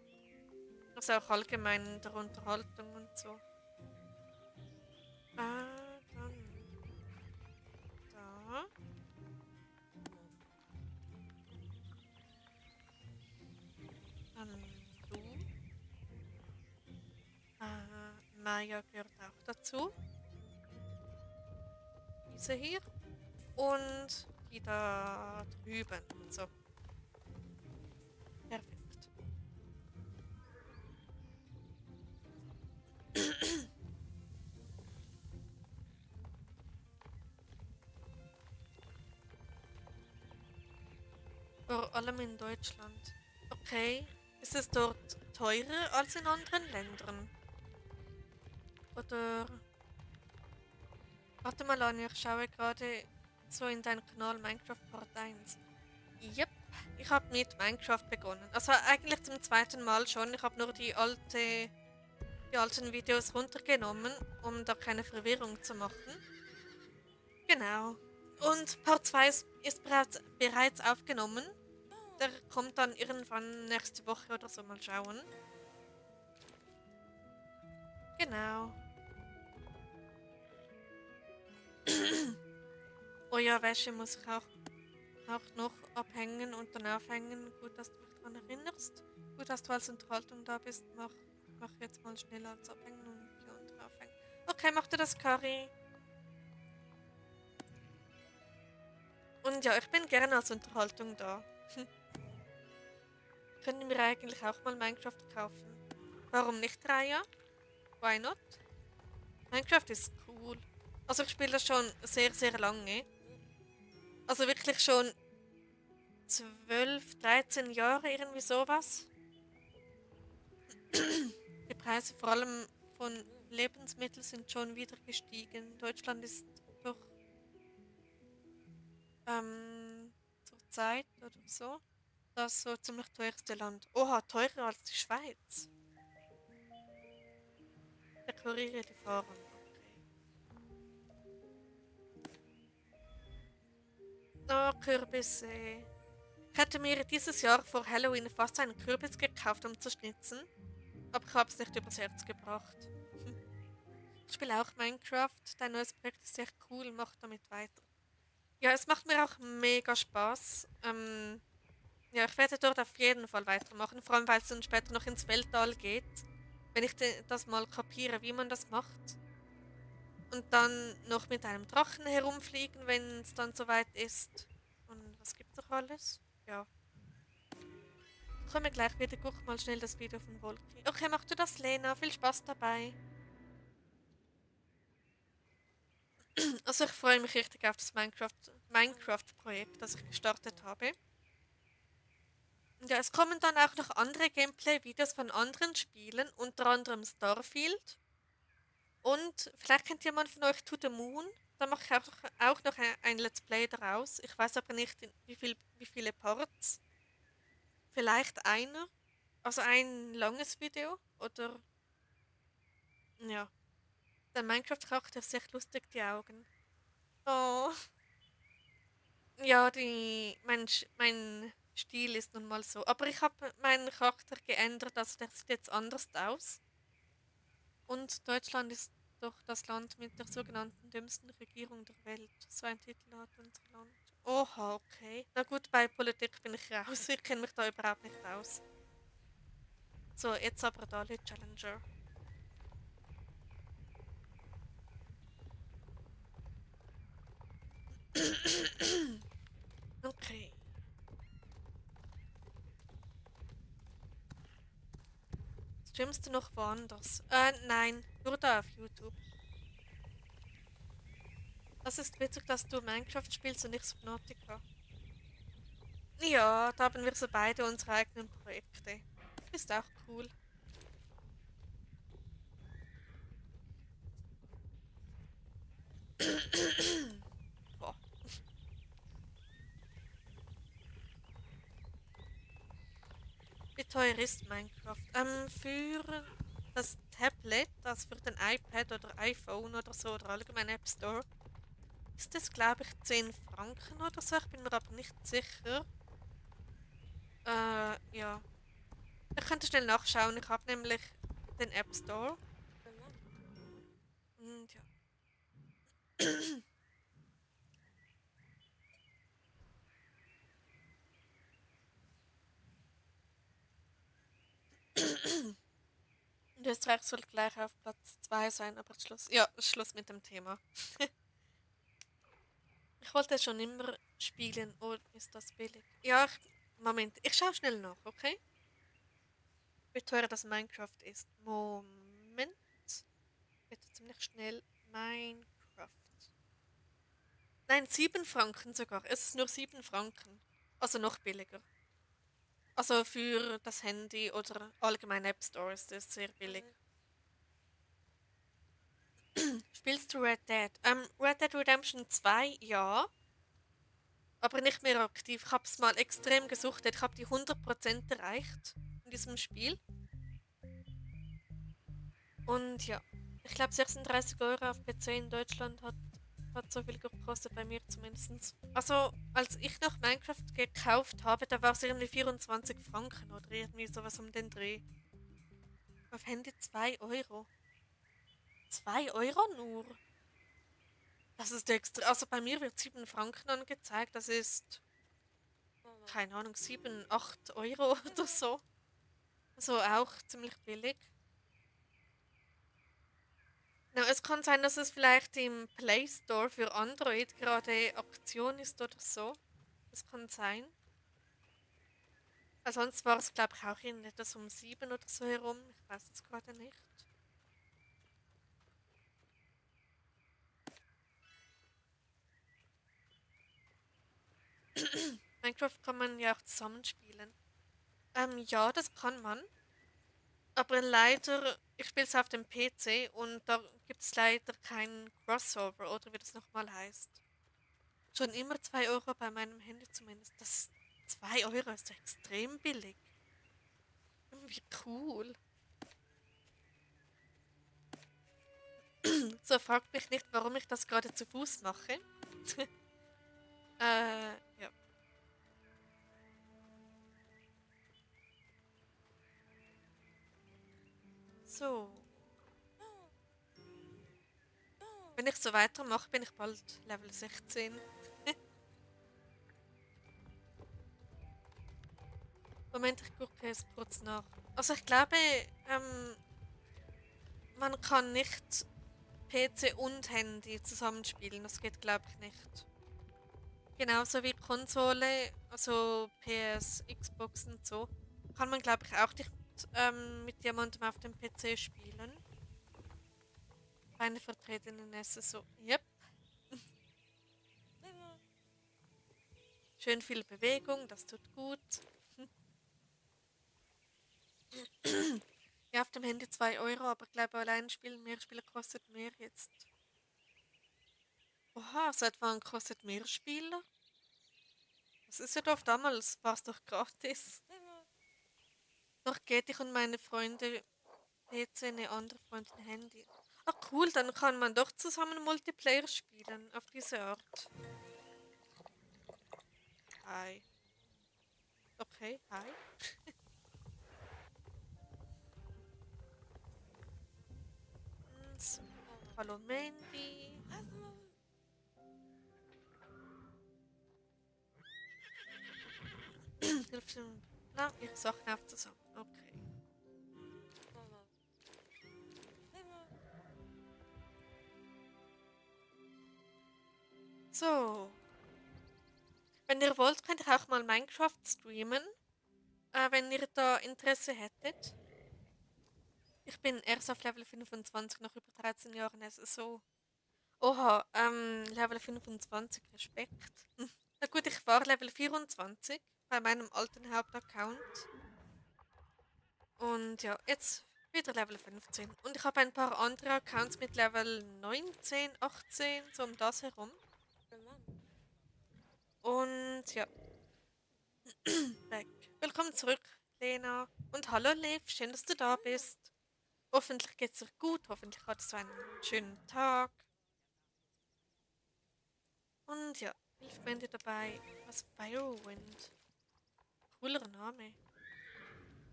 Also auch allgemein in der Unterhaltung und so. Dann da. Dann du. Maya gehört auch dazu. Diese hier. Und die da drüben. So. Perfekt. Vor allem in Deutschland. Okay. Ist es dort teurer als in anderen Ländern? Oder. Warte mal an, ich schaue gerade so in deinen Kanal Minecraft Part 1. Yep, ich habe mit Minecraft begonnen. Also eigentlich zum zweiten Mal schon. Ich habe nur die alten Videos runtergenommen, um da keine Verwirrung zu machen. Genau. Und Part 2 ist bereits aufgenommen. Der kommt dann irgendwann nächste Woche oder so, mal schauen. Genau. Oh ja, Wäsche muss ich auch noch abhängen und dann aufhängen. Gut, dass du mich daran erinnerst. Gut, dass du als Unterhaltung da bist. Mach jetzt mal schnell als abhängen und die andere aufhängen. Okay, mach dir das Curry. Und ja, ich bin gerne als Unterhaltung da. Können wir eigentlich auch mal Minecraft kaufen? Warum nicht, Raya? Why not? Minecraft ist cool. Also ich spiele das schon sehr, sehr lange. Also wirklich schon 12, 13 Jahre, irgendwie sowas. Die Preise vor allem von Lebensmitteln sind schon wieder gestiegen. Deutschland ist doch zur Zeit oder so das so ziemlich teuerste Land. Oha, teurer als die Schweiz. Dekoriere die Farben. Okay. Oh, Kürbisse. Ich hätte mir dieses Jahr vor Halloween fast einen Kürbis gekauft, um zu schnitzen. Aber ich habe es nicht übers Herz gebracht. Ich spiele auch Minecraft. Dein neues Projekt ist echt cool. Mach damit weiter. Ja, es macht mir auch mega Spaß. Ja, ich werde dort auf jeden Fall weitermachen. Vor allem, weil es dann später noch ins Weltall geht. wenn ich das mal kapiere, wie man das macht. Und dann noch mit einem Drachen herumfliegen, wenn es dann soweit ist. Und was gibt's noch alles? Ja. Ich komme gleich wieder, guck mal schnell das Video von Volki. Okay, mach du das, Lena. Viel Spaß dabei. Also ich freue mich richtig auf das Minecraft-Projekt, das ich gestartet habe. Ja, es kommen dann auch noch andere Gameplay-Videos von anderen Spielen, unter anderem Starfield. Und vielleicht kennt jemand von euch To the Moon. Da mache ich auch noch ein Let's Play daraus. Ich weiß aber nicht, wie viele Parts. Vielleicht einer. Also ein langes Video. Oder, ja. Der Minecraft-Charakter ist echt lustig, die Augen. Oh. Ja, mein Stil ist nun mal so. Aber ich habe meinen Charakter geändert, also der sieht jetzt anders aus. Und Deutschland ist doch das Land mit der sogenannten dümmsten Regierung der Welt. So ein Titel hat unser Land. Oha, okay. Na gut, bei Politik bin ich raus. Ich kenne mich da überhaupt nicht aus. So, jetzt aber Dali Challenger. Okay. Streamst du noch woanders? Nein, nur da auf YouTube. Das ist witzig, dass du Minecraft spielst und ich Subnautica. Ja, da haben wir so beide unsere eigenen Projekte. Ist auch cool. Boah. Wie teuer ist Minecraft? Für das Tablet, das für den iPad oder iPhone oder so oder allgemein App Store, ist das glaube ich 10 Franken oder so. Ich bin mir aber nicht sicher. Ja. Ich könnte schnell nachschauen. Ich habe nämlich den App Store. Und ja. Und Österreich soll gleich auf Platz 2 sein, aber Schluss. Ja, Schluss mit dem Thema. Ich wollte es schon immer spielen. Oh, ist das billig? Ja, Moment. Ich schaue schnell nach, okay? Wie teuer das Minecraft ist. Moment. Bitte ziemlich schnell. Minecraft. Nein, 7 Franken sogar. Es ist nur 7 Franken. Also noch billiger. Also für das Handy oder allgemein App Store ist es sehr billig. Spielst du Red Dead? Red Dead Redemption 2, ja. Aber nicht mehr aktiv. Ich habe es mal extrem gesuchtet. Ich habe die 100% erreicht in diesem Spiel. Und ja, ich glaube 36 Euro auf PC in Deutschland hat so viel gekostet, bei mir zumindest. Also, als ich noch Minecraft gekauft habe, da war es irgendwie 24 Franken oder irgendwie sowas um den Dreh. Auf Handy 2 Euro. 2 Euro nur? Das ist extra. Also bei mir wird 7 Franken angezeigt. Das ist, keine Ahnung, 7, 8 Euro oder so. Also auch ziemlich billig. Na, es kann sein, dass es vielleicht im Play Store für Android gerade Aktion ist oder so. Das kann sein. Weil sonst war es, glaube ich, auch in etwas um 7 oder so herum. Ich weiß es gerade nicht. Minecraft kann man ja auch zusammenspielen. Ja, das kann man. Aber leider, ich spiele es auf dem PC und da gibt es leider keinen Crossover oder wie das nochmal heißt. Schon immer 2 Euro bei meinem Handy zumindest. Das 2 Euro ist extrem billig. Wie cool. So, fragt mich nicht, warum ich das gerade zu Fuß mache. Ja. So. Wenn ich so weitermache, bin ich bald Level 16. Moment, ich gucke es kurz nach. Also ich glaube, man kann nicht PC und Handy zusammenspielen. Das geht, glaube ich, nicht. Genauso wie Konsole, also PS, Xbox und so, kann man, glaube ich, auch nicht mit jemandem auf dem PC spielen. Keine vertretenen Nässe, so. Yep. Schön viel Bewegung, das tut gut. Ja, auf dem Handy 2 Euro, aber ich glaube, allein spielen mehr Spiele kostet mehr jetzt. Oha, seit wann kostet mehr Spiele? Das ist ja doch damals, war es doch gratis. Doch geht ich und meine Freunde PC, eine andere Freundin Handy. Ach cool, dann kann man doch zusammen Multiplayer spielen, auf diese Art. Hi. Okay, hi. So. Hallo Mandy. Hilfst du na, ihre Sachen aufzusammeln. Okay. So. Wenn ihr wollt, könnt ihr auch mal Minecraft streamen, wenn ihr da Interesse hättet. Ich bin erst auf Level 25 nach über 13 Jahren. Also so. Oha, Level 25, Respekt. Na gut, ich war Level 24 bei meinem alten Hauptaccount. Und ja, jetzt wieder Level 15. Und ich habe ein paar andere Accounts mit Level 19, 18, so um das herum. Und ja, weg. Willkommen zurück, Lena. Und hallo, Liv, schön, dass du da bist. Hoffentlich geht's dir gut, hoffentlich hattest du einen schönen Tag. Und ja, hilft mir dir dabei. Was Firewind? Cooler Name.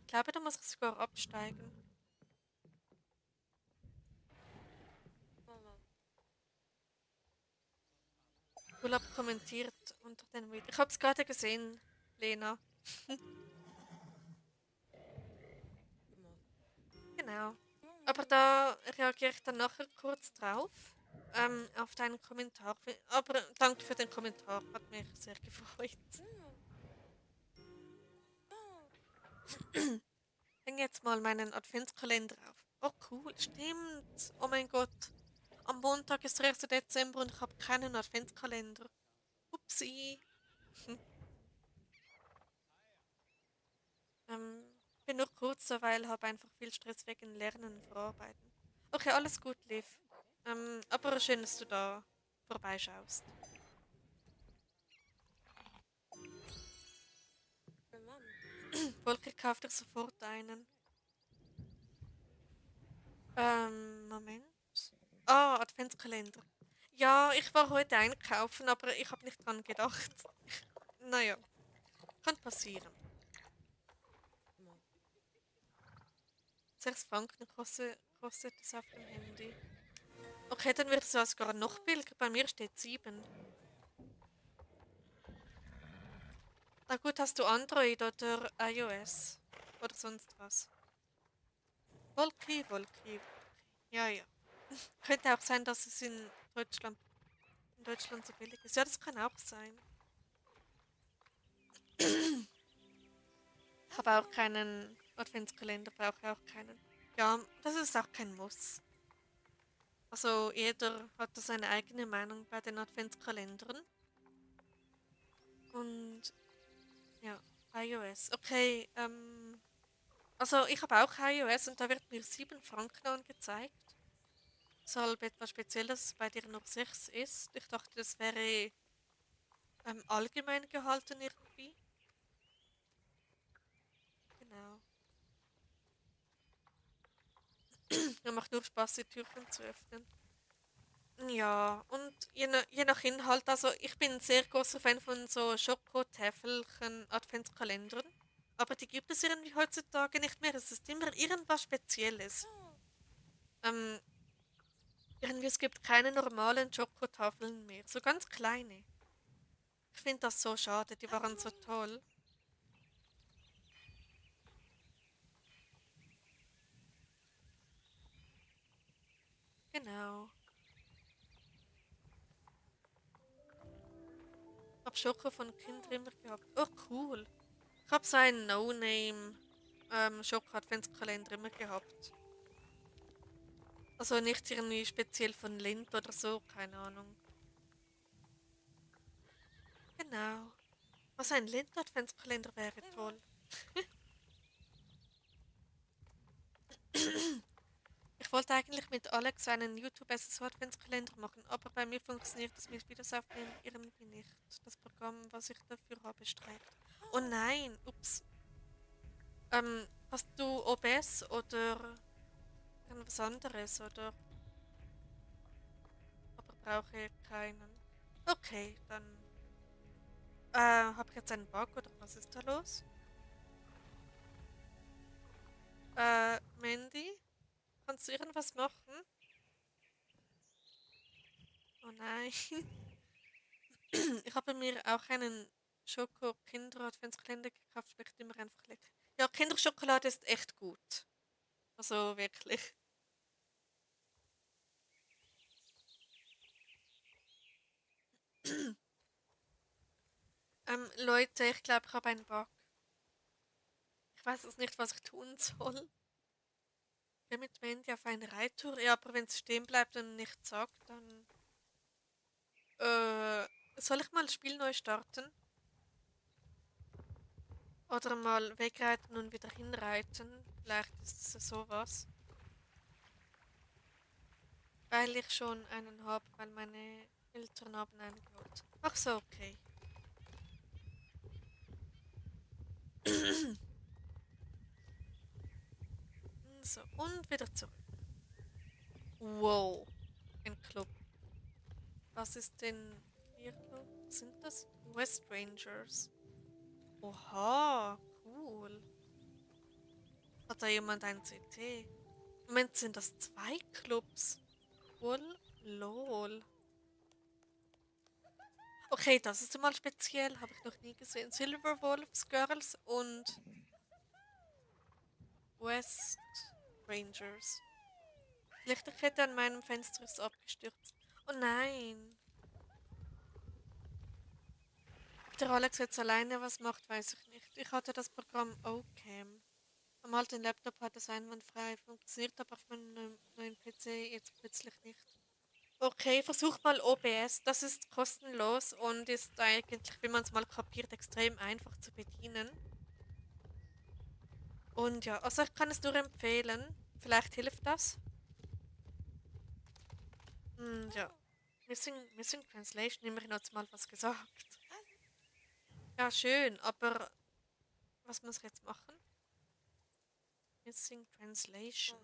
Ich glaube, da muss ich sogar absteigen. Cool abkommentiert unter den Video. Ich habe es gerade gesehen, Lena. Genau. Aber da reagiere ich dann nachher kurz drauf. Auf deinen Kommentar. Aber danke für den Kommentar. Hat mich sehr gefreut. Hänge jetzt mal meinen Adventskalender auf. Oh cool, stimmt. Oh mein Gott. Am Montag ist der 1. Dezember und ich habe keinen Adventskalender. Upsi. Bin nur kurz da, weil habe einfach viel Stress wegen Lernen und Verarbeiten. Okay, alles gut, Liv. Aber schön, dass du da vorbeischaust. Volker kauft dir sofort einen. Moment. Ah, Adventskalender. Ja, ich war heute einkaufen, aber ich habe nicht dran gedacht. Naja, kann passieren. 6 Franken kostet es auf dem Handy. Okay, dann wird es ja sogar noch billiger. Bei mir steht 7. Na gut, hast du Android oder iOS? Oder sonst was? Wolki. Ja, ja. Könnte auch sein, dass es in Deutschland so billig ist. Ja, das kann auch sein. Ich habe auch keinen Adventskalender, brauche auch keinen. Ja, das ist auch kein Muss. Also jeder hat da seine eigene Meinung bei den Adventskalendern. Und ja, iOS. Okay, also ich habe auch iOS und da wird mir 7 Franken angezeigt. Weshalb etwas Spezielles bei dir noch 6 ist. Ich dachte, das wäre allgemein gehalten irgendwie. Genau. Mir macht nur Spaß, die Türchen zu öffnen. Ja, und je nach Inhalt, also ich bin ein sehr großer Fan von so Schokotäfelchen Adventskalendern. Aber die gibt es irgendwie heutzutage nicht mehr. Es ist immer irgendwas Spezielles. Ähm, irgendwie, es gibt keine normalen Schokotafeln mehr. So ganz kleine. Ich finde das so schade, die waren so toll. Genau. Hab Schoko von Kindern immer gehabt. Oh, cool. Ich hab so einen No-Name Schoko-Adventskalender immer gehabt. Also nicht irgendwie speziell von Lind oder so, keine Ahnung. Genau. Was ein Lind-Adventskalender wäre toll. Ich wollte eigentlich mit Alex einen YouTube-SSO-Adventskalender machen, aber bei mir funktioniert das mit Videoaufnehmen irgendwie nicht. Das Programm, was ich dafür habe, streikt. Oh nein, ups. Hast du OBS oder irgendwas anderes, oder? Aber brauche keinen. Okay, dann habe ich jetzt einen Bug oder was ist da los? Mandy, kannst du irgendwas machen? Oh nein. Ich habe mir auch einen Schoko-Kinder-Adventskalender gekauft, schmeckt immer einfach lecker. Ja, Kinderschokolade ist echt gut. Also wirklich. Leute, ich glaube, ich habe einen Bug. Ich weiß es nicht, was ich tun soll. Ich bin mit Mandy auf eine Reittour. Ja, aber wenn es stehen bleibt und nichts sagt, dann... soll ich mal das Spiel neu starten? Oder mal wegreiten und wieder hinreiten? Vielleicht ist es sowas. Weil ich schon einen habe, weil meine Eltern haben einen geholt. Ach so, okay. So, und wieder zurück. Wow, ein Club. Was ist denn hier? Was sind das? West Rangers. Oha, cool. Hat da jemand ein CT? Moment, sind das zwei Clubs? Wohl? Lol. Okay, das ist mal speziell. Habe ich noch nie gesehen. Silver Wolves Girls und West Rangers. Die Lichterkette an meinem Fenster ist abgestürzt. Oh nein. Ob der Alex jetzt alleine was macht, weiß ich nicht. Ich hatte das Programm OCam. Am alten Laptop hat es einwandfrei funktioniert, aber auf meinem neuen PC jetzt plötzlich nicht. Okay, versuch mal OBS. Das ist kostenlos und ist eigentlich, wenn man es mal kapiert, extrem einfach zu bedienen. Und ja, also ich kann es nur empfehlen. Vielleicht hilft das. Ja. Missing Translation, immerhin hat es mal was gesagt. Ja, schön, aber was muss ich jetzt machen? Missing Translation.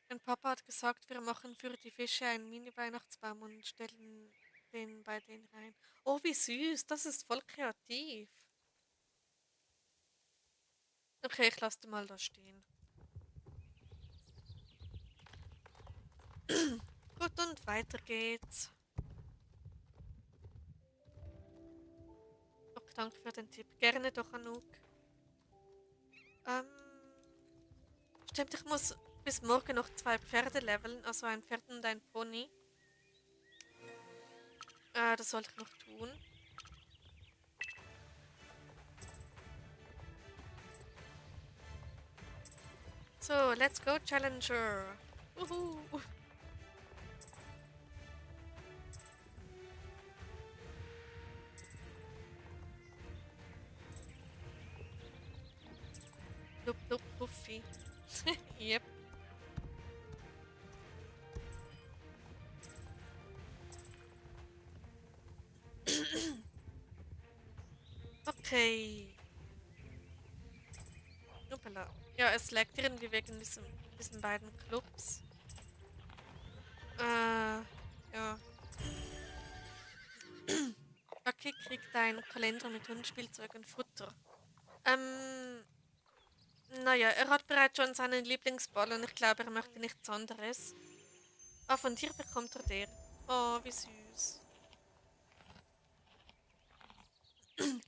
Mein Papa hat gesagt, wir machen für die Fische einen Mini-Weihnachtsbaum und stellen den bei denen rein. Oh, wie süß, das ist voll kreativ. Okay, ich lasse den mal da stehen. Gut, und weiter geht's. Doch, danke für den Tipp. Gerne doch, Anouk. Ähm, stimmt, ich muss bis morgen noch zwei Pferde leveln, also ein Pferd und ein Pony. Das sollte ich noch tun. So, let's go, Challenger. Uhu. Blub, blub, Buffy. Yep. Okay. Uppala. Ja, es laggt irgendwie wegen diesen beiden Clubs. Ja. Lucky kriegt einen Kalender mit Hundespielzeug und Futter. Ähm, naja, er hat bereits schon seinen Lieblingsball und ich glaube, er möchte nichts anderes. Ah, von dir bekommt er den. Oh, wie süß.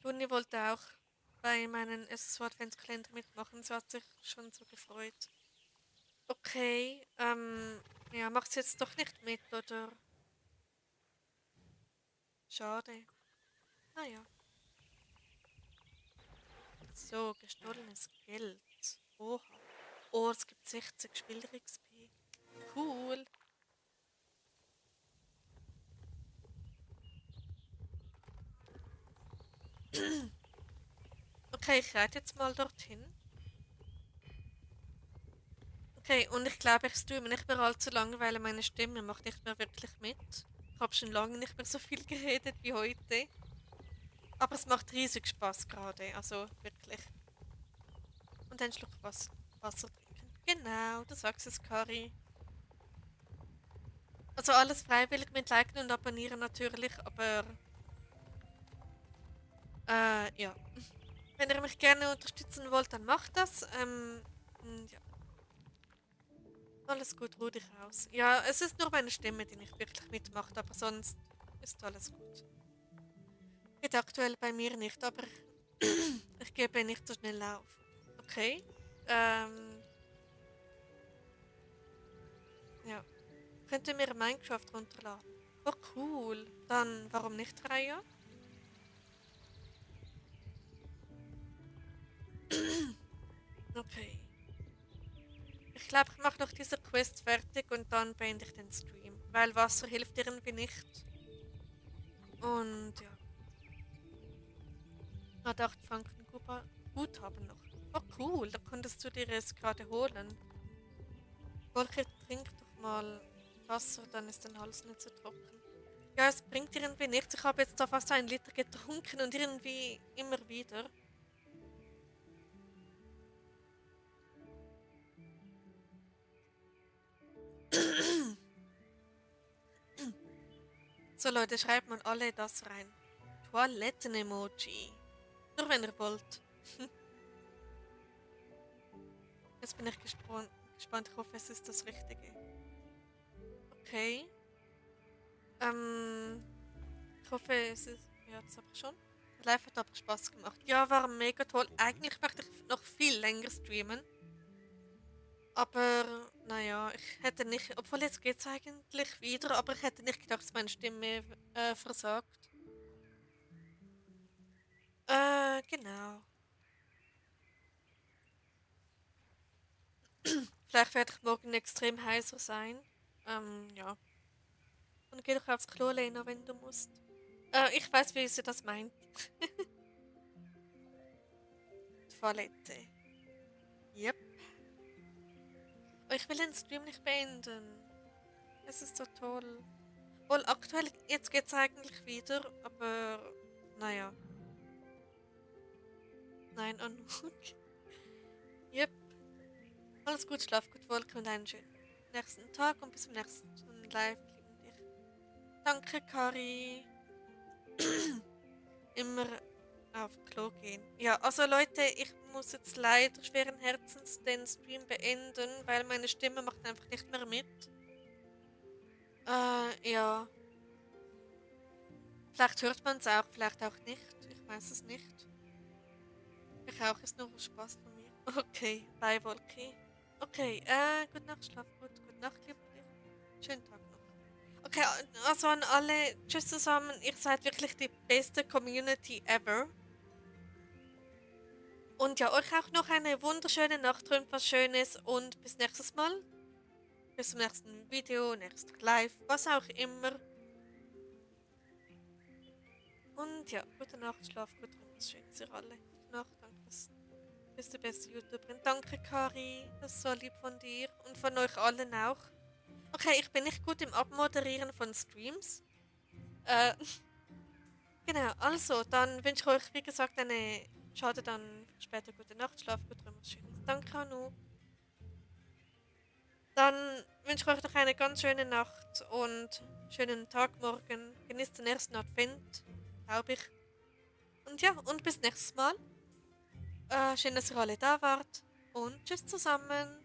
Luni wollte auch bei meinen SSO Adventskalender mitmachen. Sie hat sich schon so gefreut. Okay, ja, macht's jetzt doch nicht mit, oder? Schade. Naja. So, gestohlenes Geld. Oha. Oh, es gibt 60 Spieler-XP. Cool. Okay, ich reite jetzt mal dorthin. Okay, und ich glaube, ich streame nicht mehr allzu lange, weil meine Stimme macht nicht mehr wirklich mit. Ich habe schon lange nicht mehr so viel geredet wie heute. Aber es macht riesig Spaß gerade, also wirklich. Und einen Schluck Wasser trinken. Genau, du sagst es, Kari. Also alles freiwillig mit Liken und Abonnieren natürlich, aber ja. Wenn ihr mich gerne unterstützen wollt, dann macht das. Ja, alles gut, ruh dich aus. Ja, es ist nur meine Stimme, die nicht wirklich mitmacht, aber sonst ist alles gut. Geht aktuell bei mir nicht, aber ich gebe nicht so schnell auf. Okay. Ähm, ja. Könnt ihr mir Minecraft runterladen? Oh, cool. Dann, warum nicht, Raya? Okay. Ich glaube, ich mache noch diese Quest fertig und dann beende ich den Stream. Weil Wasser hilft irgendwie nicht. Und ja. Hat 8 Franken Guthaben noch. Oh cool, da konntest du dir es gerade holen. Volker, trink doch mal Wasser, dann ist dein Hals nicht so trocken. Ja, es bringt irgendwie nichts. Ich habe jetzt da fast 1 Liter getrunken und irgendwie immer wieder. So Leute, schreibt mal alle das rein. Toiletten-Emoji. Nur wenn ihr wollt. Jetzt bin ich gespannt. Ich hoffe, es ist das Richtige. Okay. Ich hoffe, es ist. Ja, das habe ich schon. Der Live hat aber Spaß gemacht. Ja, war mega toll. Eigentlich möchte ich noch viel länger streamen. Aber, naja, ich hätte nicht. Obwohl, jetzt geht es eigentlich wieder, aber ich hätte nicht gedacht, dass meine Stimme versagt. Genau. Vielleicht werde ich morgen extrem heiser sein. Ja. Und geh doch aufs Klo, Lena, wenn du musst. Ich weiß, wie sie das meint. Toilette. Yep. Oh, ich will den Stream nicht beenden. Es ist so toll. Wohl aktuell, jetzt geht's eigentlich wieder, aber naja. Nein, Anouk. Yep. Alles gut, schlaf gut, Wolke und einen schönen nächsten Tag und bis zum nächsten Live. Lieben dich. Danke, Kari. Immer auf Klo gehen. Ja, also Leute, ich muss jetzt leider schweren Herzens den Stream beenden, weil meine Stimme macht einfach nicht mehr mit. Ja. Vielleicht hört man es auch, vielleicht auch nicht. Ich weiß es nicht. Ich auch, ist nur Spaß von mir. Okay, bye Wolki. Okay, gute Nacht, schlaf gut. Gute Nacht, lieber dich. Schönen Tag noch. Okay, also an alle, tschüss zusammen. Ihr seid wirklich die beste Community ever. Und ja, euch auch noch eine wunderschöne Nacht, träumt was Schönes und bis nächstes Mal. Bis zum nächsten Video, nächsten Live, was auch immer. Und ja, gute Nacht, schlaf gut, träumt was Schönes, ihr alle. Gute Nacht, danke, du bist die beste YouTuberin. Danke, Kari, das ist so lieb von dir und von euch allen auch. Okay, ich bin nicht gut im Abmoderieren von Streams. Äh, genau, also, dann wünsche ich euch, wie gesagt, eine, schade dann später gute Nacht, schlaf gut, träumt was Schönes. Danke, Anu. Dann wünsche ich euch noch eine ganz schöne Nacht und schönen Tag morgen. Genießt den ersten Advent, glaube ich. Und ja, und bis nächstes Mal. Schön, dass ihr alle da wart. Und tschüss zusammen.